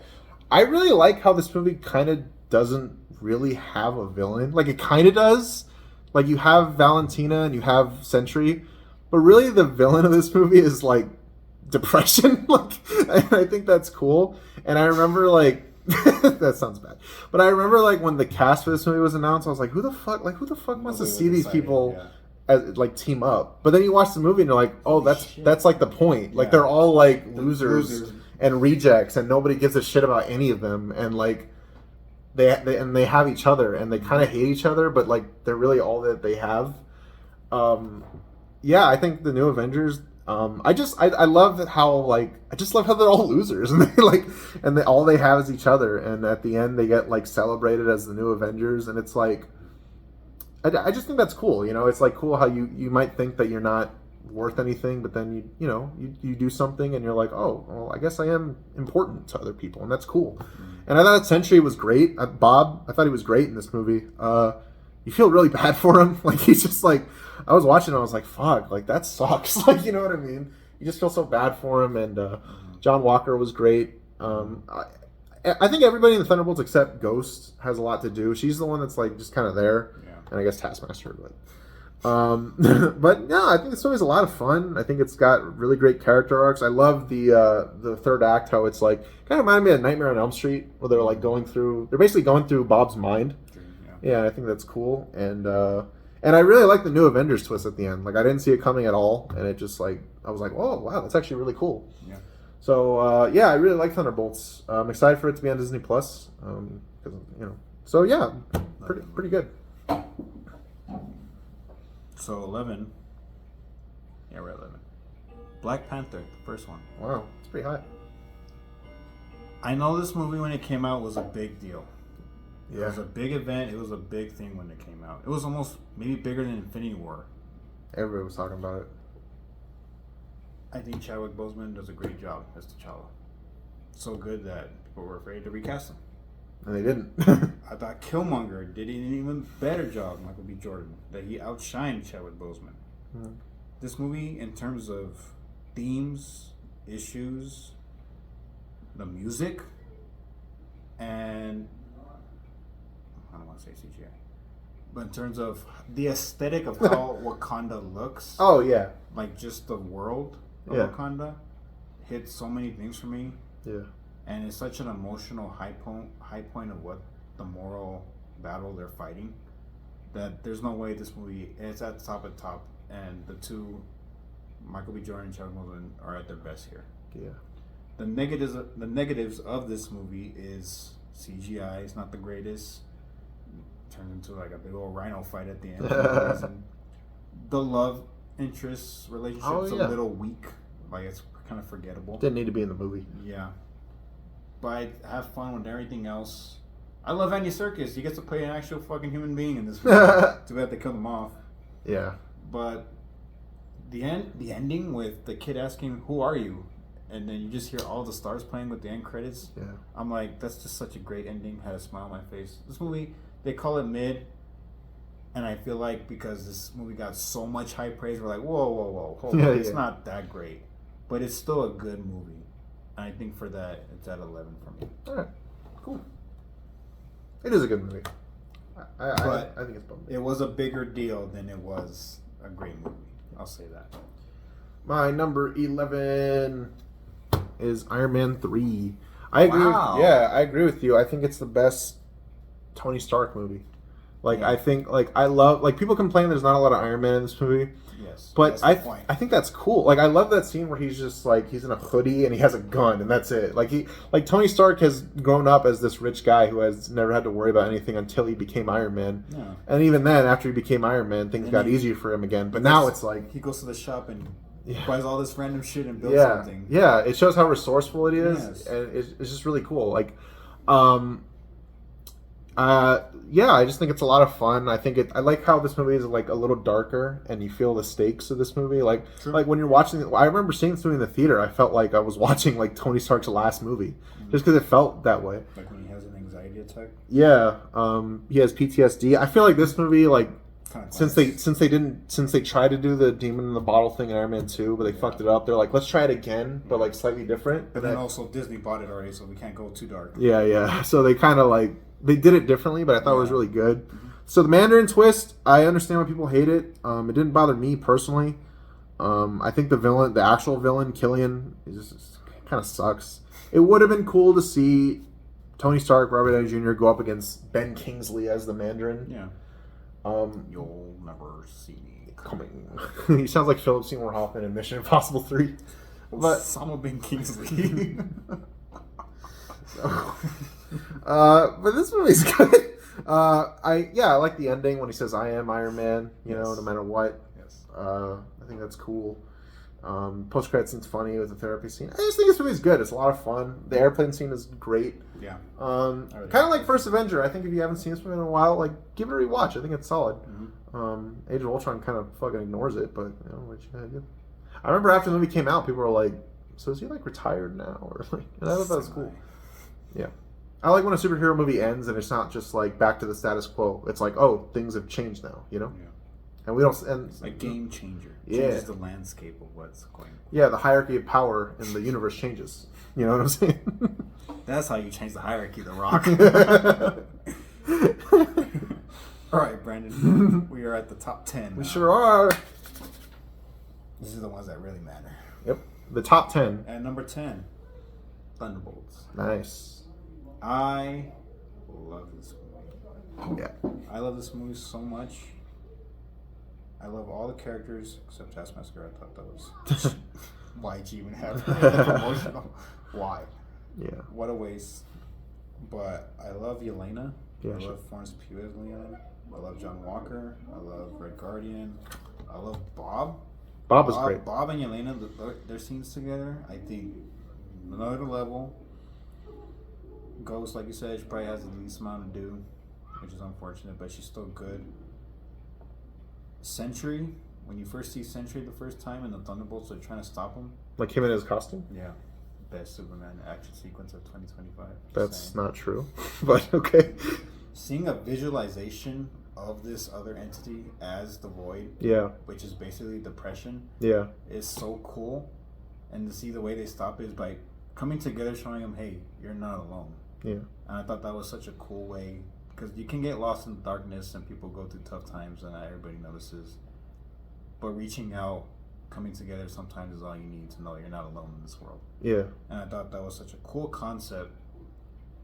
I really like how this movie kind of doesn't really have a villain. Like, it kind of does. Like, you have Valentina and you have Sentry, but really the villain of this movie is, like, depression. Like, I think that's cool. And I remember, like, that sounds bad. But I remember, like, when the cast for this movie was announced, I was like, who the fuck wants to see these people as, like, team up? But then you watch the movie and you're like, oh, that's like the point. Like, they're all, like, losers and rejects, and nobody gives a shit about any of them. And, like, they have each other, and they kind of hate each other, but, like, they're really all that they have. Yeah, I think the new Avengers, I love how, like, I just love how they're all losers, and they all they have is each other, and at the end they get, like, celebrated as the new Avengers, and it's like, I just think that's cool. You know, it's like cool how you might think that you're not worth anything, but then you do something and you're like, oh, well, I guess I am important to other people, and that's cool. And I thought Sentry was great. Bob, I thought he was great in this movie. You feel really bad for him. Like, he's just like, I was watching, I was like, fuck, like, that sucks. Like, you know what I mean? You just feel so bad for him. And John Walker was great. I think everybody in the Thunderbolts except Ghost has a lot to do. She's the one that's, like, just kind of there. Yeah. And I guess Taskmaster, but but no, I think this movie's a lot of fun. I think it's got really great character arcs. I love the third act, how it's like kind of reminded me of Nightmare on Elm Street, where they're like they're basically going through Bob's mind. Yeah, I think that's cool. And I really like the new Avengers twist at the end. Like, I didn't see it coming at all, and it just, like, I was like, oh wow, that's actually really cool. Yeah. So yeah, I really like Thunderbolts. I'm excited for it to be on Disney Plus. Because so yeah, pretty good. So 11. Yeah, we're at 11. Black Panther, the first one. Wow, it's pretty high. I know this movie when it came out was a big deal. Yeah. It was a big event. It was a big thing when it came out. It was almost maybe bigger than Infinity War. Everybody was talking about it. I think Chadwick Boseman does a great job as T'Challa. So good that people were afraid to recast him. And they didn't. I thought Killmonger did an even better job, Michael B. Jordan, that he outshined Chadwick Boseman. Mm. This movie, in terms of themes, issues, the music, and I don't want to say CGI, but in terms of the aesthetic of how Wakanda looks, Oh, yeah. like just the world of Yeah. Wakanda, hits so many things for me. Yeah. And it's such an emotional high point of what the moral battle they're fighting, that there's no way this movie is at the top, and the two, Michael B. Jordan and Chadwick Boseman, are at their best here. Yeah. The negatives of this movie is CGI is not the greatest. Turned into like a big old rhino fight at the end. The love interest relationship's a little weak. Like, it's kind of forgettable. Didn't need to be in the movie. Yeah. But I have fun with everything else. I love Andy Serkis. He gets to play an actual fucking human being in this movie. Too bad they killed him off. Yeah. But the ending with the kid asking, "Who are you?" and then you just hear all the stars playing with the end credits. Yeah. I'm like, that's just such a great ending. Had a smile on my face. This movie, they call it mid, and I feel like because this movie got so much high praise, we're like, whoa, hold on. It's not that great, but it's still a good movie. And I think for that, it's at 11 for me. All right. Cool. It is a good movie. I think it's fun. It was a bigger deal than it was a great movie. I'll say that. My number 11 is Iron Man 3. I agree. Wow. I agree with you. I think it's the best Tony Stark movie. Like, I think, like, I love, like, people complain there's not a lot of Iron Man in this movie. Yes. But I think that's cool. Like, I love that scene where he's just, like, he's in a hoodie and he has a gun and that's it. Like, Tony Stark has grown up as this rich guy who has never had to worry about anything until he became Iron Man. Yeah. And even then, after he became Iron Man, things got easier for him again. But now it's like... He goes to the shop and buys all this random shit and builds something. Yeah, it shows how resourceful it is. Yes. And it's just really cool. Like, I just think it's a lot of fun. I like how this movie is like a little darker, and you feel the stakes of this movie. Like when you're watching I remember seeing this movie in the theater. I felt like I was watching like Tony Stark's last movie, just because it felt that way. Like when he has an anxiety attack. Yeah, he has PTSD. I feel like this movie, like since they tried to do the demon in the bottle thing in Iron Man 2, but they fucked it up. They're like, let's try it again, but like slightly different. But then also Disney bought it already, so we can't go too dark. Yeah. So they kind of like. They did it differently, but I thought it was really good. So the Mandarin twist, I understand why people hate it. It didn't bother me personally. I think the actual villain, Killian, kind of sucks. It would have been cool to see Tony Stark, Robert Downey Jr. go up against Ben Kingsley as the Mandarin. Yeah. You'll never see me coming. He sounds like Philip Seymour Hoffman in Mission Impossible 3. But Osama Ben Kingsley. But this movie's good. I like the ending when he says I am Iron Man, no matter what. Yes. I think that's cool. Post credit scene's funny with the therapy scene. I just think this movie's good. It's a lot of fun. The airplane scene is great. Yeah. Kind of like First Avenger. I think if you haven't seen this movie in a while, like give it a rewatch. I think it's solid. Mm-hmm. Age of Ultron kind of fucking ignores it, but what you gotta do. I remember after the movie came out, people were like, "So is he like retired now?" Or like, and I thought that was cool. Yeah. I like when a superhero movie ends and it's not just like back to the status quo. It's like, oh, things have changed now, Yeah. And we don't. And it's a game changer. Yeah. Changes the landscape of what's going on. Yeah, the hierarchy of power in the universe changes. You know what I'm saying? That's how you change the hierarchy, The Rock. All right, Brandon. We are at the top 10. We sure are. These are the ones that really matter. Yep. The top 10. At number 10, Thunderbolts. Nice. I love this movie. Yeah. I love this movie so much. I love all the characters except Taskmaster. I thought that was... Why'd you even have emotional? Why? Yeah. What a waste. But I love Yelena. Yeah, I love Florence Pugh as Yelena. I love John Walker. I love Red Guardian. I love Bob. Bob was great. Bob and Yelena, their scenes together, I think, another level. Ghost, like you said, she probably has the least amount to do, which is unfortunate, but she's still good. Sentry, when you first see Sentry the first time and the Thunderbolts are trying to stop him. Like him in his costume? Yeah. best Superman action sequence of 2025. That's not true, but okay. Seeing a visualization of this other entity as the Void, which is basically depression, is so cool. And to see the way they stop it is by coming together, showing them, hey, you're not alone. Yeah. And I thought that was such a cool way, because you can get lost in the darkness and people go through tough times and not everybody notices. But reaching out, coming together sometimes is all you need to know you're not alone in this world. Yeah. And I thought that was such a cool concept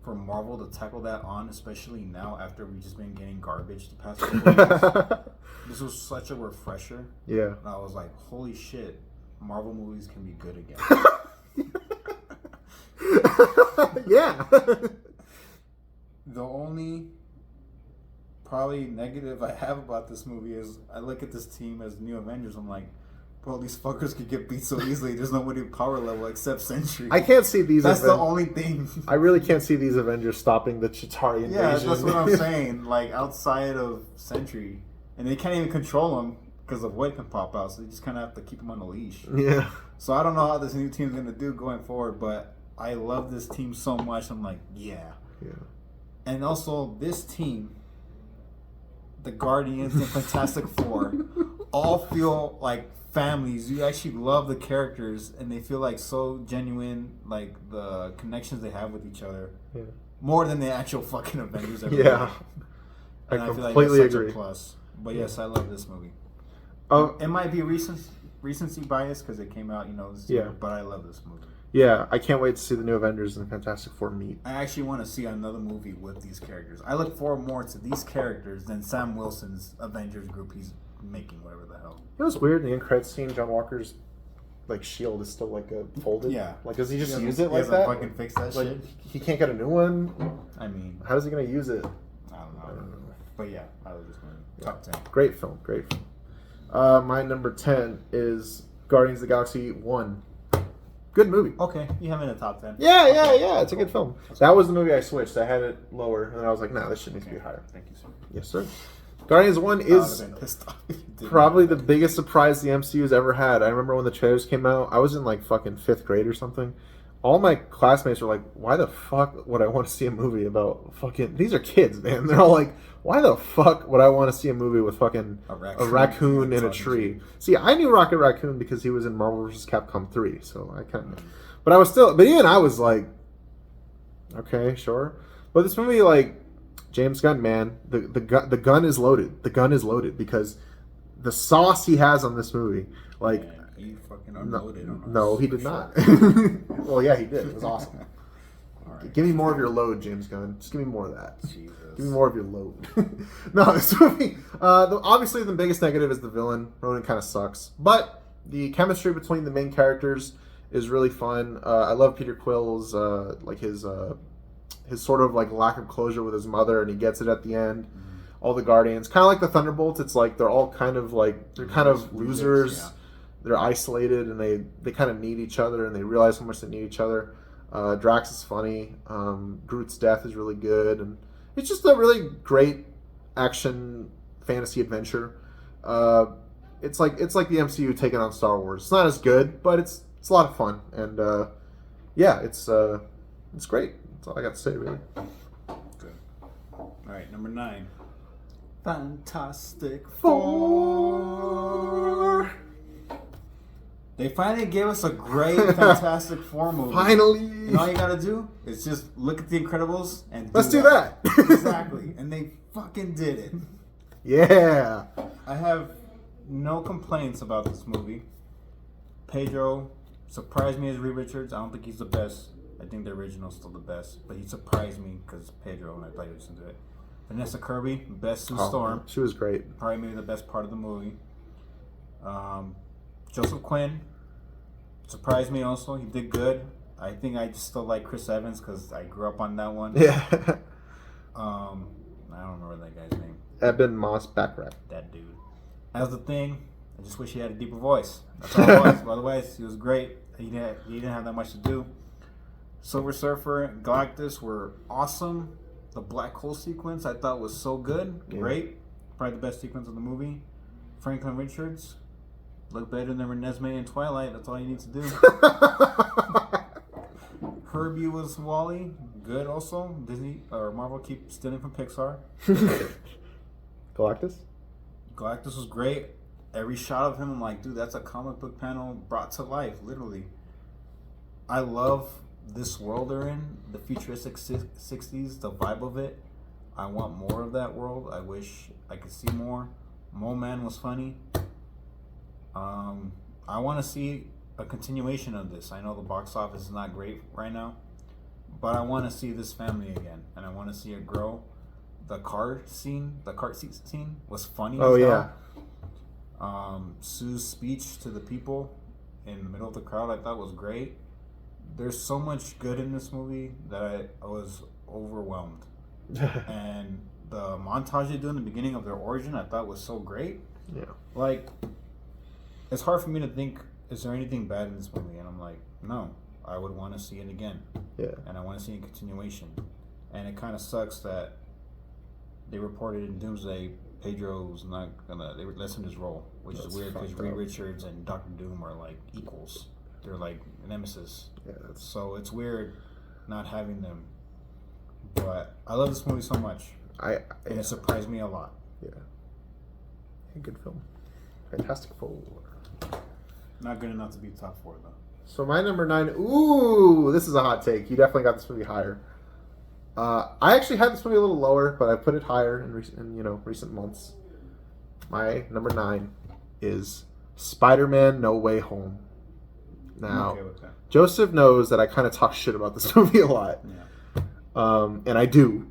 for Marvel to tackle that on, especially now after we've just been getting garbage the past couple of years. This was such a refresher. Yeah. And I was like, holy shit, Marvel movies can be good again. Yeah. The only probably negative I have about this movie is I look at this team as New Avengers. I'm like, bro, these fuckers could get beat so easily. There's nobody power level except Sentry. I can't see these. That's the only thing. I really can't see these Avengers stopping the Chitauri invasion. Yeah, that's what I'm saying. Like outside of Sentry, and they can't even control him because the Void can pop out. So they just kind of have to keep him on a leash. Yeah. So I don't know how this new team's gonna do going forward, but I love this team so much. I'm like, yeah. Yeah. And also this team, the Guardians and Fantastic Four, all feel like families. You actually love the characters, and they feel like so genuine, like the connections they have with each other, more than the actual fucking Avengers ever. Yeah, and I completely agree. A plus. But yes, I love this movie. It might be recency bias because it came out, this year, but I love this movie. Yeah, I can't wait to see the new Avengers and Fantastic Four meet. I actually want to see another movie with these characters. I look forward more to these characters than Sam Wilson's Avengers group he's making, whatever the hell. It was weird in the end credits scene. John Walker's shield is still folded. Yeah, does he just use it like that? Fucking fix that shit. He can't get a new one. I mean, how is he gonna use it? I don't know. But yeah, I was just going top 10. Great film. My number 10 is Guardians of the Galaxy 1. Good movie. Okay, you have it in the top 10. Yeah. It's a good film. That was the movie I switched. I had it lower, and I was like, nah, this shit needs to be higher. Thank you, sir. Yes, sir. Guardians 1 is probably the biggest surprise the MCU's ever had. I remember when the trailers came out, I was in fucking 5th grade or something. All my classmates were like, why the fuck would I want to see a movie about fucking... These are kids, man. They're all like, why the fuck would I want to see a movie with fucking a raccoon in a tree? See, I knew Rocket Raccoon because he was in Marvel vs. Capcom 3, so I kind of... But I was still... But even I was like, okay, sure. But this movie, James Gunn, man, the gun is loaded. The gun is loaded because the sauce he has on this movie, he fucking unloaded on us. No, he did not. Well, yeah, he did. It was awesome. Right. Give me more of your load, James Gunn. Just give me more of that. Jesus. Give me more of your load. No, this movie, obviously the biggest negative is the villain. Ronan kind of sucks. But the chemistry between the main characters is really fun. I love Peter Quill's, his sort of lack of closure with his mother, and he gets it at the end. Mm-hmm. All the Guardians, kind of like the Thunderbolts, it's they're all kind of they're kind of losers. Yeah. They're isolated, and they kind of need each other, and they realize how much they need each other. Drax is funny. Groot's death is really good, and it's just a really great action fantasy adventure. It's like the MCU taking on Star Wars. It's not as good, but it's a lot of fun, and it's great. That's all I got to say, really. Good. All right, number 9. Fantastic Four. They finally gave us a great Fantastic Four movie. Finally. And all you gotta do is just look at The Incredibles and let's do that. Exactly. And they fucking did it. Yeah. I have no complaints about this movie. Pedro surprised me as Reed Richards. I don't think he's the best. I think the original's still the best. But he surprised me because Pedro, and I thought he was into it. Vanessa Kirby, best Sue Storm. She was great. Probably maybe the best part of the movie. Joseph Quinn surprised me also. He did good. I think I just still like Chris Evans because I grew up on that one. Yeah. I don't remember that guy's name. Eben Moss Backrack. That dude. As the Thing, I just wish he had a deeper voice. That's all it was. Otherwise, he was great. He didn't have that much to do. Silver Surfer and Galactus were awesome. The black hole sequence I thought was so good. Yeah. Great. Probably the best sequence of the movie. Franklin Richards. Look better than Renesmee in Twilight. That's all you need to do. Herbie was Wally. Good also. Disney or Marvel keep stealing from Pixar. Galactus? Galactus was great. Every shot of him, I'm like, dude, that's a comic book panel brought to life, literally. I love this world they're in, the futuristic 60s, the vibe of it. I want more of that world. I wish I could see more. Mole Man was funny. I want to see a continuation of this. I know the box office is not great right now, but I want to see this family again, and I want to see it grow. The car seat scene was funny. Oh, yeah. Sue's speech to the people in the middle of the crowd, I thought was great. There's so much good in this movie that I was overwhelmed. And the montage they do in the beginning of their origin, I thought was so great. Yeah. Like, it's hard for me to think, is there anything bad in this movie? And I'm like, no. I would want to see it again. Yeah. And I want to see a continuation. And it kind of sucks that they reported in Doomsday Pedro's not gonna. They lessened his role, which is weird because Reed Richards and Doctor Doom are like equals. They're like nemesis. Yeah. So it's weird not having them. But I love this movie so much. And it surprised me a lot. Yeah. Good film. Fantastic Four. Not good enough to be top 4 though. So my number 9. Ooh, this is a hot take. You definitely got this movie higher. I actually had this movie a little lower, but I put it higher in recent months. My number 9 is Spider-Man: No Way Home. Now, I'm okay with that. Joseph knows that I kind of talk shit about this movie a lot. Yeah. And I do.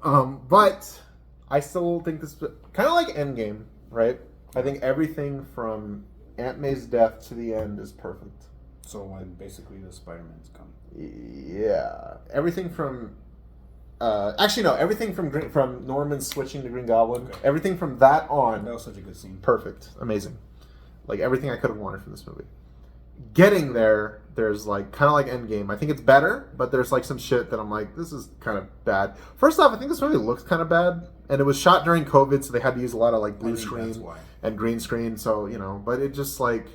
But I still think this kind of like Endgame, right? I think everything from Aunt May's death to the end is perfect. So when basically the Spider-Man's come. Yeah, everything from everything from Norman switching to Green Goblin, Okay. everything from that on. That was such a good scene. Perfect, amazing, like everything I could have wanted from this movie. Getting there, there's like kind of like Endgame. I think it's better, but there's like some shit that I'm like, this is kind of bad. First off, I think this movie looks kind of bad, and it was shot during COVID, so they had to use a lot of like blue screen and green screen. So but it just like.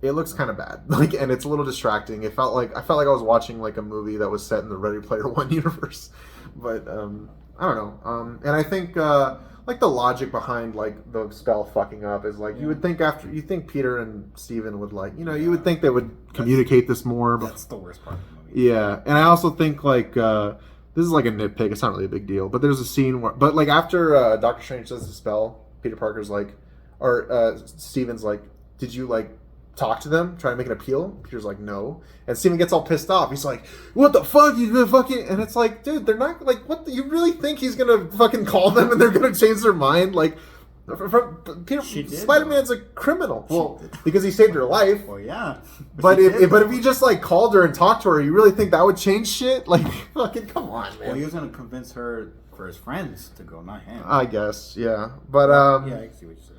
It looks kind of bad, like, and it's a little distracting. I felt like I was watching like a movie that was set in the Ready Player One universe, but I don't know. And I think like the logic behind like the spell fucking up is like you would think you think Peter and Steven would like you would think they would communicate this more. But that's the worst part of the movie. Yeah, and I also think like this is like a nitpick. It's not really a big deal, but there's a scene where, but like after Doctor Strange does the spell, Peter Parker's like, or Steven's like, did you like talk to them, try to make an appeal? Peter's like, no. And Steven gets all pissed off. He's like, what the fuck? You've been fucking... And it's like, dude, they're not... Like, what? You really think he's gonna fucking call them and they're gonna change their mind? Like, Spider-Man's a criminal. Well, because he saved her life. Well, yeah. But if he just, like, called her and talked to her, you really think that would change shit? Like, fucking come on, man. Well, he was gonna convince her for his friends to go, not him. I guess, yeah. But, yeah, I can see what you said.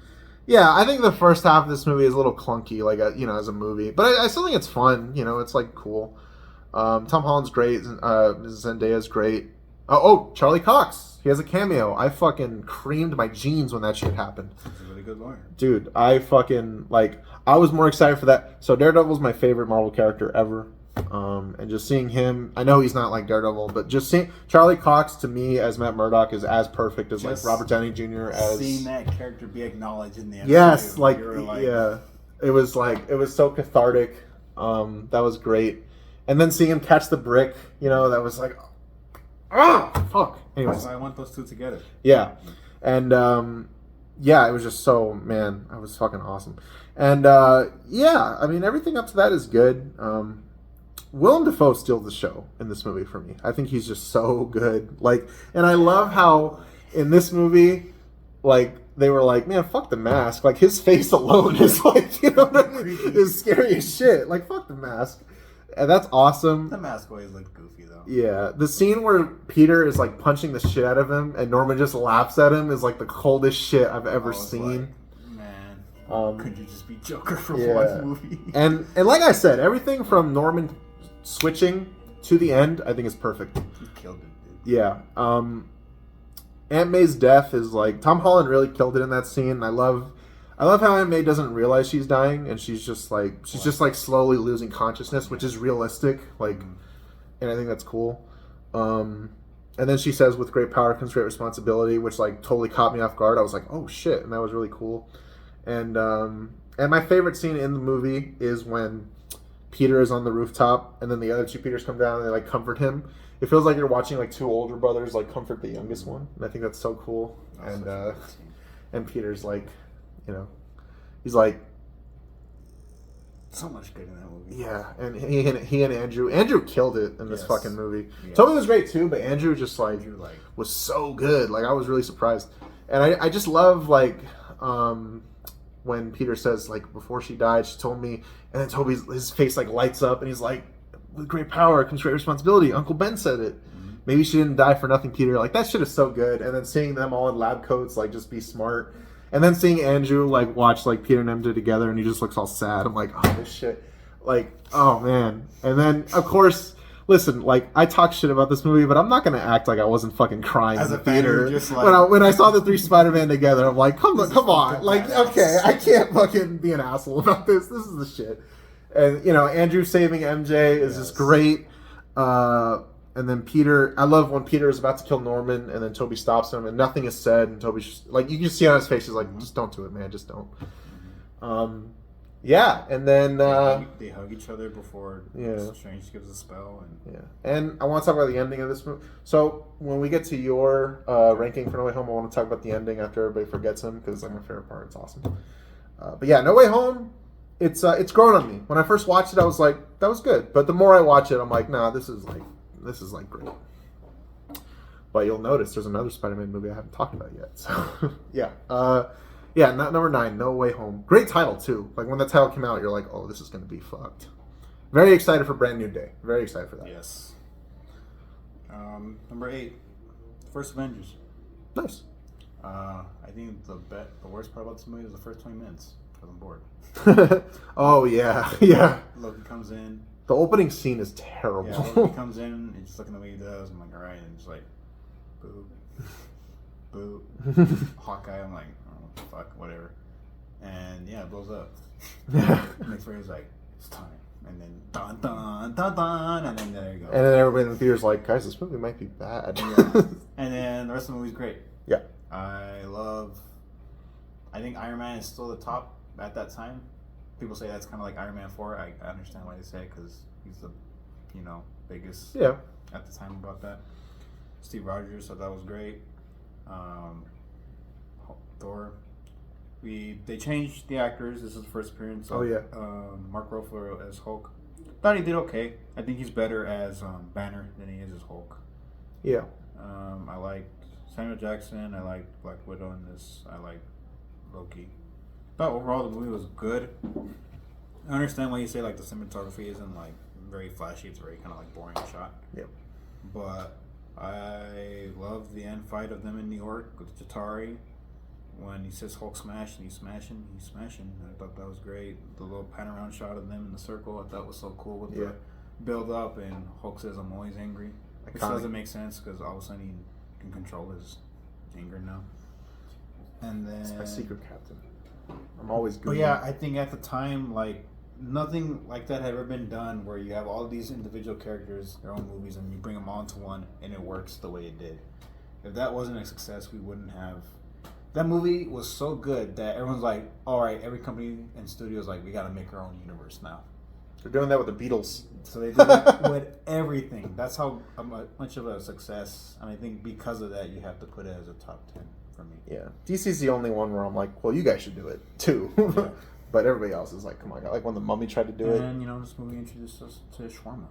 Yeah, I think the first half of this movie is a little clunky, like as a movie, but I still think it's fun. It's like cool. Tom Holland's great. Zendaya's great. Charlie Cox. He has a cameo. I fucking creamed my jeans when that shit happened. He's a really good lawyer. Dude, I fucking I was more excited for that. So Daredevil's my favorite Marvel character ever. And just seeing him, I know he's not like Daredevil, but just seeing Charlie Cox to me as Matt Murdock is as perfect as just like Robert Downey Jr. as seeing that character be acknowledged in the MCU. Yes, yeah, it was so cathartic. That was great, and then seeing him catch the brick, that was like, fuck. Anyways, I want those two together. Yeah, and it was just so it was fucking awesome, and I mean everything up to that is good. Willem Dafoe steals the show in this movie for me. I think he's just so good. And I love how in this movie, they were like, man, fuck the mask. Like, his face alone is like, is scary as shit. Like, fuck the mask. And that's awesome. The mask always looked goofy, though. Yeah. The scene where Peter is, punching the shit out of him and Norman just laughs at him is, the coldest shit I've ever seen. Man, could you just be Joker for one movie? And like I said, everything from Norman switching to the end, I think is perfect. He killed it, dude. Yeah. Aunt May's death is Tom Holland really killed it in that scene. I love I love how MA doesn't realize she's dying, and she's just like slowly losing consciousness, which is realistic. Like, and I think that's cool. And then she says, "With great power comes great responsibility," which like totally caught me off guard. I was like, "Oh shit!" and that was really cool. And my favorite scene in the movie is when Peter is on the rooftop, and then the other two Peters come down and they like comfort him. It feels like you're watching like two older brothers like comfort the youngest one, and I think that's so cool. And Peter's like, you know, he's like, so much good in that movie. yeah, and he and Andrew killed it in this fucking movie. Yes. Toby was great too, but Andrew just like was so good. Like I was really surprised, and I just love like when Peter says like before she died she told me, and then Toby's his face like lights up and he's like, with great power comes great responsibility. Uncle Ben said it. Maybe she didn't die for nothing, Peter. Like that shit is so good. And then seeing them all in lab coats, like just be smart. And then seeing Andrew like watch like Peter and MJ together, and he just looks all sad. I'm like, oh this shit, like oh man. And then of course, listen, like I talk shit about this movie, but I'm not gonna act like I wasn't fucking crying As in a the fan, theater. just like, when I saw the three Spider-Man together, I'm like, come on, like okay, I can't fucking be an asshole about this. This is the shit. And you know, Andrew saving MJ is just great. And then Peter, I love when Peter is about to kill Norman, and then Toby stops him, and nothing is said, and Toby's just, like you can see on his face, he's like, just don't do it, man, just don't. Yeah, and then they hug each other before Strange gives a spell, and and I want to talk about the ending of this movie. So when we get to your ranking for No Way Home, I want to talk about the ending after everybody forgets him because it's like my favorite part. It's awesome. But yeah, No Way Home. It's grown on me. When I first watched it, I was like, that was good. But the more I watch it, I'm like, nah, this is great. But you'll notice there's another Spider-Man movie I haven't talked about yet. So yeah, not number 9, No Way Home. Great title too. Like when the title came out, you're like, oh, this is gonna be fucked. Very excited for Brand New Day. Very excited for that. Yes. Number 8, First Avengers. Nice. I think the worst part about this movie is the first 20 minutes. Because I'm bored. Oh yeah. Loki comes in. The opening scene is terrible. Yeah, Loki comes in and just looking the way he does. I'm like, all right, and just like, boo, boo. Hawkeye. I'm like, oh fuck, whatever. And yeah, it blows up. Next where he's like, it's time. And then dun dun dun dun, and then there you go. And then everybody in the theater's like, guys, this movie might be bad. Yeah. And then the rest of the movie's great. Yeah. I think Iron Man is still the top at that time. People say that's kind of like Iron Man 4. I understand why they say it because he's the, biggest at the time about that. Steve Rogers, so that was great. Thor. They changed the actors. This is the first appearance of Mark Ruffalo as Hulk. Thought he did okay. I think he's better as Banner than he is as Hulk. Yeah. I liked Samuel Jackson. I liked Black Widow in this. I liked Loki. But overall, the movie was good. I understand why you say like the cinematography isn't like very flashy. It's very kind of like boring shot. Yep. But I love the end fight of them in New York with Chitauri. When he says Hulk smash and he's smashing. I thought that was great. The little pan around shot of them in the circle I thought was so cool with the build up, and Hulk says I'm always angry. Which doesn't make sense because all of a sudden he can control his anger now. And then It's my secret captain. I'm always good. But yeah, I think at the time, like nothing like that had ever been done where you have all these individual characters, their own movies, and you bring them all into one and it works the way it did. If that wasn't a success, we wouldn't have. That movie was so good that everyone's like, all right, every company and studio's like, we got to make our own universe now. They're doing that with the Beatles. So they did it with everything. That's how much of a success. And I think because of that, you have to put it as a top 10 for me. Yeah. DC's the only one where I'm like, well, you guys should do it too. Yeah. But everybody else is like, come on, like when the Mummy tried to do it. And, this movie introduced us to shawarma.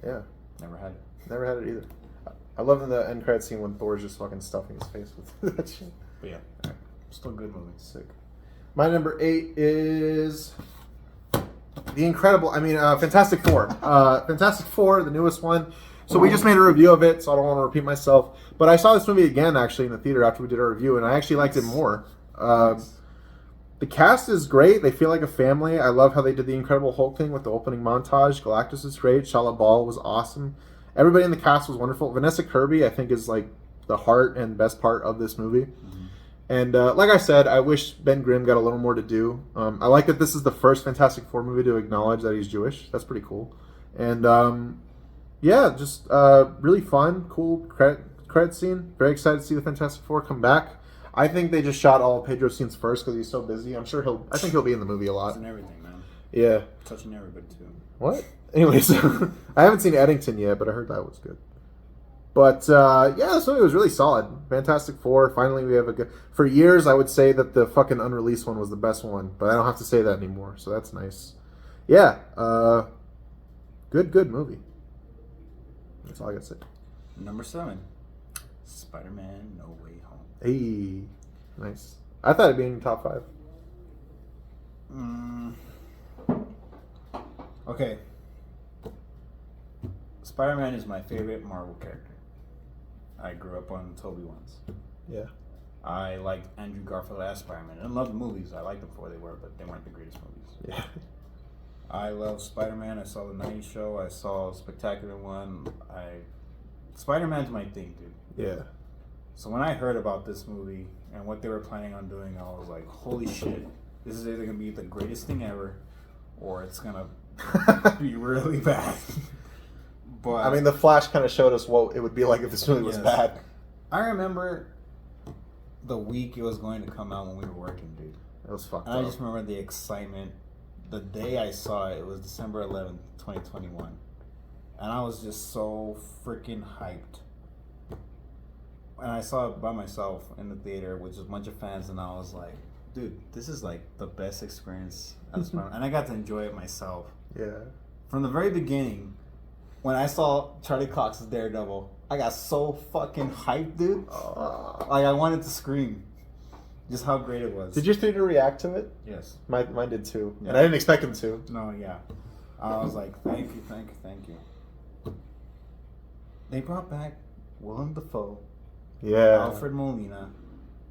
Yeah. Never had it. Never had it either. I love in the end credit scene when Thor's just fucking stuffing his face with that shit. But yeah, still a good movie. Sick. My number 8 is Fantastic Four. Fantastic Four, the newest one. So we just made a review of it, so I don't want to repeat myself. But I saw this movie again, actually, in the theater after we did our review, and I actually liked it more. The cast is great. They feel like a family. I love how they did the Incredible Hulk thing with the opening montage. Galactus is great. Shala Ball was awesome. Everybody in the cast was wonderful. Vanessa Kirby, I think, is like the heart and best part of this movie. Mm-hmm. And like I said, I wish Ben Grimm got a little more to do. I like that this is the first Fantastic Four movie to acknowledge that he's Jewish. That's pretty cool. And yeah, just really fun, cool credit scene. Very excited to see the Fantastic Four come back. I think they just shot all of Pedro's scenes first because he's so busy. I think he'll be in the movie a lot. And everything, man. Yeah. Touching everybody too. What? Anyways, I haven't seen Eddington yet, but I heard that was good. But yeah, this movie was really solid. Fantastic Four. Finally, we have a good. For years, I would say that the fucking unreleased one was the best one, but I don't have to say that anymore. So that's nice. Yeah. Good movie. That's all I gotta say. Number 7, Spider-Man: No Way Home. Hey, nice. I thought it'd be in your top 5. Okay. Spider-Man is my favorite Marvel character. I grew up on the Tobey ones. Yeah. I liked Andrew Garfield as Spider-Man. I love the movies. I liked them before they were, but they weren't the greatest movies. Yeah. I love Spider-Man. I saw the 90s show. I saw Spectacular One. Spider-Man's my thing, dude. Yeah. So when I heard about this movie and what they were planning on doing, I was like, holy shit. This is either going to be the greatest thing ever or it's going to be really bad. But I mean, The Flash kind of showed us what it would be like if this movie was bad. I remember the week it was going to come out when we were working, dude. It was fucked And up. I just remember the excitement. The day I saw it, it was December 11th, 2021. And I was just so freaking hyped. And I saw it by myself in the theater with just a bunch of fans, and I was like, dude, this is like the best experience. And I got to enjoy it myself. Yeah. From the very beginning, when I saw Charlie Cox's Daredevil, I got so fucking hyped, dude. Like, I wanted to scream. Just how great it was. Did your theater react to it? Yes. Mine did too. Yeah. And I didn't expect them to. No, yeah. I was like, thank you. They brought back Willem Dafoe, Yeah. Alfred Molina.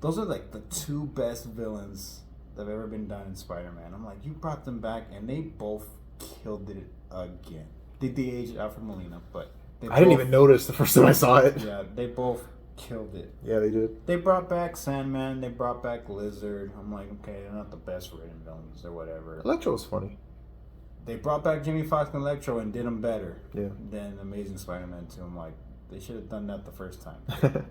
Those are like the 2 best villains that have ever been done in Spider-Man. I'm like, you brought them back, and they both killed it again. They de-aged Alfred Molina, but I didn't even notice the first time I saw it. Yeah, they both killed it. Yeah, they did. They brought back Sandman. They brought back Lizard. I'm like, okay, they're not the best written villains or whatever. Electro was funny. They brought back Jimmy Fox and Electro and did them better than Amazing Spider-Man 2. I'm like, they should have done that the first time.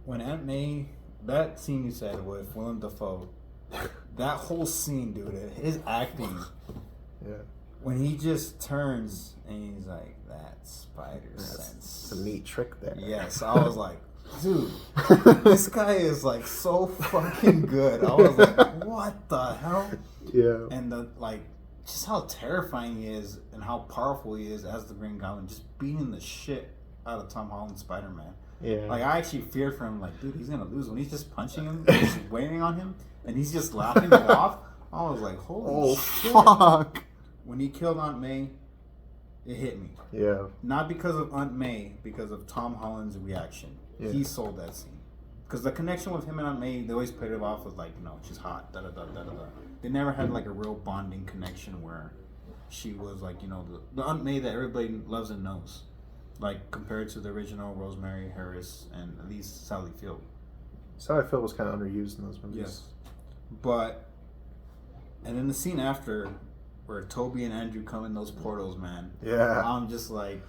When Aunt May, that scene you said with Willem Dafoe, that whole scene, dude, his acting. Yeah. When he just turns and he's like, that spider sense. It's a neat trick there. Yes, I was like, dude, this guy is like so fucking good. I was like, what the hell? Yeah. And just how terrifying he is and how powerful he is as the Green Goblin, just beating the shit out of Tom Holland's Spider-Man. Yeah. Like, I actually feared for him, like, dude, he's gonna lose when he's just punching him, just waiting on him, and he's just laughing it off. I was like, holy shit. Fuck. When he killed Aunt May, it hit me. Yeah. Not because of Aunt May, because of Tom Holland's reaction. Yeah. He sold that scene. Because the connection with him and Aunt May, they always played it off as like, she's hot, da da da da da da. They never had like a real bonding connection where she was like, the Aunt May that everybody loves and knows. Like, compared to the original Rosemary Harris and at least Sally Field. Sally Field was kind of underused in those movies. Yes. And then the scene after where Toby and Andrew come in those portals, man. Yeah. I'm just like,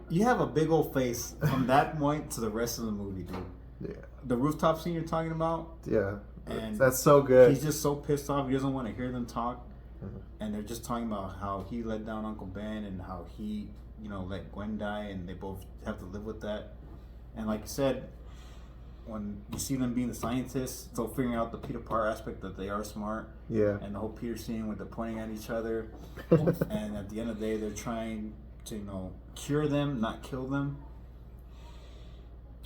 you have a big old face from that point to the rest of the movie, dude. Yeah. The rooftop scene you're talking about. Yeah. And that's so good. He's just so pissed off. He doesn't want to hear them talk. Mm-hmm. And they're just talking about how he let down Uncle Ben and how he, let Gwen die, and they both have to live with that. And like you said, when you see them being the scientists, so figuring out the Peter Parker aspect that they are smart. Yeah. And the whole Peter scene where they're pointing at each other. And at the end of the day, they're trying to, cure them, not kill them.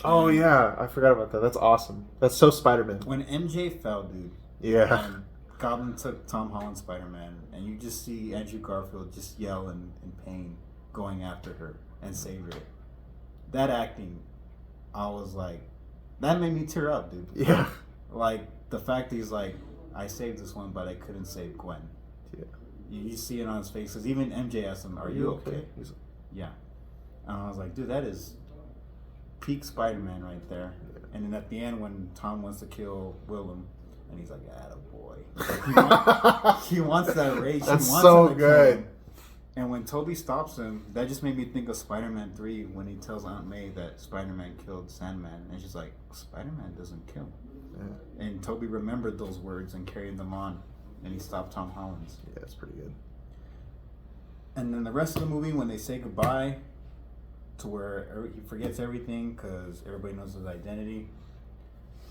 Oh, yeah. I forgot about that. That's awesome. That's so Spider-Man. When MJ fell, dude. Yeah. And Goblin took Tom Holland's Spider-Man, and you just see Andrew Garfield just yell in pain, going after her and save her. That acting, I was like, that made me tear up, dude. Yeah. Like, the fact that he's like, I saved this one, but I couldn't save Gwen. Yeah. You see it on his face, because even MJ asked him, are you okay? He's... Yeah. And I was like, dude, that is peak Spider-Man right there. And then at the end, when Tom wants to kill Willem, and he's like, "Attaboy." He wants that rage. That's he wants so him to good. kill him. And when Toby stops him, that just made me think of Spider-Man 3 when he tells Aunt May that Spider-Man killed Sandman. And she's like, Spider-Man doesn't kill. Yeah. And Toby remembered those words and carried them on. And he stopped Tom Holland's. Yeah, it's pretty good. And then the rest of the movie, when they say goodbye, to where he forgets everything because everybody knows his identity,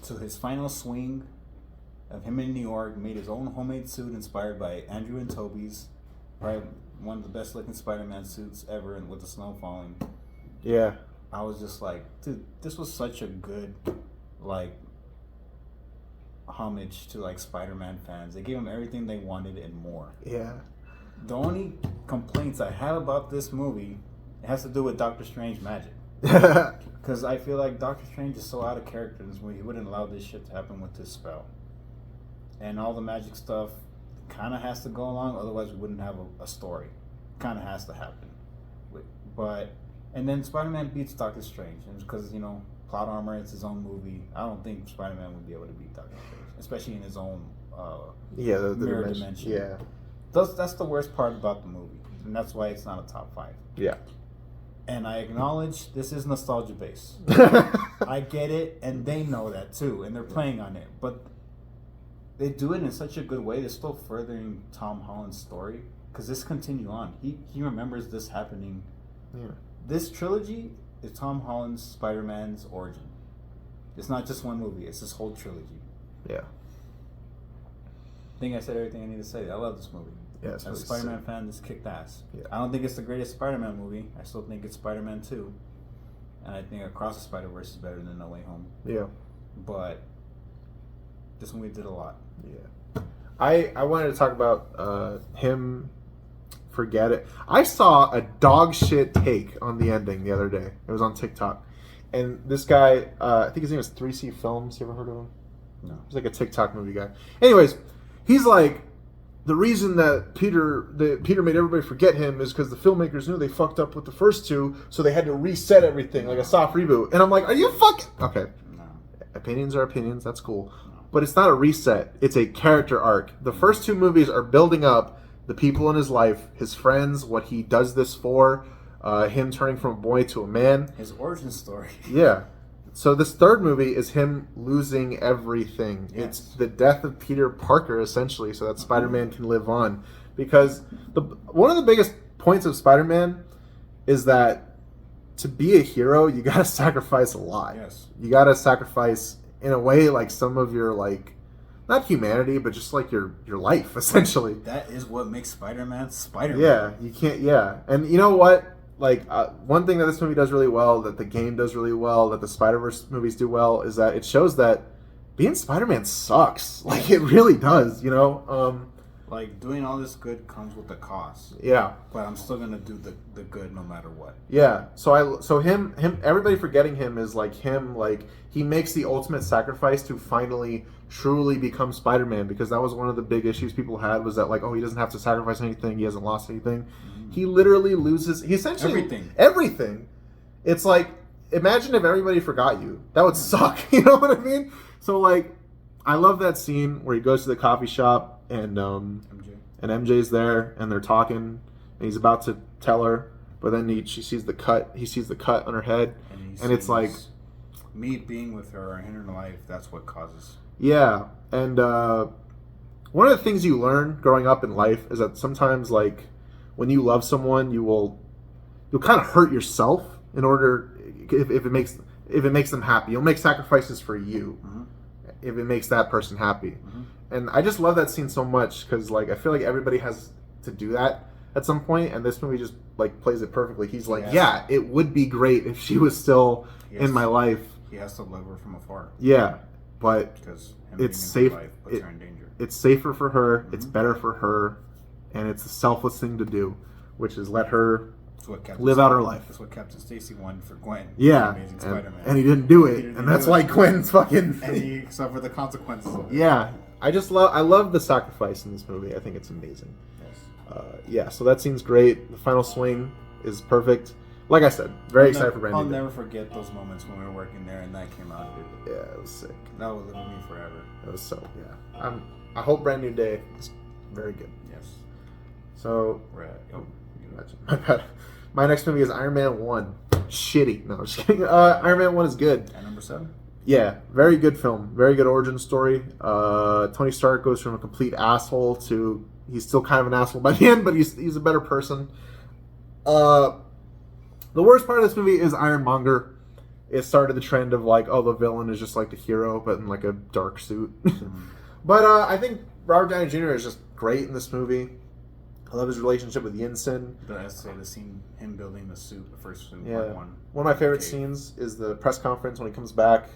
to his final swing of him in New York, made his own homemade suit inspired by Andrew and Toby's, probably one of the best looking Spider-Man suits ever, and with the snow falling. Yeah. I was just like, dude, this was such a good, like, homage to, like, Spider-Man fans. They gave him everything they wanted and more. Yeah. The only complaints I have about this movie, it has to do with Doctor Strange magic. Yeah. Because I feel like Doctor Strange is so out of character in this movie. He wouldn't allow this shit to happen with this spell. And all the magic stuff kind of has to go along, otherwise we wouldn't have a story. Kind of has to happen. But, and then Spider-Man beats Doctor Strange. And because, you know, plot armor, it's his own movie. I don't think Spider-Man would be able to beat Doctor Strange, especially in his own Yeah, the mirror dimension. dimension. Yeah. That's the worst part about the movie. And that's why it's not a top 5. Yeah. And I acknowledge this is nostalgia based. I get it, and they know that too, and they're playing on it. But they do it in such a good way. They're still furthering Tom Holland's story because this continue on. He remembers this happening. Yeah. This trilogy is Tom Holland's Spider-Man's origin. It's not just one movie. It's this whole trilogy. Yeah. I think I said everything I need to say. I love this movie. Yeah, it's As a really Spider-Man sick. fan, this kicked ass. Yeah. I don't think it's the greatest Spider-Man movie. I still think it's Spider-Man 2. And I think Across the Spider-Verse is better than No Way Home. Yeah. But this movie did a lot. Yeah. I wanted to talk about him forget it. I saw a dog shit take on the ending the other day. It was on TikTok. And this guy, I think his name is 3C Films. You ever heard of him? No. He's like a TikTok movie guy. Anyways, he's like, the reason that Peter made everybody forget him is because the filmmakers knew they fucked up with the first two, so they had to reset everything, like a soft reboot. And I'm like, are you fucking... Okay. No. Opinions are opinions. That's cool. No. But it's not a reset. It's a character arc. The first two movies are building up the people in his life, his friends, what he does this for, him turning from a boy to a man. His origin story. Yeah. So this third movie is him losing everything. Yes. It's the death of Peter Parker, essentially, so that Spider-Man can live on. Because one of the biggest points of Spider-Man is that to be a hero, you gotta sacrifice a lot. Yes. You gotta sacrifice, in a way, like some of your, like, not humanity, but just like your life, essentially. That is what makes Spider-Man Spider-Man. Yeah, you can't. Yeah, and you know what? Like one thing that this movie does really well, that the game does really well, that the Spider-Verse movies do well, is that it shows that being Spider-Man sucks. Like it really does. You know. Like doing all this good comes with a cost. Yeah. But I'm still gonna do the good no matter what. Yeah. So him everybody forgetting him is like him, like he makes the ultimate sacrifice to finally truly become Spider-Man, because that was one of the big issues people had, was that like, oh, he doesn't have to sacrifice anything, he hasn't lost anything. He literally loses, he essentially everything. It's like, imagine if everybody forgot you. That would suck. You know what I mean? So like, I love that scene where he goes to the coffee shop and MJ's there and they're talking and he's about to tell her, but then he sees the cut on her head, and it's like, me being with her in her life, that's what causes. Yeah. And one of the things you learn growing up in life is that sometimes, like, when you love someone, you'll kind of hurt yourself in order, if it makes them happy. You'll make sacrifices for you if it makes that person happy. And I just love that scene so much, because like I feel like everybody has to do that at some point, and this movie just like plays it perfectly. He's like, yeah, it would be great if she was still in my life. He has to love her from afar. Yeah, but because it's safe. Life puts her in danger. It's safer for her. It's better for her, and it's a selfless thing to do, which is let her live out her life. That's what Captain Stacy wanted for Gwen. Yeah, Amazing Spider-Man. And he didn't do it, and that's why Gwen's fucking. And he suffered the consequences of it. Yeah, I love the sacrifice in this movie. I think it's amazing. Yes. Yeah, so that scene's great. The final swing is perfect. Like I said, very excited for Brand I'll New Day. never forget those moments when we were working there and that came out, dude. Yeah, it was sick. That will live with me forever. It was so, yeah. I hope Brand New Day is very good. Yes. So, Right. Oh, my bad. My next movie is Iron Man 1. Shitty. No, I'm just kidding. Iron Man 1 is good. and number 7? Yeah, very good film. Very good origin story. Tony Stark goes from a complete asshole to he's still kind of an asshole by the end, but he's a better person. The worst part of this movie is Ironmonger. It started the trend of like, oh, the villain is just like the hero, but in like a dark suit. But I think Robert Downey Jr. is just great in this movie. I love his relationship with Yinsen. The scene, him building the suit, the first suit, Yeah. part 1. One of my favorite Okay. scenes is the press conference when he comes back.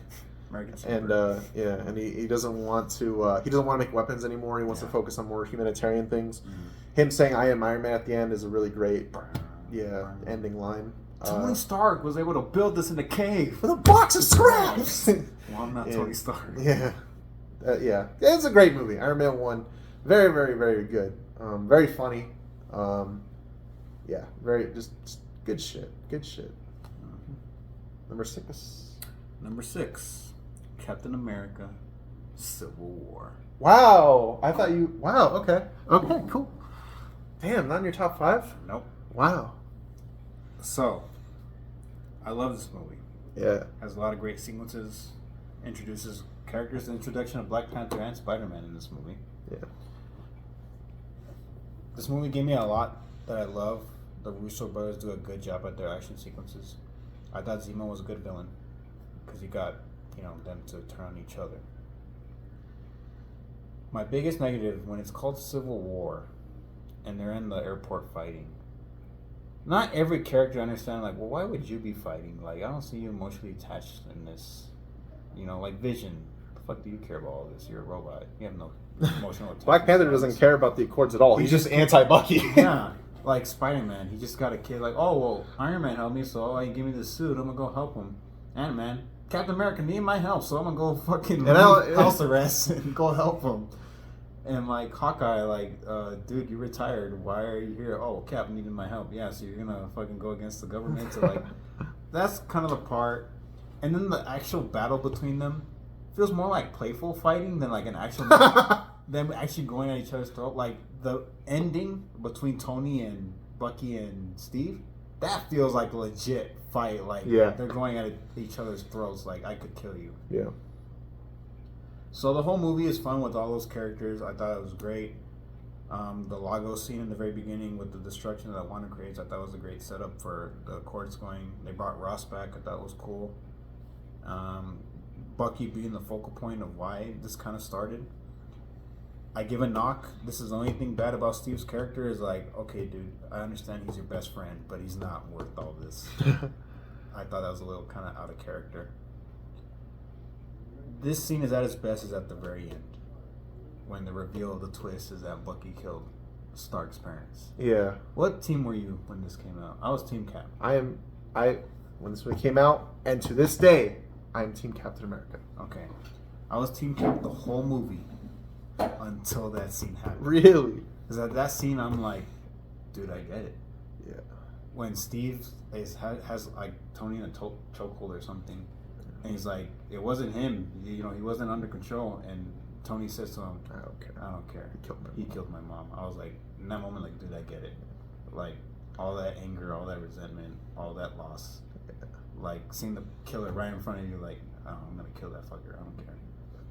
American And Super. and he doesn't want to make weapons anymore. He wants to focus on more humanitarian things. Him saying "I am Iron Man" at the end is a really great ending line. Tony Stark was able to build this in a cave. With a box of scraps. Well, I'm not Yeah. Tony Stark. Yeah, it's a great movie. Iron Man 1, very very very good. Very funny. Very just good shit. Good shit. Number 6. Number 6, Captain America: Civil War. Wow, I thought you. Wow, okay, cool. Damn, not in your top 5. Nope. Wow. So, I love this movie. Yeah. Has a lot of great sequences. Introduces characters. The introduction of Black Panther and Spider-Man in this movie. Yeah. This movie gave me a lot that I love. The Russo brothers do a good job at their action sequences. I thought Zemo was a good villain because he got, them to turn on each other. My biggest negative, when it's called Civil War and they're in the airport fighting, not every character understand, like, well, why would you be fighting? Like, I don't see you emotionally attached in this. Like Vision. The fuck do you care about all this? You're a robot. You have no emotional attachment. Black Panther doesn't care about the Accords at all. He's just anti-Bucky. Yeah. Like Spider-Man, he just got a kid like, oh, well, Iron Man helped me, so he give me the suit, I'm gonna go help him. Ant-Man, Captain America need my help, so I'm gonna go fucking house arrest and go help him. And like Hawkeye, like, dude, you retired, why are you here? Oh, Cap needed my help. Yeah, so you're gonna fucking go against the government to like, that's kind of the part. And then the actual battle between them feels more like playful fighting than like an actual them actually going at each other's throat. Like the ending between Tony and Bucky and Steve, that feels like a legit fight. Like they're going at each other's throats. Like, I could kill you. Yeah. So the whole movie is fun with all those characters. I thought it was great. The Lagos scene in the very beginning with the destruction that Wanda creates, I thought was a great setup for the Accords going. They brought Ross back. I thought was cool. Bucky being the focal point of why this kind of started. I give a knock. This is the only thing bad about Steve's character is like, okay, dude, I understand he's your best friend, but he's not worth all this. I thought that was a little kind of out of character. This scene is at its best is at the very end, when the reveal of the twist is that Bucky killed Stark's parents. Yeah. What team were you when this came out? I was Team Cap. When this movie came out, and to this day, I am Team Captain America. Okay. I was Team Cap the whole movie until that scene happened. Really? Because at that scene, I'm like, dude, I get it. Yeah. When Steve has like Tony in a chokehold or something, and he's like, it wasn't him. He wasn't under control. And Tony says to him, I don't care. I don't care. He He killed my mom. I was like, in that moment, like, dude, I get it. Like, all that anger, all that resentment, all that loss. Like, seeing the killer right in front of you, like, oh, I'm going to kill that fucker. I don't care.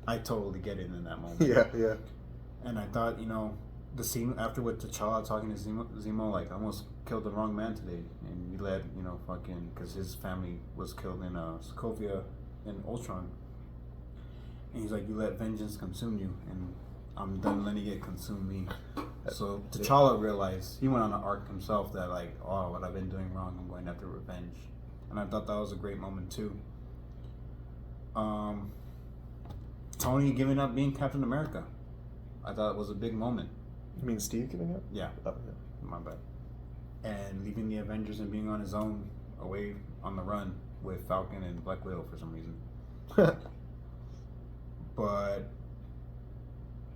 I totally get it in that moment. Yeah. And I thought, the scene after with T'Challa talking to Zemo, like, I almost killed the wrong man today. And you let, fucking, because his family was killed in Sokovia and Ultron. And he's like, you let vengeance consume you, and I'm done letting it consume me. So T'Challa realized, he went on an arc himself that like, oh, what I've been doing wrong, I'm going after revenge. And I thought that was a great moment too. Tony giving up being Captain America, I thought it was a big moment. You mean Steve giving up? Yeah. Oh, yeah. My bad. And leaving the Avengers and being on his own, away on the run with Falcon and Black Widow for some reason. But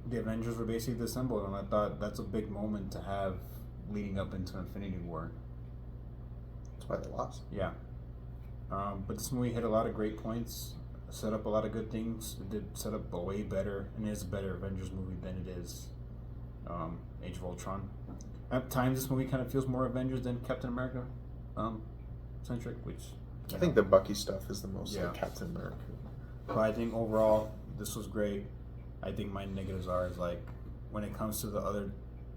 the Avengers were basically disassembled, and I thought that's a big moment to have leading up into Infinity War. That's why they lost. Yeah. But this movie hit a lot of great points, set up a lot of good things. It did set up a way better, and it is a better Avengers movie than it is Age of Ultron. At times, this movie kind of feels more Avengers than Captain America centric, which... I think the Bucky stuff is the most Yeah. like Captain America. But I think overall, this was great. I think my negatives are is like, when it comes to the other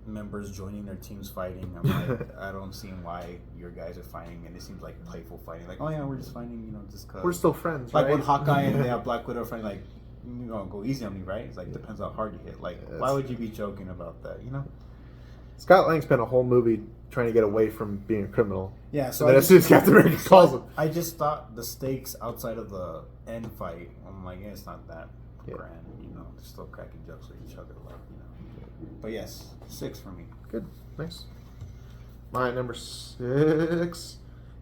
members joining their teams fighting, I'm like, I don't see why your guys are fighting, and it seems like playful fighting. Like, oh yeah, we're just fighting, just cause. We're still friends, like right? when Hawkeye and Black Widow are fighting, like, you gonna go easy on me, right? It's like, depends how hard you hit. Like, why would you be joking about that, Scott Lang spent a whole movie trying to get away from being a criminal. Yeah, so And then as soon as Captain America calls him. I just thought the stakes outside of the end fight, I'm like, it's not that grand, they're still cracking jokes with each other, like, But yes, 6 for me. Good. Nice. My number 6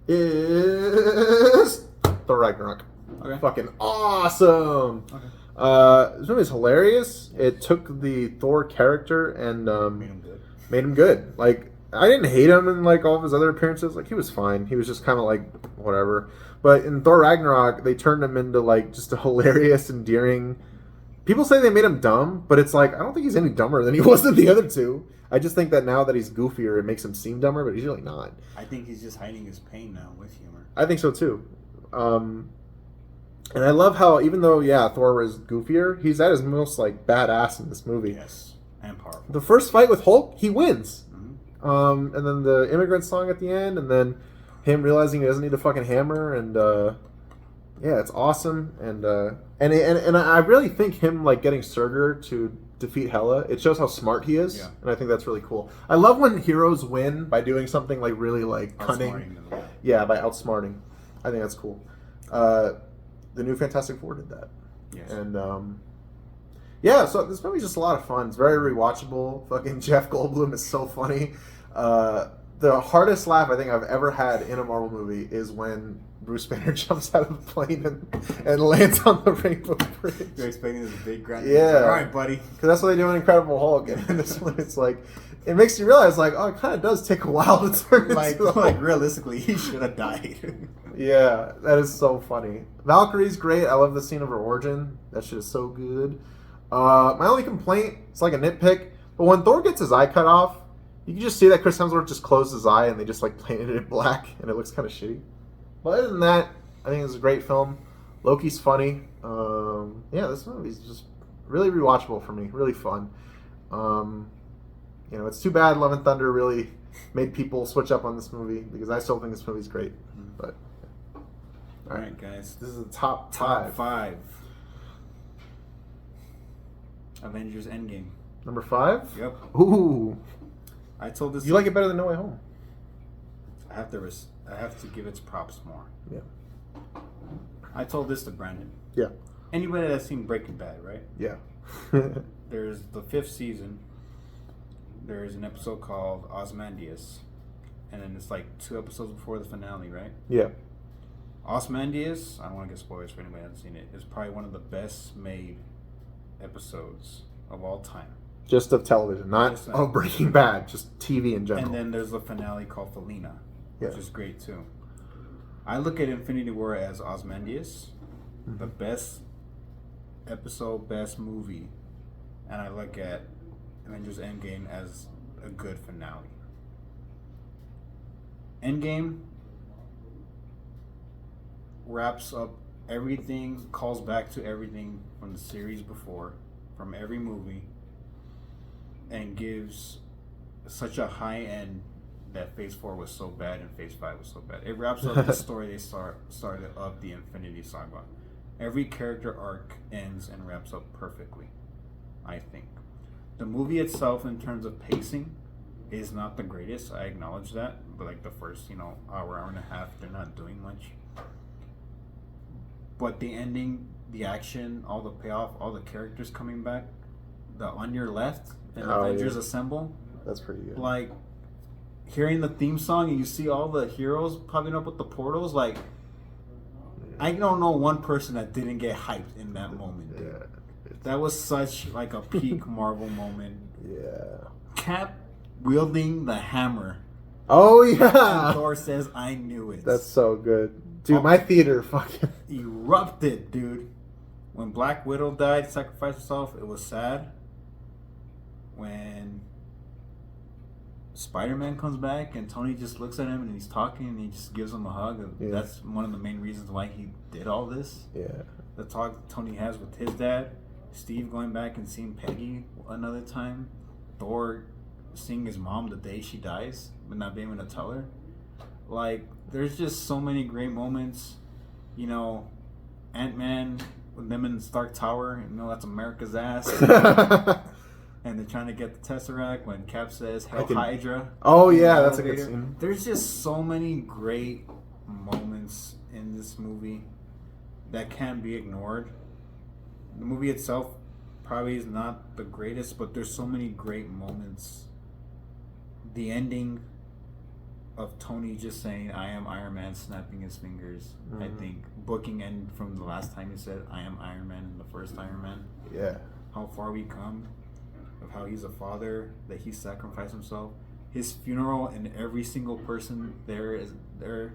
is Thor Ragnarok. Okay. Fucking awesome. Okay. This movie is hilarious. It took the Thor character and Made him good. made him good. Like, I didn't hate him in like all of his other appearances. Like, he was fine. He was just kind of like whatever. But in Thor Ragnarok, they turned him into like just a hilarious, endearing. People say they made him dumb, but it's like I don't think he's any dumber than he was in the other two. I just think that now that he's goofier, it makes him seem dumber, but he's really not. I think he's just hiding his pain now with humor. I think so too. And I love how even though Thor was goofier, he's at his most like badass in this movie. Yes, and powerful. The first fight with Hulk, he wins. Mm-hmm. And then the immigrant song at the end, and then him realizing he doesn't need a fucking hammer, and it's awesome. And I really think him like getting Surtur to defeat Hela, it shows how smart he is, and I think that's really cool. I love when heroes win by doing something like really like cunning. By outsmarting. I think that's cool. The new Fantastic Four did that. Yes. And so this movie's just a lot of fun. It's very rewatchable. Fucking Jeff Goldblum is so funny. The hardest laugh I think I've ever had in a Marvel movie is when Bruce Banner jumps out of the plane and lands on the Rainbow Bridge. You're expecting this big grunt. Yeah. Like, all right, buddy. Because that's what they do in Incredible Hulk. And in this one, it's like, it makes you realize, like, oh, it kind of does take a while to turn like realistically, he should have died. Yeah, that is so funny. Valkyrie's great. I love the scene of her origin. That shit is so good. My only complaint, it's like a nitpick, but when Thor gets his eye cut off, you can just see that Chris Hemsworth just closed his eye and they just like painted it black and it looks kind of shitty. But other than that, I think it's a great film. Loki's funny. This movie's just really rewatchable for me. Really fun. It's too bad Love and Thunder really made people switch up on this movie because I still think this movie's great. But all right, guys, this is the top five. Avengers Endgame. Number 5? Yep. Ooh. I told this. You like it better than No Way Home? I have to give its props more. Yeah. I told this to Brandon. Yeah. Anybody that's seen Breaking Bad, right? Yeah. There's the 5th season. There's an episode called Ozymandias, and then it's like 2 episodes before the finale, right? Yeah. Ozymandias, I don't want to get spoilers for anybody who hasn't seen it, is probably one of the best made episodes of all time. Just of television, not Breaking Bad, just TV in general. And then there's the finale called Felina, which Yeah. is great too. I look at Infinity War as Ozymandias, the best episode, best movie, and I look at Avengers Endgame as a good finale. Endgame wraps up everything, calls back to everything from the series before, from every movie, and gives such a high end that Phase 4 was so bad and Phase 5 was so bad. It wraps up the story they started of the Infinity Saga. Every character arc ends and wraps up perfectly, I think. The movie itself, in terms of pacing, is not the greatest. I acknowledge that. But like the first, hour and a half, they're not doing much. But the ending, the action, all the payoff, all the characters coming back, the on your left, and Avengers Assemble. That's pretty good. Like, hearing the theme song and you see all the heroes popping up with the portals, like, I don't know one person that didn't get hyped in that moment, dude. Yeah. That was such, like, a peak Marvel moment. Yeah. Cap wielding the hammer Oh And yeah, Thor says, "I knew it." that's so good, dude. My theater fucking erupted, dude. When Black Widow died, sacrificed herself, it was sad. When Spider-Man comes back and Tony just looks at him and he's talking and he just gives him a hug. Yeah. That's one of the main reasons why he did all this. yeah. The talk Tony has with his dad, Steve going back and seeing Peggy another time, Thor seeing his mom the day she dies but not being able to tell her. Like, there's just so many great moments. You know, Ant-Man with them in the Stark Tower, you know, that's America's ass. And they're trying to get the Tesseract when Cap says, "Hail Hydra." Oh in yeah, the that's a elevator. good scene. There's just so many great moments in this movie that can't be ignored. The movie itself probably is not the greatest, but there's so many great moments. The ending of Tony just saying, "I am Iron Man," snapping his fingers. Mm-hmm. I think booking end from the last time he said, "I am Iron Man" in the first Iron Man. Yeah. How far we come, of how he's a father, that he sacrificed himself. His funeral and every single person there is there,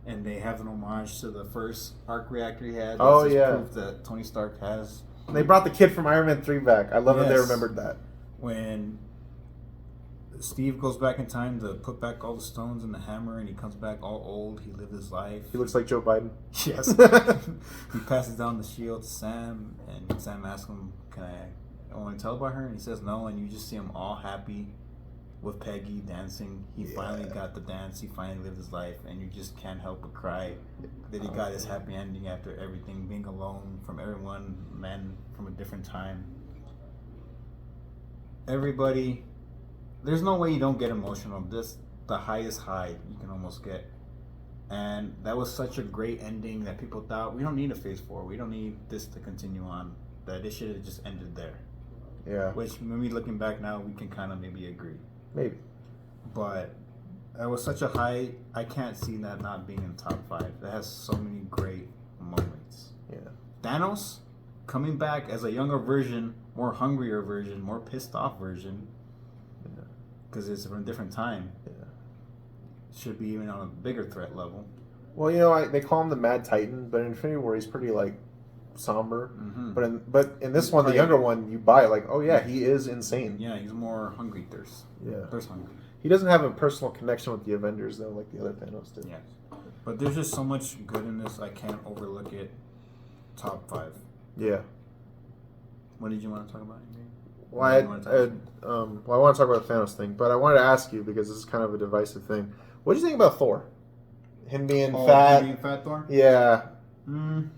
and they have an homage to the first arc reactor he had. Oh, That's just yeah. proof that Tony Stark has. They brought the kid from Iron Man 3 back. I love that they Yes. remembered that. When Steve goes back in time to put back all the stones in the hammer, and he comes back all old. He lived his life. He looks like Joe Biden. Yes. He passes down the shield to Sam, and Sam asks him, "Can I want to tell about her?" And he says no, and you just see him all happy with Peggy dancing. He finally got the dance. He finally lived his life, and you just can't help but cry that he got his happy ending after everything, being alone from everyone, men from a different time. Everybody, there's no way you don't get emotional. This the highest high you can almost get. And that was such a great ending that people thought, we don't need a phase 4. We don't need this to continue on. That this should have just ended there. Yeah. Which, maybe looking back now, we can kind of maybe agree. Maybe. But that was such a high, I can't see that not being in top 5. That has so many great moments. Yeah. Thanos coming back as a younger version, more hungrier version, more pissed off version. Because it's from a different time. Yeah. Should be even on a bigger threat level. Well, you know, they call him the Mad Titan, but in Infinity War he's pretty like somber. Mm-hmm. But in this one, the younger one, you buy it like, oh yeah, he is insane. Yeah, he's more hungry thirst. Yeah. Thirst hungry. He doesn't have a personal connection with the Avengers though, like the other Thanos did. Yeah. But there's just so much good in this, I can't overlook it. Top 5. Yeah. What did you want to talk about? Well, I want to talk about the Thanos thing, but I wanted to ask you because this is kind of a divisive thing. What do you think about Thor? Him being fat. Him being fat Thor? Yeah. Mm.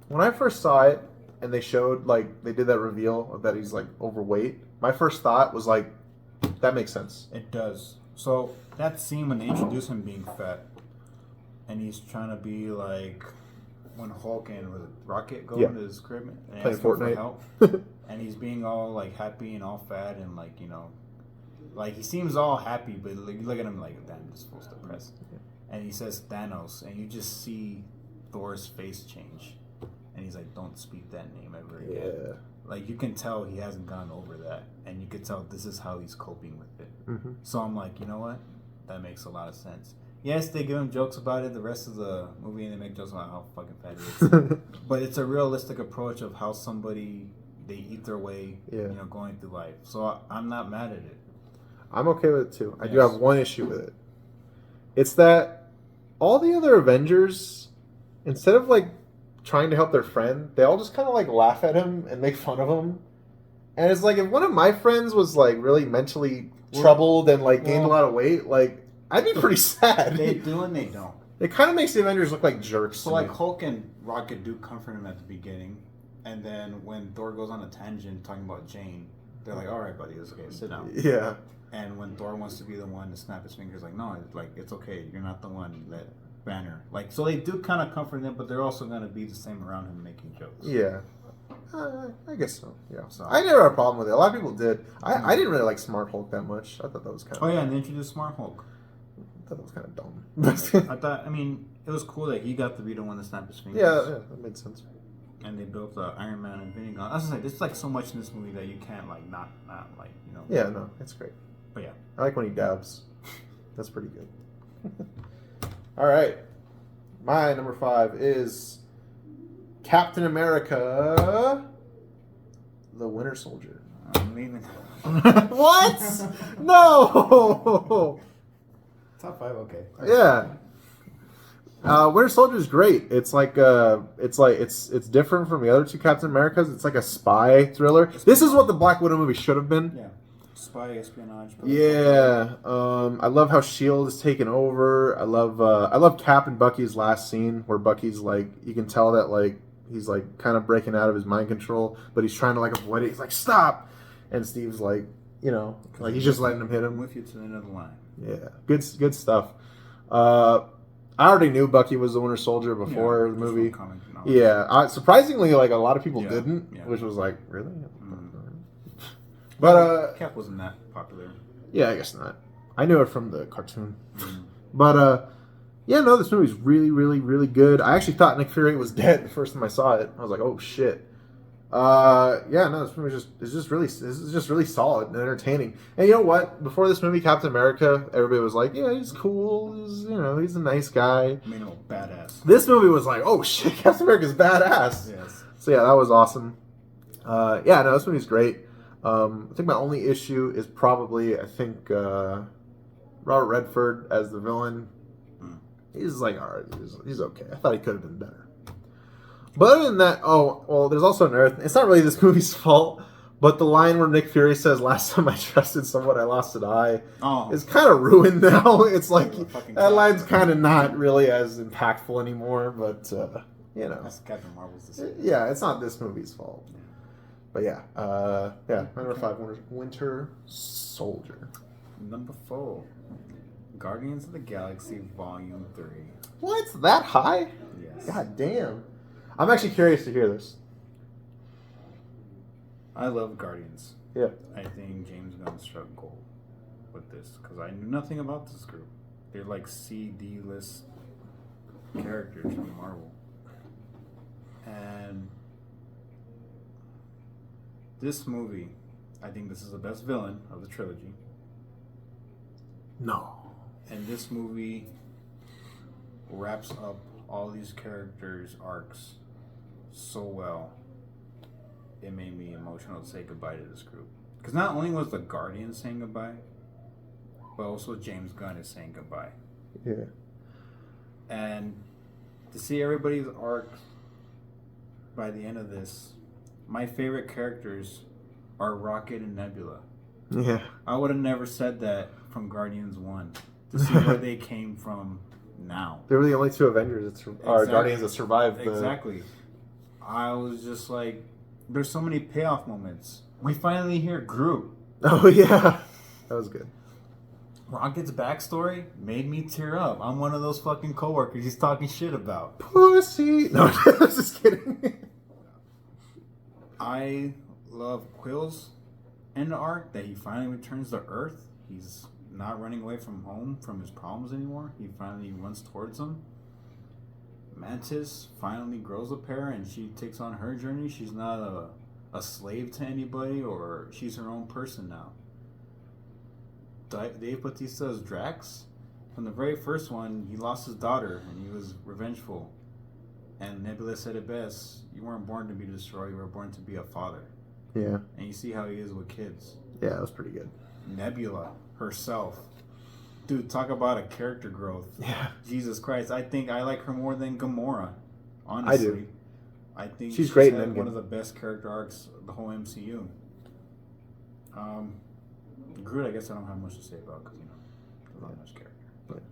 When I first saw it, and they showed like they did that reveal of that he's like overweight, my first thought was like, that makes sense. It does. So that scene when they introduce him being fat, and he's trying to be like when Hulk and with Rocket go into his crib and Playing ask him for Fortnite. help, and he's being all like happy and all fat and like, you know, like he seems all happy, but like, you look at him like, damn, this fool's depressed. And he says Thanos, and you just see Thor's face change, and he's like, don't speak that name ever again. Yeah. Like, you can tell he hasn't gone over that, and you can tell this is how he's coping with it. Mm-hmm. So I'm like, you know what? That makes a lot of sense. Yes, they give him jokes about it the rest of the movie, and they make jokes about how fucking fat he is. But it's a realistic approach of how somebody, they eat their way, you know, going through life. So I'm not mad at it. I'm okay with it too. I do have one issue with it. It's that all the other Avengers, instead of like trying to help their friend, they all just kind of like laugh at him and make fun of him. And it's like, if one of my friends was like really mentally troubled and like gained a lot of weight, like I'd be pretty sad. They do and they don't. It kind of makes the Avengers look like jerks. So like Hulk and Rocket do comfort him at the beginning, and then when Thor goes on a tangent talking about Jane, they're like, all right, buddy, it's okay, sit down. Yeah. And when Thor wants to be the one to snap his fingers, like, no, it's like, it's okay, you're not the one, that Banner. Like, so they do kind of comfort him, but they're also going to be the same around him making jokes. Yeah. I guess so. Yeah. So I never had a problem with it. A lot of people did. I didn't really like Smart Hulk that much. I thought that was kind of... Oh, yeah, and they introduced Smart Hulk. I thought that was kind of dumb. I mean, it was cool that he got to be the one to snap his fingers. Yeah, that made sense. and they built the Iron Man Infinity Gauntlet. I was just like, there's like so much in this movie that you can't like not like, you know. Yeah, no, it's great. But yeah, I like when he dabs. That's pretty good. All right, my number 5 is Captain America: The Winter Soldier. I'm leaving. What? No. Top 5, okay. Yeah. Winter Soldier is great. It's different from the other two Captain Americas. It's like a spy thriller. This is what the Black Widow movie should have been. Yeah, spy espionage. Yeah. I love how Shield is taken over. I love Cap and Bucky's last scene where Bucky's like, you can tell that like he's like kind of breaking out of his mind control, but he's trying to like avoid it. He's like, stop, and Steve's like, you know, like he's just letting him hit him. I'm with you to the end of the line. Yeah, good stuff. I already knew Bucky was the Winter Soldier before the movie. Yeah, surprisingly, like a lot of people didn't, which was like, really? But Cap wasn't that popular. Yeah, I guess not. I knew it from the cartoon. But yeah, no, this movie's really, really, really good. I actually thought Nick Fury was dead the first time I saw it. I was like, oh shit. Yeah, no, this movie is just really solid and entertaining. And you know what? Before this movie, Captain America, everybody was like, yeah, he's cool. He's a nice guy. I mean, badass. This movie was like, oh shit, Captain America's badass. Yes. So yeah, that was awesome. Yeah, no, this movie's great. I think my only issue is probably, Robert Redford as the villain. He's like, all right, he's okay. I thought he could have been better. But other than that, there's also another thing. It's not really this movie's fault, but the line where Nick Fury says, last time I trusted someone, I lost an eye, is kind of ruined now. It's like, that line's kind of not really as impactful anymore, but, you know. That's Captain Marvel's decision. Yeah, it's not this movie's fault. But yeah, number 5, Winter Soldier. Number 4, Guardians of the Galaxy Volume 3. What? That high? Yes. God damn. I'm actually curious to hear this. I love Guardians. Yeah. I think James Gunn struck gold with this because I knew nothing about this group. They're like C-D list characters from Marvel. And this movie, I think this is the best villain of the trilogy. No. And this movie wraps up all these characters' arcs so well. It made me emotional to say goodbye to this group. Because not only was the Guardian saying goodbye, but also James Gunn is saying goodbye. Yeah. And to see everybody's arc by the end of this, my favorite characters are Rocket and Nebula. Yeah. I would have never said that from Guardians 1. To see where they came from now. They were the only two Avengers or Guardians that survived the... Exactly. I was just like, there's so many payoff moments. We finally hear Groot. Oh, yeah. That was good. Rocket's backstory made me tear up. I'm one of those fucking coworkers he's talking shit about. Pussy. No, I was just kidding. I love Quill's end arc that he finally returns to Earth. He's not running away from home, from his problems anymore. He finally runs towards them. Mantis finally grows a pair and she takes on her journey. She's not a slave to anybody, or she's her own person now. Dave Bautista's Drax, from the very first one, he lost his daughter and he was revengeful. And Nebula said it best, you weren't born to be destroyed, you were born to be a father. Yeah. And you see how he is with kids. Yeah, that was pretty good. Nebula herself. Dude, talk about a character growth. Yeah. Jesus Christ. I think I like her more than Gamora. Honestly. I do. I think she's great in had Endgame. One of the best character arcs of the whole MCU. Groot, I guess I don't have much to say about because, there's not much character. But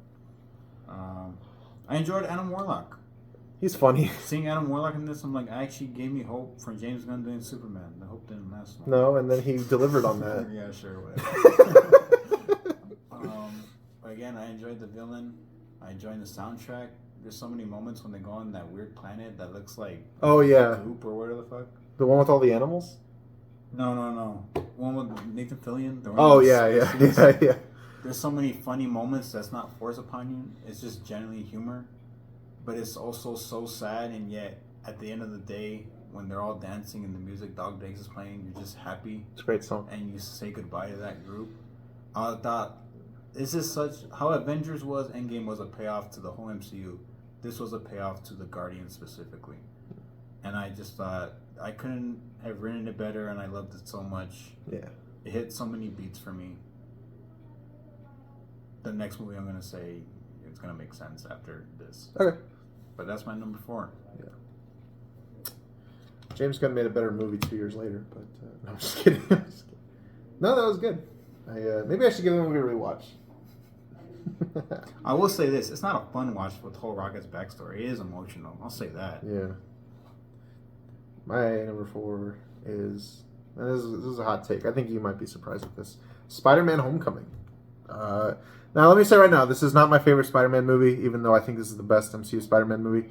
I enjoyed Adam Warlock. He's funny. Seeing Adam Warlock in this, I'm like, actually gave me hope for James Gunn doing Superman. The hope didn't last long. No, and then he delivered on that. Yeah, sure, whatever. Again, I enjoyed the villain. I enjoyed the soundtrack. There's so many moments when they go on that weird planet that looks like Goop or whatever the fuck. The one with all the animals? No. One with Nathan Fillion. Yeah. There's so many funny moments that's not forced upon you. It's just generally humor. But it's also so sad, and yet, at the end of the day, when they're all dancing and the music Dog Days is playing, you're just happy. It's a great song. And you say goodbye to that group. I thought, this is such... How Avengers was, Endgame was a payoff to the whole MCU. This was a payoff to the Guardians specifically. And I just thought, I couldn't have written it better, and I loved it so much. Yeah. It hit so many beats for me. The next movie I'm going to say, it's going to make sense after this. Okay. But that's my number 4. Yeah. James Gunn made a better movie 2 years later, but no, I'm just kidding. I'm just kidding. No, that was good. Maybe I should give the movie a rewatch. I will say this: it's not a fun watch with whole Rocket's backstory. It is emotional. I'll say that. Yeah. My number 4 is, and this is a hot take. I think you might be surprised with this. Spider-Man: Homecoming. Now, let me say right now, this is not my favorite Spider-Man movie, even though I think this is the best MCU Spider-Man movie.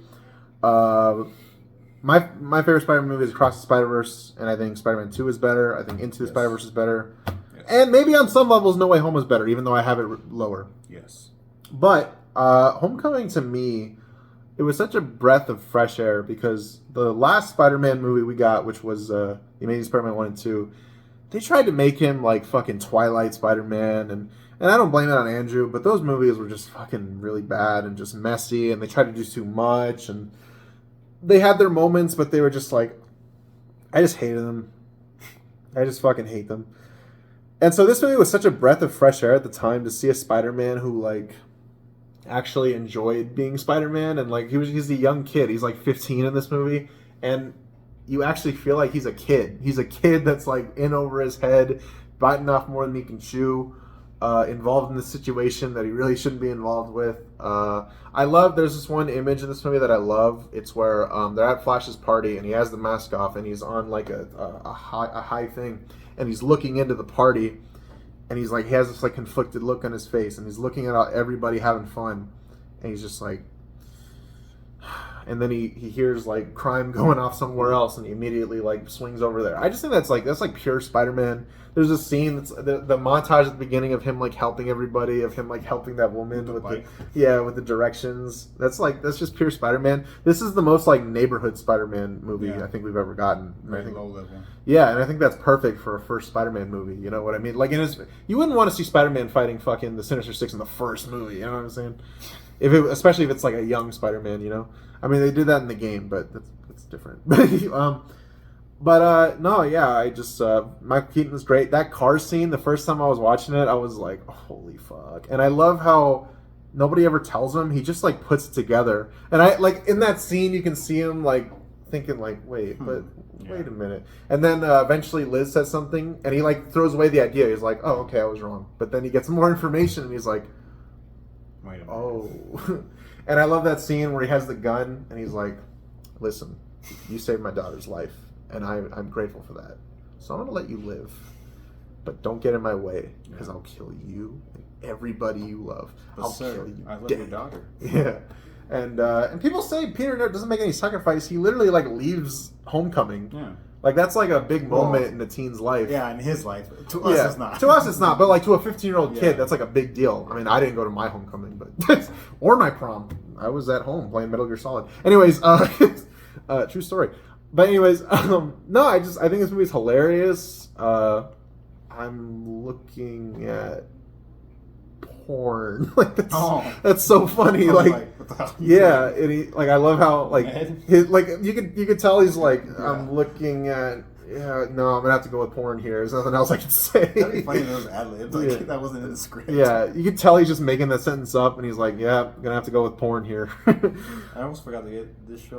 My favorite Spider-Man movie is Across the Spider-Verse, and I think Spider-Man 2 is better. I think Into the Spider-Verse is better. Yes. And maybe on some levels, No Way Home is better, even though I have it lower. Yes. But Homecoming, to me, it was such a breath of fresh air, because the last Spider-Man movie we got, which was The Amazing Spider-Man 1 and 2, they tried to make him like fucking Twilight Spider-Man, and I don't blame it on Andrew, but those movies were just fucking really bad and just messy, and they tried to do too much, and they had their moments, but they were just like, I just hated them. I just fucking hate them. And so this movie was such a breath of fresh air at the time, to see a Spider-Man who like actually enjoyed being Spider-Man, and like he's a young kid. He's like 15 in this movie, and you actually feel like he's a kid. He's a kid that's like in over his head, biting off more than he can chew, involved in the situation that he really shouldn't be involved with. There's this one image in this movie that I love. It's where they're at Flash's party, and he has the mask off, and he's on like a high thing, and he's looking into the party, and he's like, he has this like conflicted look on his face, and he's looking at everybody having fun, and he's just like, and then he hears like crime going off somewhere else, and he immediately like swings over there. I just think that's like pure Spider-Man. There's a scene that's the montage at the beginning of him like helping everybody, of him like helping that woman with the directions. That's just pure Spider-Man. This is the most like neighborhood Spider-Man movie I think we've ever gotten. Very low level. Yeah, and I think that's perfect for a first Spider-Man movie. You know what I mean? Like, you wouldn't want to see Spider-Man fighting fucking the Sinister Six in the first movie. You know what I'm saying? Especially if it's like a young Spider-Man. You know, I mean, they did that in the game, but that's different. I just Michael Keaton was great. That car scene, the first time I was watching it, I was like, holy fuck. And I love how nobody ever tells him. He just like puts it together. And I like in that scene, you can see him like thinking like, wait a minute. And then eventually Liz says something, and he like throws away the idea. He's like, oh, okay, I was wrong. But then he gets more information, and he's like, wait a minute. Oh. And I love that scene where he has the gun, and he's like, listen, you saved my daughter's life, and I'm grateful for that. So I'm going to let you live. But don't get in my way, because I'll kill you and everybody you love. I'll kill you. I love your daughter. Yeah. And people say Peter doesn't make any sacrifice. He literally like leaves Homecoming. Yeah. Like that's like a big moment in the teen's life. Yeah, in his life. To us, it's not. To us, it's not. But like to a 15-year-old kid, that's like a big deal. I mean, I didn't go to my homecoming, but or my prom. I was at home playing Metal Gear Solid. Anyways, true story. But anyways, no, I think this movie's hilarious. I'm looking at porn. Like that's so funny. Yeah, and I love how you could tell he's like, I'm looking at. Yeah, no, I'm gonna have to go with porn here. There's nothing else I can say. That'd be funny if it was ad-libbed. That wasn't in the script. Yeah, you could tell he's just making that sentence up, and he's like, yeah, I'm gonna have to go with porn here. I almost forgot to get this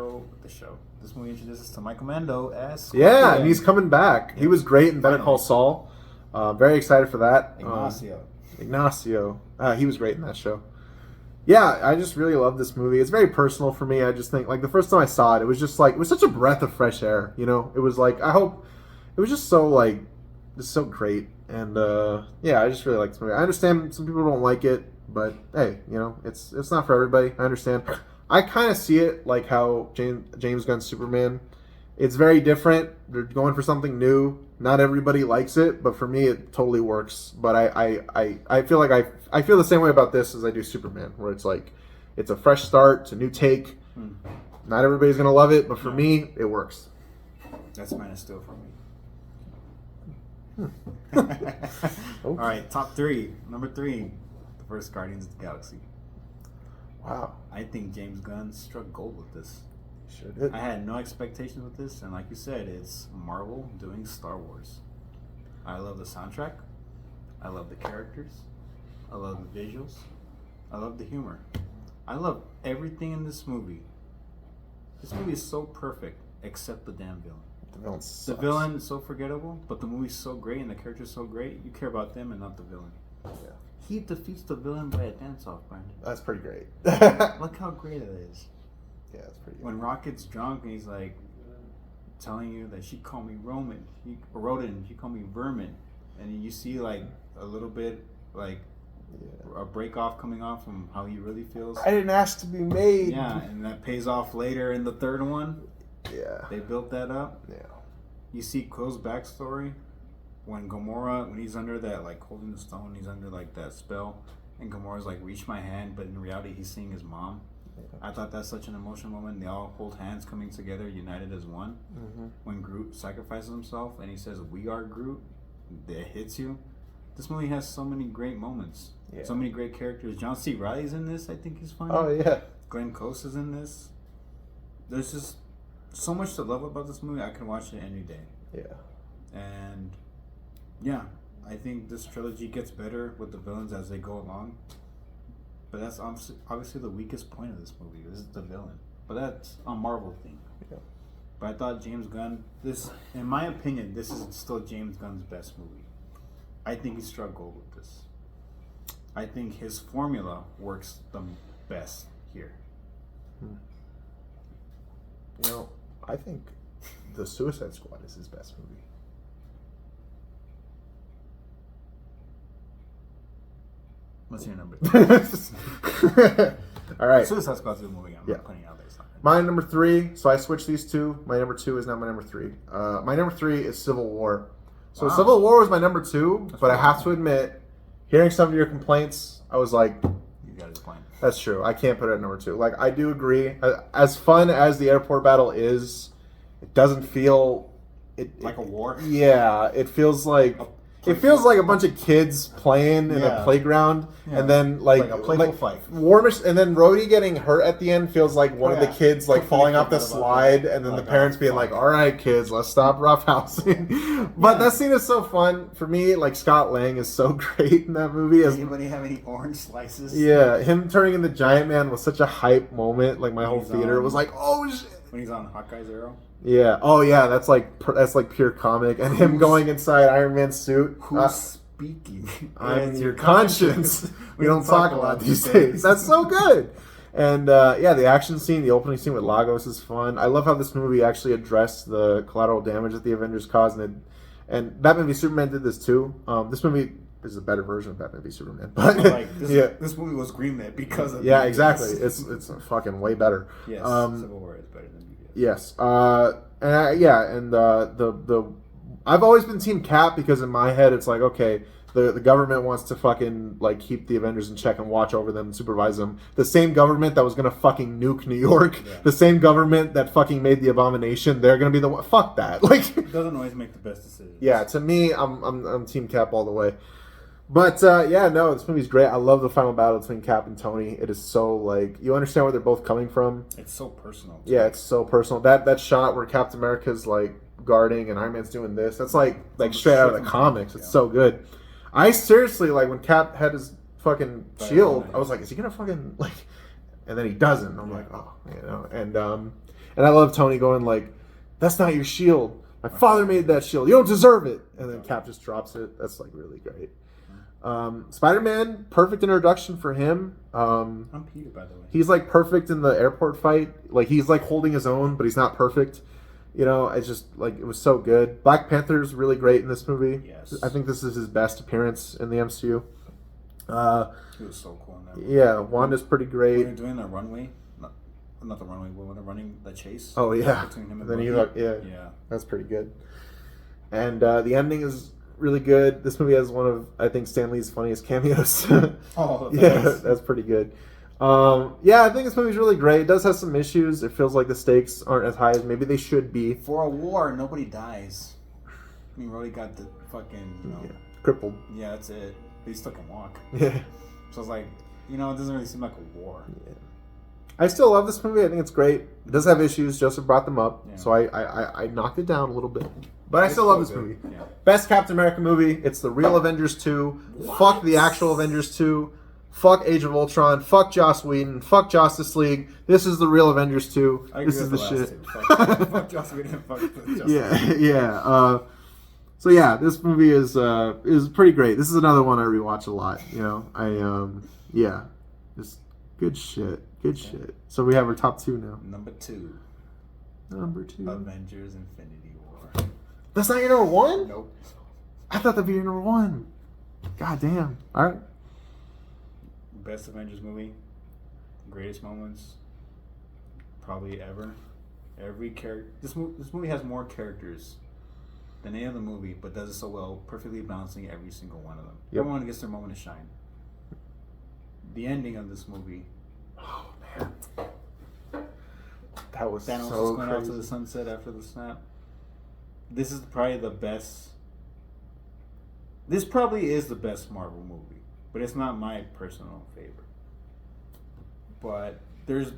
movie introduces us to Michael Mando as Scorpion. Yeah, and he's coming back. He was great in Better Call Saul. Very excited for that. Ignacio. He was great in that show. Yeah, I just really love this movie. It's very personal for me. I just think, like, the first time I saw it, it was just like, it was such a breath of fresh air, you know? It was like, it was just so, like, just so great. And, I just really like this movie. I understand some people don't like it, but, hey, you know, it's not for everybody. I understand. I kind of see it like how James Gunn's Superman. It's very different. They're going for something new. Not everybody likes it, but for me, it totally works. But I feel like I feel the same way about this as I do Superman, where it's like, it's a fresh start, it's a new take. Not everybody's gonna love it, but for me, it works. That's Man of Steel for me. Okay. All right, top 3. Number 3, the first Guardians of the Galaxy. Wow. I think James Gunn struck gold with this. Sure did. I had no expectations with this, and like you said, it's Marvel doing Star Wars. I love the soundtrack. I love the characters. I love the visuals. I love the humor. I love everything in this movie. This movie is so perfect, except the damn villain. The villain The sucks. villain is so forgettable, but the movie's so great and the character's so great, you care about them and not the villain. Yeah. He defeats the villain by a dance-off, Brandon. That's pretty great. Look how great it is. Yeah, that's pretty good. When Rocket's drunk and he's like telling you that she called me Roman, Rodin, she called me Vermin, and you see like a little bit like a break off coming off from how he really feels. I didn't ask to be made. Yeah, and that pays off later in the third one. Yeah. They built that up. Yeah. You see Quill's backstory when he's under that, like holding the stone, he's under like that spell, and Gamora's like, reach my hand, but in reality he's seeing his mom. I thought that's such an emotional moment. They all hold hands coming together, united as one. Mm-hmm. When Groot sacrifices himself and he says, "We are Groot," it hits you. This movie has so many great moments. Yeah. So many great characters. John C. Reilly's in this. I think he's funny. Oh yeah. Glenn Close is in this. There's just so much to love about this movie. I can watch it any day. Yeah. And yeah, I think this trilogy gets better with the villains as they go along. But that's obviously the weakest point of this movie. This is the villain. But that's a Marvel thing. Yeah. But I thought James Gunn, in my opinion, this is still James Gunn's best movie. I think he struck gold with this. I think his formula works the best here. You know, I think the Suicide Squad is his best movie. What's your number? All right. Suicide Squad's a good movie. I'm Yeah. not putting it out there. It's not good. My number 3. So I switched these two. My number 2 is now my number 3. My number 3 is Civil War. So Wow. Civil War was my number 2, That's but I cool. have to admit, hearing some of your complaints, I was like, You got his point. that's true. I can't put it at number 2. Like, I do agree. As fun as the airport battle is, it doesn't feel... Like a war? Yeah, it feels like... It feels like a bunch of kids playing in a Yeah. playground, Yeah. and then like Like a playful fight. And then Rhodey getting hurt at the end feels like one of the Yeah. kids like falling off the Completely forgot about slide, that. and then Like, the parents oh, being fuck. like, "All right, kids, let's stop roughhousing." But that scene is so fun for me. Like Scott Lang is so great in that movie. Does As anybody have any orange slices? yeah, him turning into Giant Man was such a hype moment. Like my whole He's theater on- was like, "Oh shit!" When he's on Hawkeye's arrow? Yeah. Oh yeah, that's like pure comic, and him going inside Iron Man's suit. Who's speaking? I'm It's your conscience. We don't talk a lot these days. That's so good. And yeah, the action scene, the opening scene with Lagos is fun. I love how this movie actually addressed the collateral damage that the Avengers caused, and Batman v Superman did this too. This movie is a better version of Batman v Superman, but Like, this, yeah, this movie was greenlit because of yeah, BVS. exactly. It's fucking way better. Yes, Civil War is better than BVS. Yes. The I've always been Team Cap because in my head it's like, okay, the government wants to fucking like keep the Avengers in check and watch over them and supervise them. The same government that was gonna fucking nuke New York, Yeah. the same government that fucking made the abomination, they're gonna be the one. Fuck that. Like, It doesn't always make the best decisions. yeah, to me, I'm Team Cap all the way. But yeah, no, this movie's great. I love the final battle between Cap and Tony. It is so like you understand where they're both coming from. It's so personal. Yeah, it's so personal. That shot where Captain America's like guarding and Iron Man's doing this, that's like straight out of the comics. It's so good. I seriously, like, when Cap had his fucking shield, I was like, is he gonna fucking like, and then he doesn't. I'm like, oh, you know, and I love Tony going like, that's not your shield. My father made that shield. You don't deserve it. And then Cap just drops it. That's like really great. Spider-Man, perfect introduction for him. I'm Peter, by the way. He's like perfect in the airport fight. Like he's like holding his own, but he's not perfect. You know, it's just like it was so good. Black Panther's really great in this movie. Yes. I think this is his best appearance in the MCU. He was so cool in that movie. Yeah, Wanda's pretty When great. they're doing the runway, not the runway, but when they're running the chase. Oh yeah. Between him and Then he Bucky. like yeah, Yeah. that's pretty good. And the ending is really good. This movie has one of I think Stan Lee's funniest cameos. Oh, Yeah, thanks. that's pretty good. Yeah, I think this movie's really great. It does have some issues. It feels like the stakes aren't as high as maybe they should be. For a war, nobody dies. I mean, Rhodey got the fucking, you know, Crippled. Yeah, that's it. But he still can walk. Yeah. So it's like, you know, it doesn't really seem like a war. Yeah. I still love this movie. I think it's great. It does have issues. Joseph brought them up, so I knocked it down a little bit. But I still love this movie. Yeah. Best Captain America movie. It's the real Avengers 2. What? Fuck the actual Avengers 2. Fuck Age of Ultron. Fuck Joss Whedon. Fuck Justice League. This is the real Avengers 2. I agree This is with the the last shit. two. Fuck Joss Whedon. Fuck Justice League. Yeah. So yeah, this movie is pretty great. This is another one I rewatch a lot. You know, yeah, just good shit. Good shit. So we have our top 2 now. Number 2. Avengers Infinity War. That's not your number 1? Nope. I thought that'd be your number 1. God damn. All right. Best Avengers movie. Greatest moments. Probably ever. Every character. This movie has more characters than any other movie, but does it so well, perfectly balancing every single one of them. Yep. Everyone gets their moment to shine. The ending of this movie. Oh man, that was Thanos so was going off crazy. to the sunset after the snap. This is probably the best. This probably is the best Marvel movie, but it's not my personal favorite. But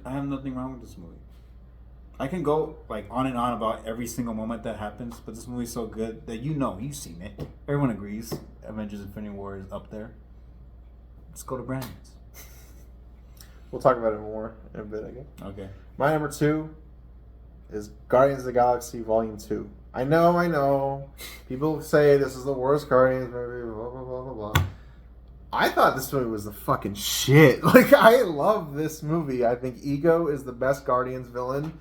I have nothing wrong with this movie. I can go like on and on about every single moment that happens, but this movie's so good that you've seen it. Everyone agrees. Avengers: Infinity War is up there. Let's go to Brandon's. We'll talk about it more in a bit, I guess. Okay. My number 2 is Guardians of the Galaxy Volume 2. I know. People say this is the worst Guardians movie, blah, blah, blah, blah, blah. I thought this movie was the fucking shit. Like, I love this movie. I think Ego is the best Guardians villain.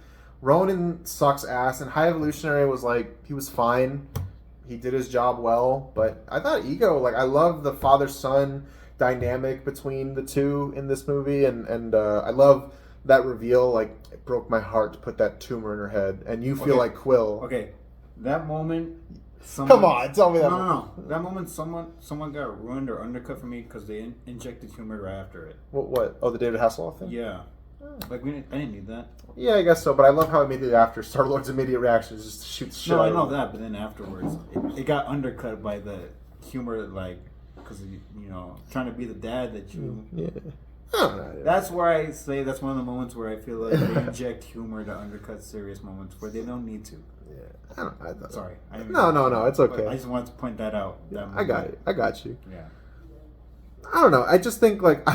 Ronan sucks ass, and High Evolutionary was like, he was fine. He did his job well, but I thought Ego, like, I love the father-son dynamic between the two in this movie, and I love that reveal. Like, it broke my heart to put that tumor in her head, and you feel like Quill. Okay, that moment. Come on, tell me that. No. That moment, someone got ruined or undercut for me because they injected humor right after it. What? Oh, the David Hasselhoff thing? Yeah. Like, I didn't need that. Yeah, I guess so, but I love how immediately after Star-Lord's immediate reaction is just to shoot the shit No, out I of know him. that, but then afterwards, it got undercut by the humor, like, because, you know, trying to be the dad that you... Yeah. I don't know. That's where I say that's one of the moments where I feel like they inject humor to undercut serious moments where they don't need to. Yeah. I don't know. Sorry. No, it's okay. I just wanted to point that out. Yeah, I got it. I got you. Yeah. I don't know. I just think, like...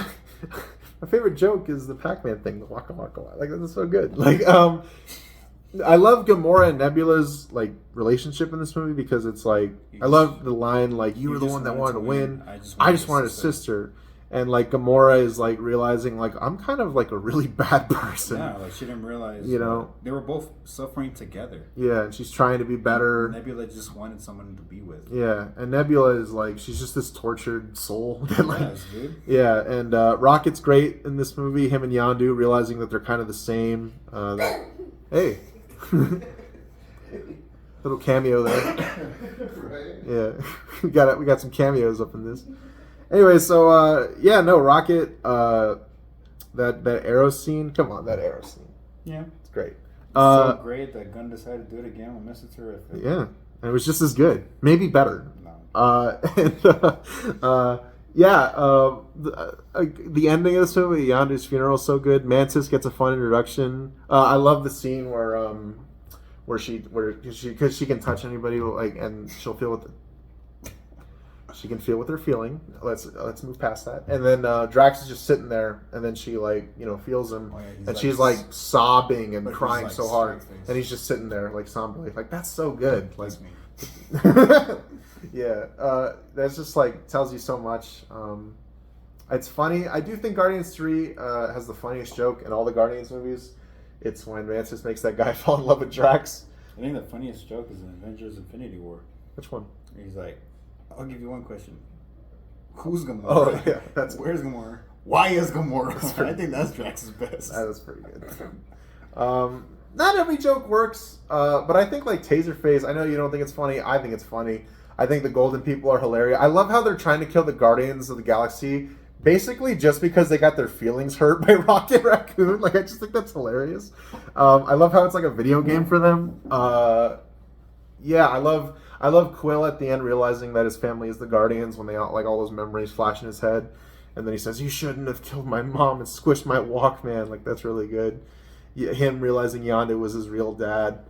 my favorite joke is the Pac-Man thing, the waka waka waka. Like, that's so good. Like, I love Gamora and Nebula's, like, relationship in this movie because it's like, I love the line, like, you were the one that wanted to win. I just wanted a sister. And, like, Gamora is, like, realizing, like, I'm kind of, like, a really bad person. Yeah, like, she didn't realize. You know? They were both suffering together. Yeah, and she's trying to be better. Nebula just wanted someone to be with. Yeah, and Nebula is, like, she's just this tortured soul. That, like, Yes, dude. Yeah, and Rocket's great in this movie. Him and Yondu realizing that they're kind of the same. Hey. Little cameo there. Right. Yeah. we got some cameos up in this. Anyway, so Rocket, that arrow scene. Come on, that arrow scene. Yeah. It's great. So great that Gunn decided to do it again with Mr. Terrific. Yeah. And it was just as good. Maybe better. No. The ending of this movie, Yondu's funeral is so good. Mantis gets a fun introduction. I love the scene where she because she can touch anybody, like, and she'll feel what she can feel what they're feeling. Let's move past that. And then Drax is just sitting there, and then she, like, you know, feels him, and she's like sobbing and crying so hard, and he's just sitting there like somberly. Like, that's so good. Like, yeah, that's just like tells you so much. It's funny. I do think Guardians 3 has the funniest joke in all the Guardians movies. It's when Mantis makes that guy fall in love with Drax. I think the funniest joke is in Avengers Infinity War. Which one? He's like, I'll give you one question. Who's Gamora? Oh, yeah. Where's Gamora? Why is Gamora? I think that's Drax's best. That was pretty good. Not every joke works, but I think, like, Taserface, I know you don't think it's funny. I think it's funny. I think the Golden People are hilarious. I love how they're trying to kill the Guardians of the Galaxy basically just because they got their feelings hurt by Rocket Raccoon. Like, I just think that's hilarious. I love how it's like a video game for them. Yeah, I love Quill at the end realizing that his family is the Guardians when they like all those memories flash in his head, and then he says, "You shouldn't have killed my mom and squished my Walkman." Like, that's really good. Yeah, him realizing Yondu was his real dad.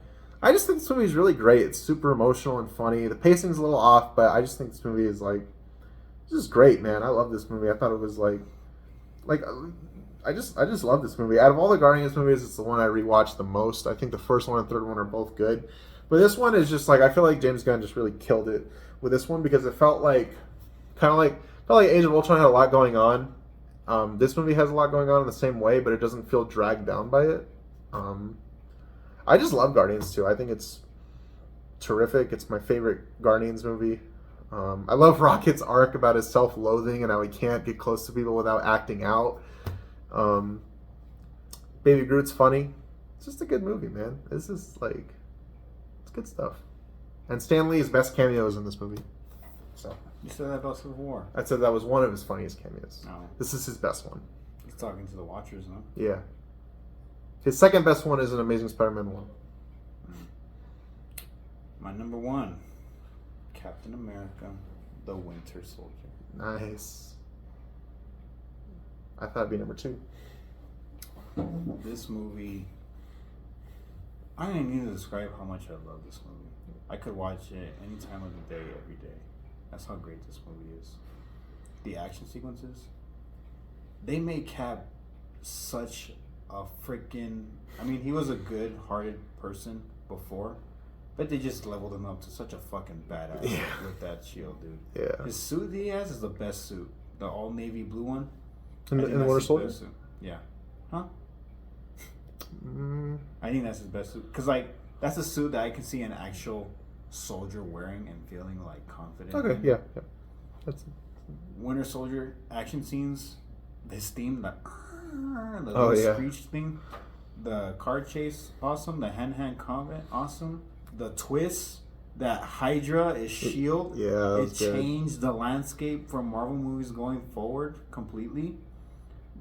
I just think this movie is really great. It's super emotional and funny. The pacing's a little off, but I just think this movie is like, this is great, man. I love this movie. I thought it was like I just love this movie. Out of all the Guardians movies, it's the one I rewatched the most. I think the first one and third one are both good, but this one is just like, I feel like James Gunn just really killed it with this one because it felt like Age of Ultron had a lot going on. This movie has a lot going on in the same way, but it doesn't feel dragged down by it. I just love Guardians 2. I think it's terrific. It's my favorite Guardians movie. I love Rocket's arc about his self-loathing and how he can't get close to people without acting out. Baby Groot's funny. It's just a good movie, man. This is like, it's good stuff. And Stan Lee's best cameo is in this movie. So You said that about Civil War. I said that was one of his funniest cameos. No. This is his best one. He's talking to the Watchers, no? Yeah. His second best one is an Amazing Spider-Man 1. My number one, Captain America, the Winter Soldier. Nice. I thought it'd be number 2. This movie, I don't even need to describe how much I love this movie. I could watch it any time of the day, every day. That's how great this movie is. The action sequences, they made Cap such a freaking... I mean, he was a good-hearted person before, but they just leveled him up to such a fucking badass with that shield, dude. Yeah. His suit that he has is the best suit. The all-navy blue one. In the Winter Soldier? Yeah. Huh? I think that's his best suit. Because, like, that's a suit that I can see an actual soldier wearing and feeling, like, confident Okay, in. yeah. That's... Winter Soldier action scenes, this theme, the screech thing, the car chase, awesome. The hand-to-hand combat, awesome. The twist that Hydra is S.H.I.E.L.D. Yeah, it changed the landscape from Marvel movies going forward completely.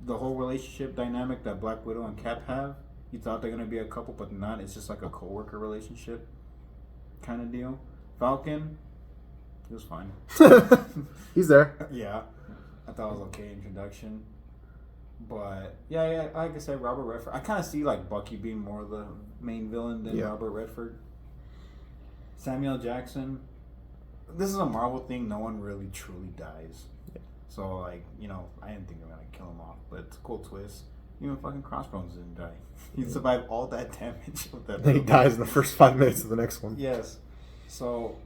The whole relationship dynamic that Black Widow and Cap have, you thought they're going to be a couple, but not. It's just like a co-worker relationship kind of deal. Falcon, he was fine. He's there. Yeah, I thought it was okay introduction. But yeah, like I said, Robert Redford. I kind of see like Bucky being more the main villain than Robert Redford. Samuel Jackson. This is a Marvel thing. No one really truly dies. Yeah. So like, you know, I didn't think they were gonna kill him off, but it's a cool twist. Even fucking Crossbones didn't die. He survived all that damage with that. Then he dies in the first 5 minutes of the next one. Yes. So,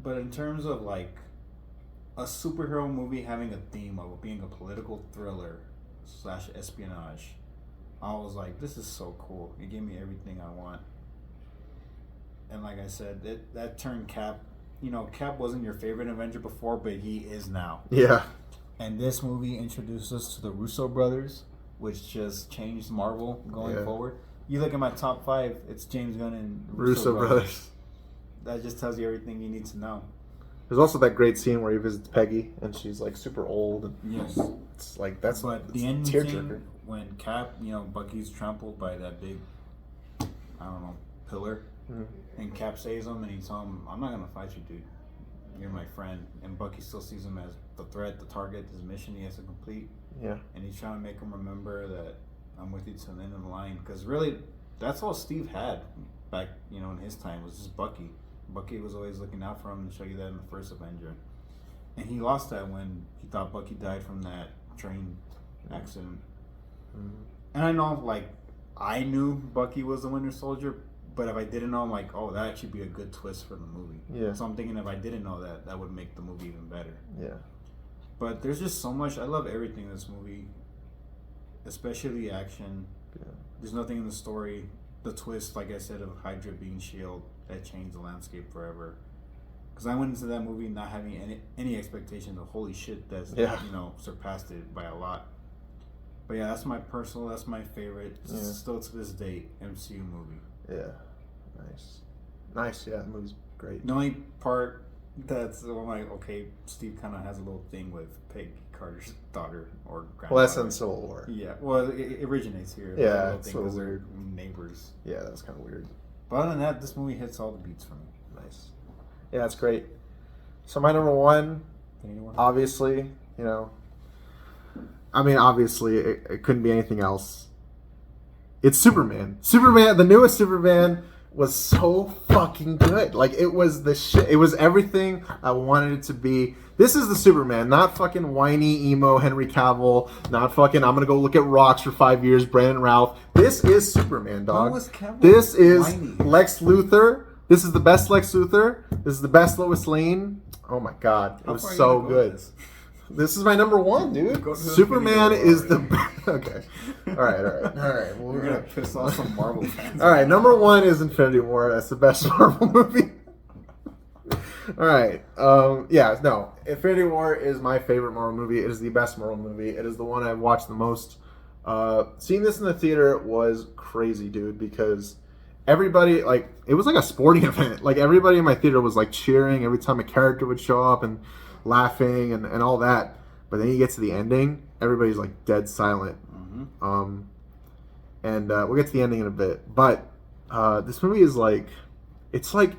but in terms of like a superhero movie having a theme of being a political thriller / espionage, I was like, this is so cool. It gave me everything I want. And like I said, that turned Cap. You know, Cap wasn't your favorite Avenger before, but he is now. Yeah. And this movie introduced us to the Russo brothers, which just changed Marvel going forward. You look at my top 5, it's James Gunn and Russo brothers. That just tells you everything you need to know. There's also that great scene where he visits Peggy and she's like super old. And yes. It's like, that's but the end scene when Cap, you know, Bucky's trampled by that big, I don't know, pillar. Mm-hmm. And Cap saves him and he tells him, I'm not going to fight you, dude. You're my friend. And Bucky still sees him as the threat, the target, his mission he has to complete. Yeah. And he's trying to make him remember that I'm with you to the end of the line. Because really, that's all Steve had back, you know, in his time was just Bucky. Bucky was always looking out for him and show you that in the first Avenger. And he lost that when he thought Bucky died from that train accident. Mm-hmm. And I know, like, I knew Bucky was the Winter Soldier, but if I didn't know, I'm like, oh, that actually be a good twist for the movie. Yeah. So I'm thinking if I didn't know that, that would make the movie even better. Yeah. But there's just so much. I love everything in this movie, especially the action. Yeah. There's nothing in the story. The twist, like I said, of Hydra being S.H.I.E.L.D., that changed the landscape forever. Because I went into that movie not having any expectation of holy shit that's, you know, surpassed it by a lot. But yeah, that's my favorite, still to this date, MCU movie. Yeah. Nice. Yeah, the movie's great. The only part That's I'm like, okay, Steve kind of has a little thing with Peggy Carter's daughter or granddaughter. Well, that's in Civil War. Yeah, well, it originates here. Yeah, it's it's a little they're weird. neighbors. Yeah, that's kind of weird. But other than that, this movie hits all the beats for me. Nice. Yeah, that's great. So my number one, Anyone? obviously, you know, I mean, obviously, it couldn't be anything else. It's Superman. Superman, the newest Superman was so fucking good. Like, it was the shit. It was everything I wanted it to be. This is the Superman, not fucking whiny, emo Henry Cavill, not fucking, I'm gonna go look at rocks for 5 years, Brandon Routh. This is Superman, dog. When was Cavill This is whiny? Lex Luthor. This is the best Lex Luthor. This is the best Lois Lane. Oh my god, it How was far are you so gonna go good. with this? This is my number one, dude. Go to Superman Infinity War is the already. best. Okay. All right. Well, We're gonna piss off some Marvel fans. All right, number one is Infinity War. That's the best Marvel movie. All right. Yeah, no. Infinity War is my favorite Marvel movie. It is the best Marvel movie. It is the one I've watched the most. Seeing this in the theater was crazy, dude, because everybody, like, it was like a sporting event. Like, everybody in my theater was, like, cheering every time a character would show up and laughing and all that. But then you get to the ending, everybody's, like, dead silent. Mm-hmm. And we'll get to the ending in a bit. But this movie is, like, it's, like,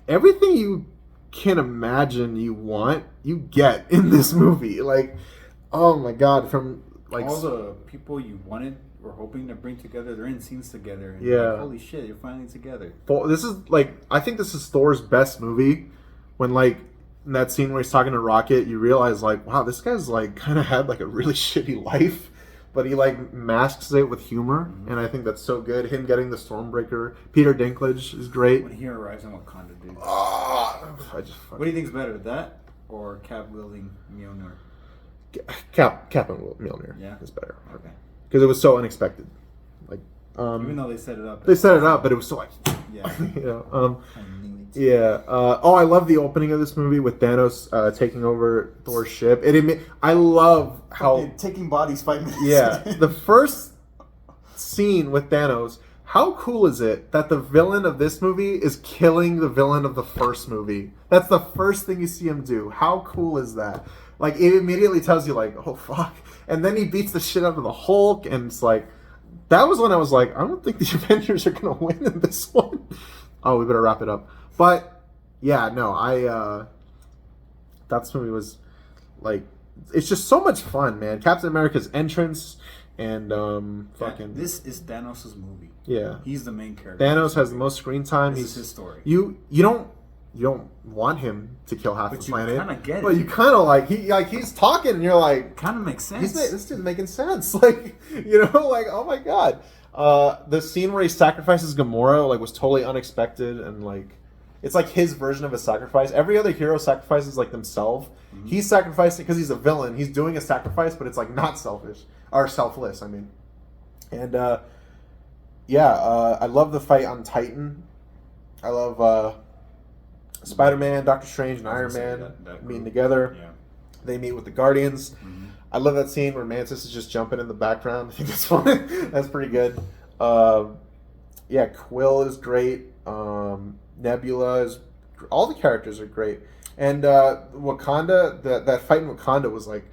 everything you can imagine you want, you get in this movie. Like, oh, my God, from, like... all the people you wanted or hoping to bring together, they're in scenes together. And Yeah. you're like, holy shit, you're finally together. This is, like, I think this is Thor's best movie. When, like, in that scene where he's talking to Rocket, you realize, like, wow, this guy's, like, kind of had, like, a really shitty life. But he, like, masks it with humor. Mm-hmm. And I think that's so good. Him getting the Stormbreaker. Peter Dinklage is great. When he arrives in Wakanda, dude. I just What do you think is better, that or Cap wielding Mjolnir? Captain Mjolnir Yeah? is better. Okay. Because it was so unexpected. Like, Even though they set it up. they set it up, but it was so, like, Yeah. you know, I knew it. yeah. I love the opening of this movie with Thanos taking over Thor's ship. I love how taking bodies 5 minutes. yeah, the first scene with Thanos. How cool is it that the villain of this movie is killing the villain of the first movie? That's the first thing you see him do. How cool is that? Like, it immediately tells you, like, oh fuck. And then he beats the shit out of the Hulk, and it's like, that was when I was like, I don't think the Avengers are gonna win in this one. Oh, we better wrap it up. But yeah, no, that movie was, like, it's just so much fun, man. Captain America's entrance and fucking This is Thanos' movie. yeah. He's the main character. Thanos has the most screen time. This is his story. You don't want him to kill half But the you planet. kinda get it. But you kind of he's talking and you're like, Kind of makes sense. this dude's making sense. Like, you know, like, oh my god. The scene where he sacrifices Gamora, like, was totally unexpected, and, like, it's like his version of a sacrifice. Every other hero sacrifices, like, themselves. Mm-hmm. He's sacrificing because he's a villain. He's doing a sacrifice, but it's, like, not selfish or selfless. I mean, and I love the fight on Titan. I love Spider-Man, Doctor Strange, and I Iron was gonna say Man that meeting group. together. Yeah. They meet with the Guardians. Mm-hmm. I love that scene where Mantis is just jumping in the background. I think that's funny. That's pretty good. Yeah, Quill is great. Nebula is. All the characters are great. And Wakanda, that fight in Wakanda was like,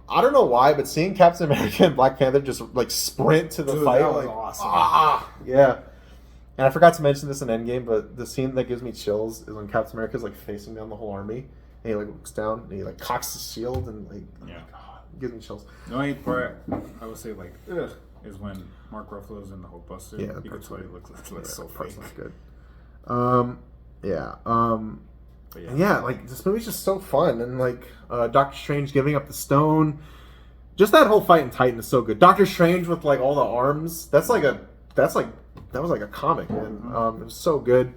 I don't know why, but seeing Captain America and Black Panther just like sprint to the Dude, fight, that was like, awesome. Yeah. And I forgot to mention this in Endgame, but the scene that gives me chills is when Captain America's like facing down the whole army, and he like looks down and he like cocks his shield and like, Yeah. God, it gives me chills. The only part I would say like ugh, is when Mark Ruffalo's in the Hulk Buster. Yeah, you that can part's tell he good. looks so Part's fake. not good. Yeah. But And yeah, like, this movie's just so fun, and like Doctor Strange giving up the stone, just that whole fight in Titan is so good. Doctor Strange with like all the arms, that was like a comic, man. It was so good.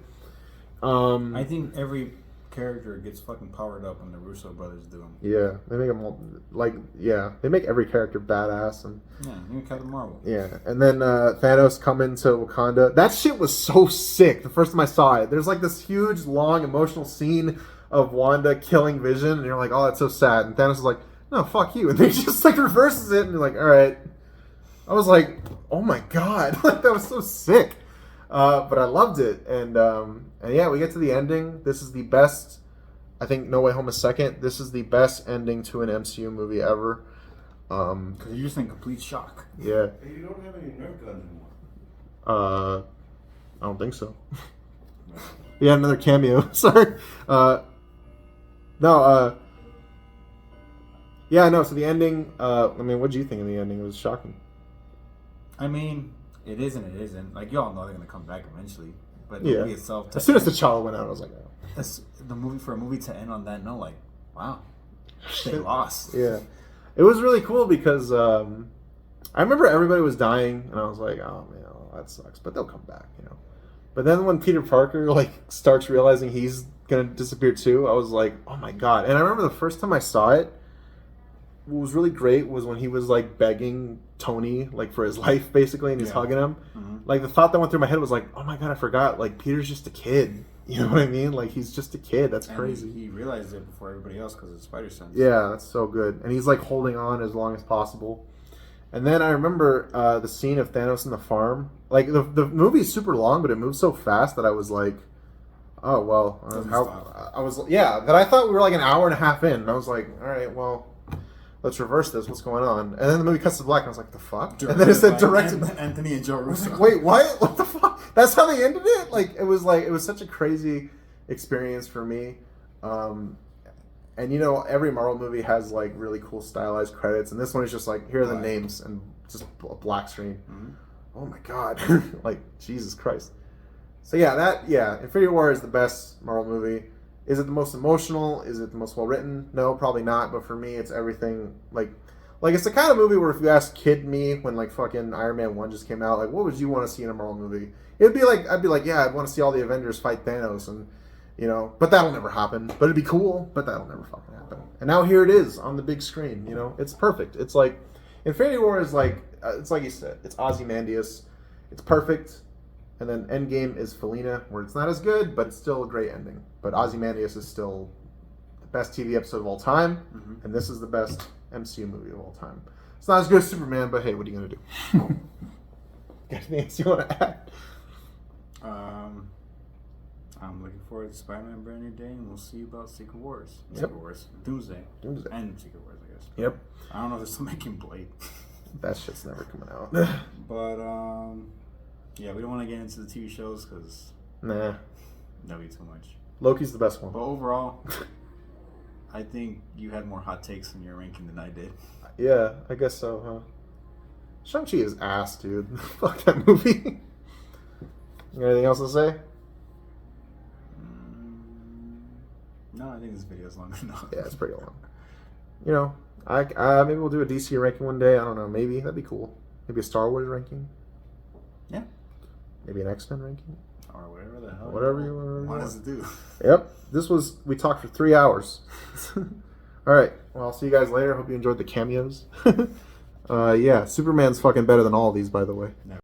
I think every character gets fucking powered up when the Russo brothers do them. Yeah, they make them all, like, yeah, they make every character badass, and Yeah, even Captain Marvel. yeah, and then Thanos coming to Wakanda. That shit was so sick. The first time I saw it, there's like this huge, long, emotional scene of Wanda killing Vision, and you're like, oh, that's so sad. And Thanos is like, no, fuck you, and then he just like reverses it, and you're like, all right. I was like, oh my god, like, that was so sick. But I loved it, and yeah, we get to the ending. This is the best I think No Way Home is second. This is the best ending to an MCU movie ever. Because you're just in complete shock. Yeah. Hey, you don't have any Nerf guns anymore. I don't think so. Yeah, another cameo. Sorry. No. Yeah, no. So the ending. I mean, what do you think of the ending? It was shocking. I mean, it is and it isn't. Like, you all know they're going to come back eventually. But the Yeah. movie itself... As soon as T'Challa went out, I was like, oh. For a movie to end on that note, like, wow. They lost. Yeah. It was really cool because I remember everybody was dying, and I was like, oh, man, that sucks. But they'll come back, you know. But then when Peter Parker, like, starts realizing he's going to disappear too, I was like, oh, my God. And I remember the first time I saw it, what was really great was when he was, like, begging Tony, like, for his life, basically, and he's hugging him. Mm-hmm. Like, the thought that went through my head was like, oh, my God, I forgot. Like, Peter's just a kid. You know what I mean? Like, he's just a kid. That's And crazy. He realized it before everybody else because of Spider Sense. Yeah, that's so good. And he's like holding on as long as possible. And then I remember the scene of Thanos in the farm. Like the movie is super long, but it moves so fast that I was like, oh well. I was that I thought we were like an hour and a half in, and I was like, all right, well, let's reverse this. What's going on? And then the movie cuts to black, and I was like, the fuck? And then it said directed by Anthony and Joe Russo. like, wait, what? What the fuck? That's how they ended it? Like it was such a crazy experience for me. And you know, every Marvel movie has like really cool stylized credits, and this one is just like, here are the names and just a black screen. Mm-hmm. Oh my God. Like, Jesus Christ. So Infinity War is the best Marvel movie. Is it the most emotional? Is it the most well written? No, probably not. But for me, it's everything. Like it's the kind of movie where if you ask kid me when like fucking Iron Man 1 just came out, like, what would you want to see in a Marvel movie? It'd be like, I'd be like, yeah, I'd want to see all the Avengers fight Thanos, and you know, but that'll never happen. But it'd be cool, but that'll never fucking happen. And now here it is on the big screen. You know, it's perfect. It's like Infinity War is like it's like you said, it's Ozymandias. It's perfect. And then Endgame is Felina, where it's not as good, but it's still a great ending. But Ozymandias is still the best TV episode of all time, and this is the best MCU movie of all time. It's not as good as Superman, but hey, what are you gonna do? Got anything else you want to add? I'm looking forward to Spider-Man Brand New Day, and we'll see about Secret Wars. Yep. Secret Wars. Doomsday. Doomsday. And Secret Wars, I guess. Yep. I don't know if they're still making Blade. That shit's never coming out. But, yeah, we don't want to get into the TV shows because Nah. that'd be too much. Loki's the best But one. overall, I think you had more hot takes in your ranking than I did. Yeah, I guess so, huh? Shang-Chi is ass, dude. Fuck that movie. You got anything else to say? No, I think this video is long enough. Yeah, it's pretty long. You know, I maybe we'll do a DC ranking one day. I don't know. Maybe that'd be cool. Maybe a Star Wars ranking. Yeah. Maybe an X-Men ranking. Or whatever the hell. Whatever you want want. us to do. Yep. We talked for 3 hours. All right. Well, I'll see you guys later. Hope you enjoyed the cameos. Yeah, Superman's fucking better than all of these, by the way. No.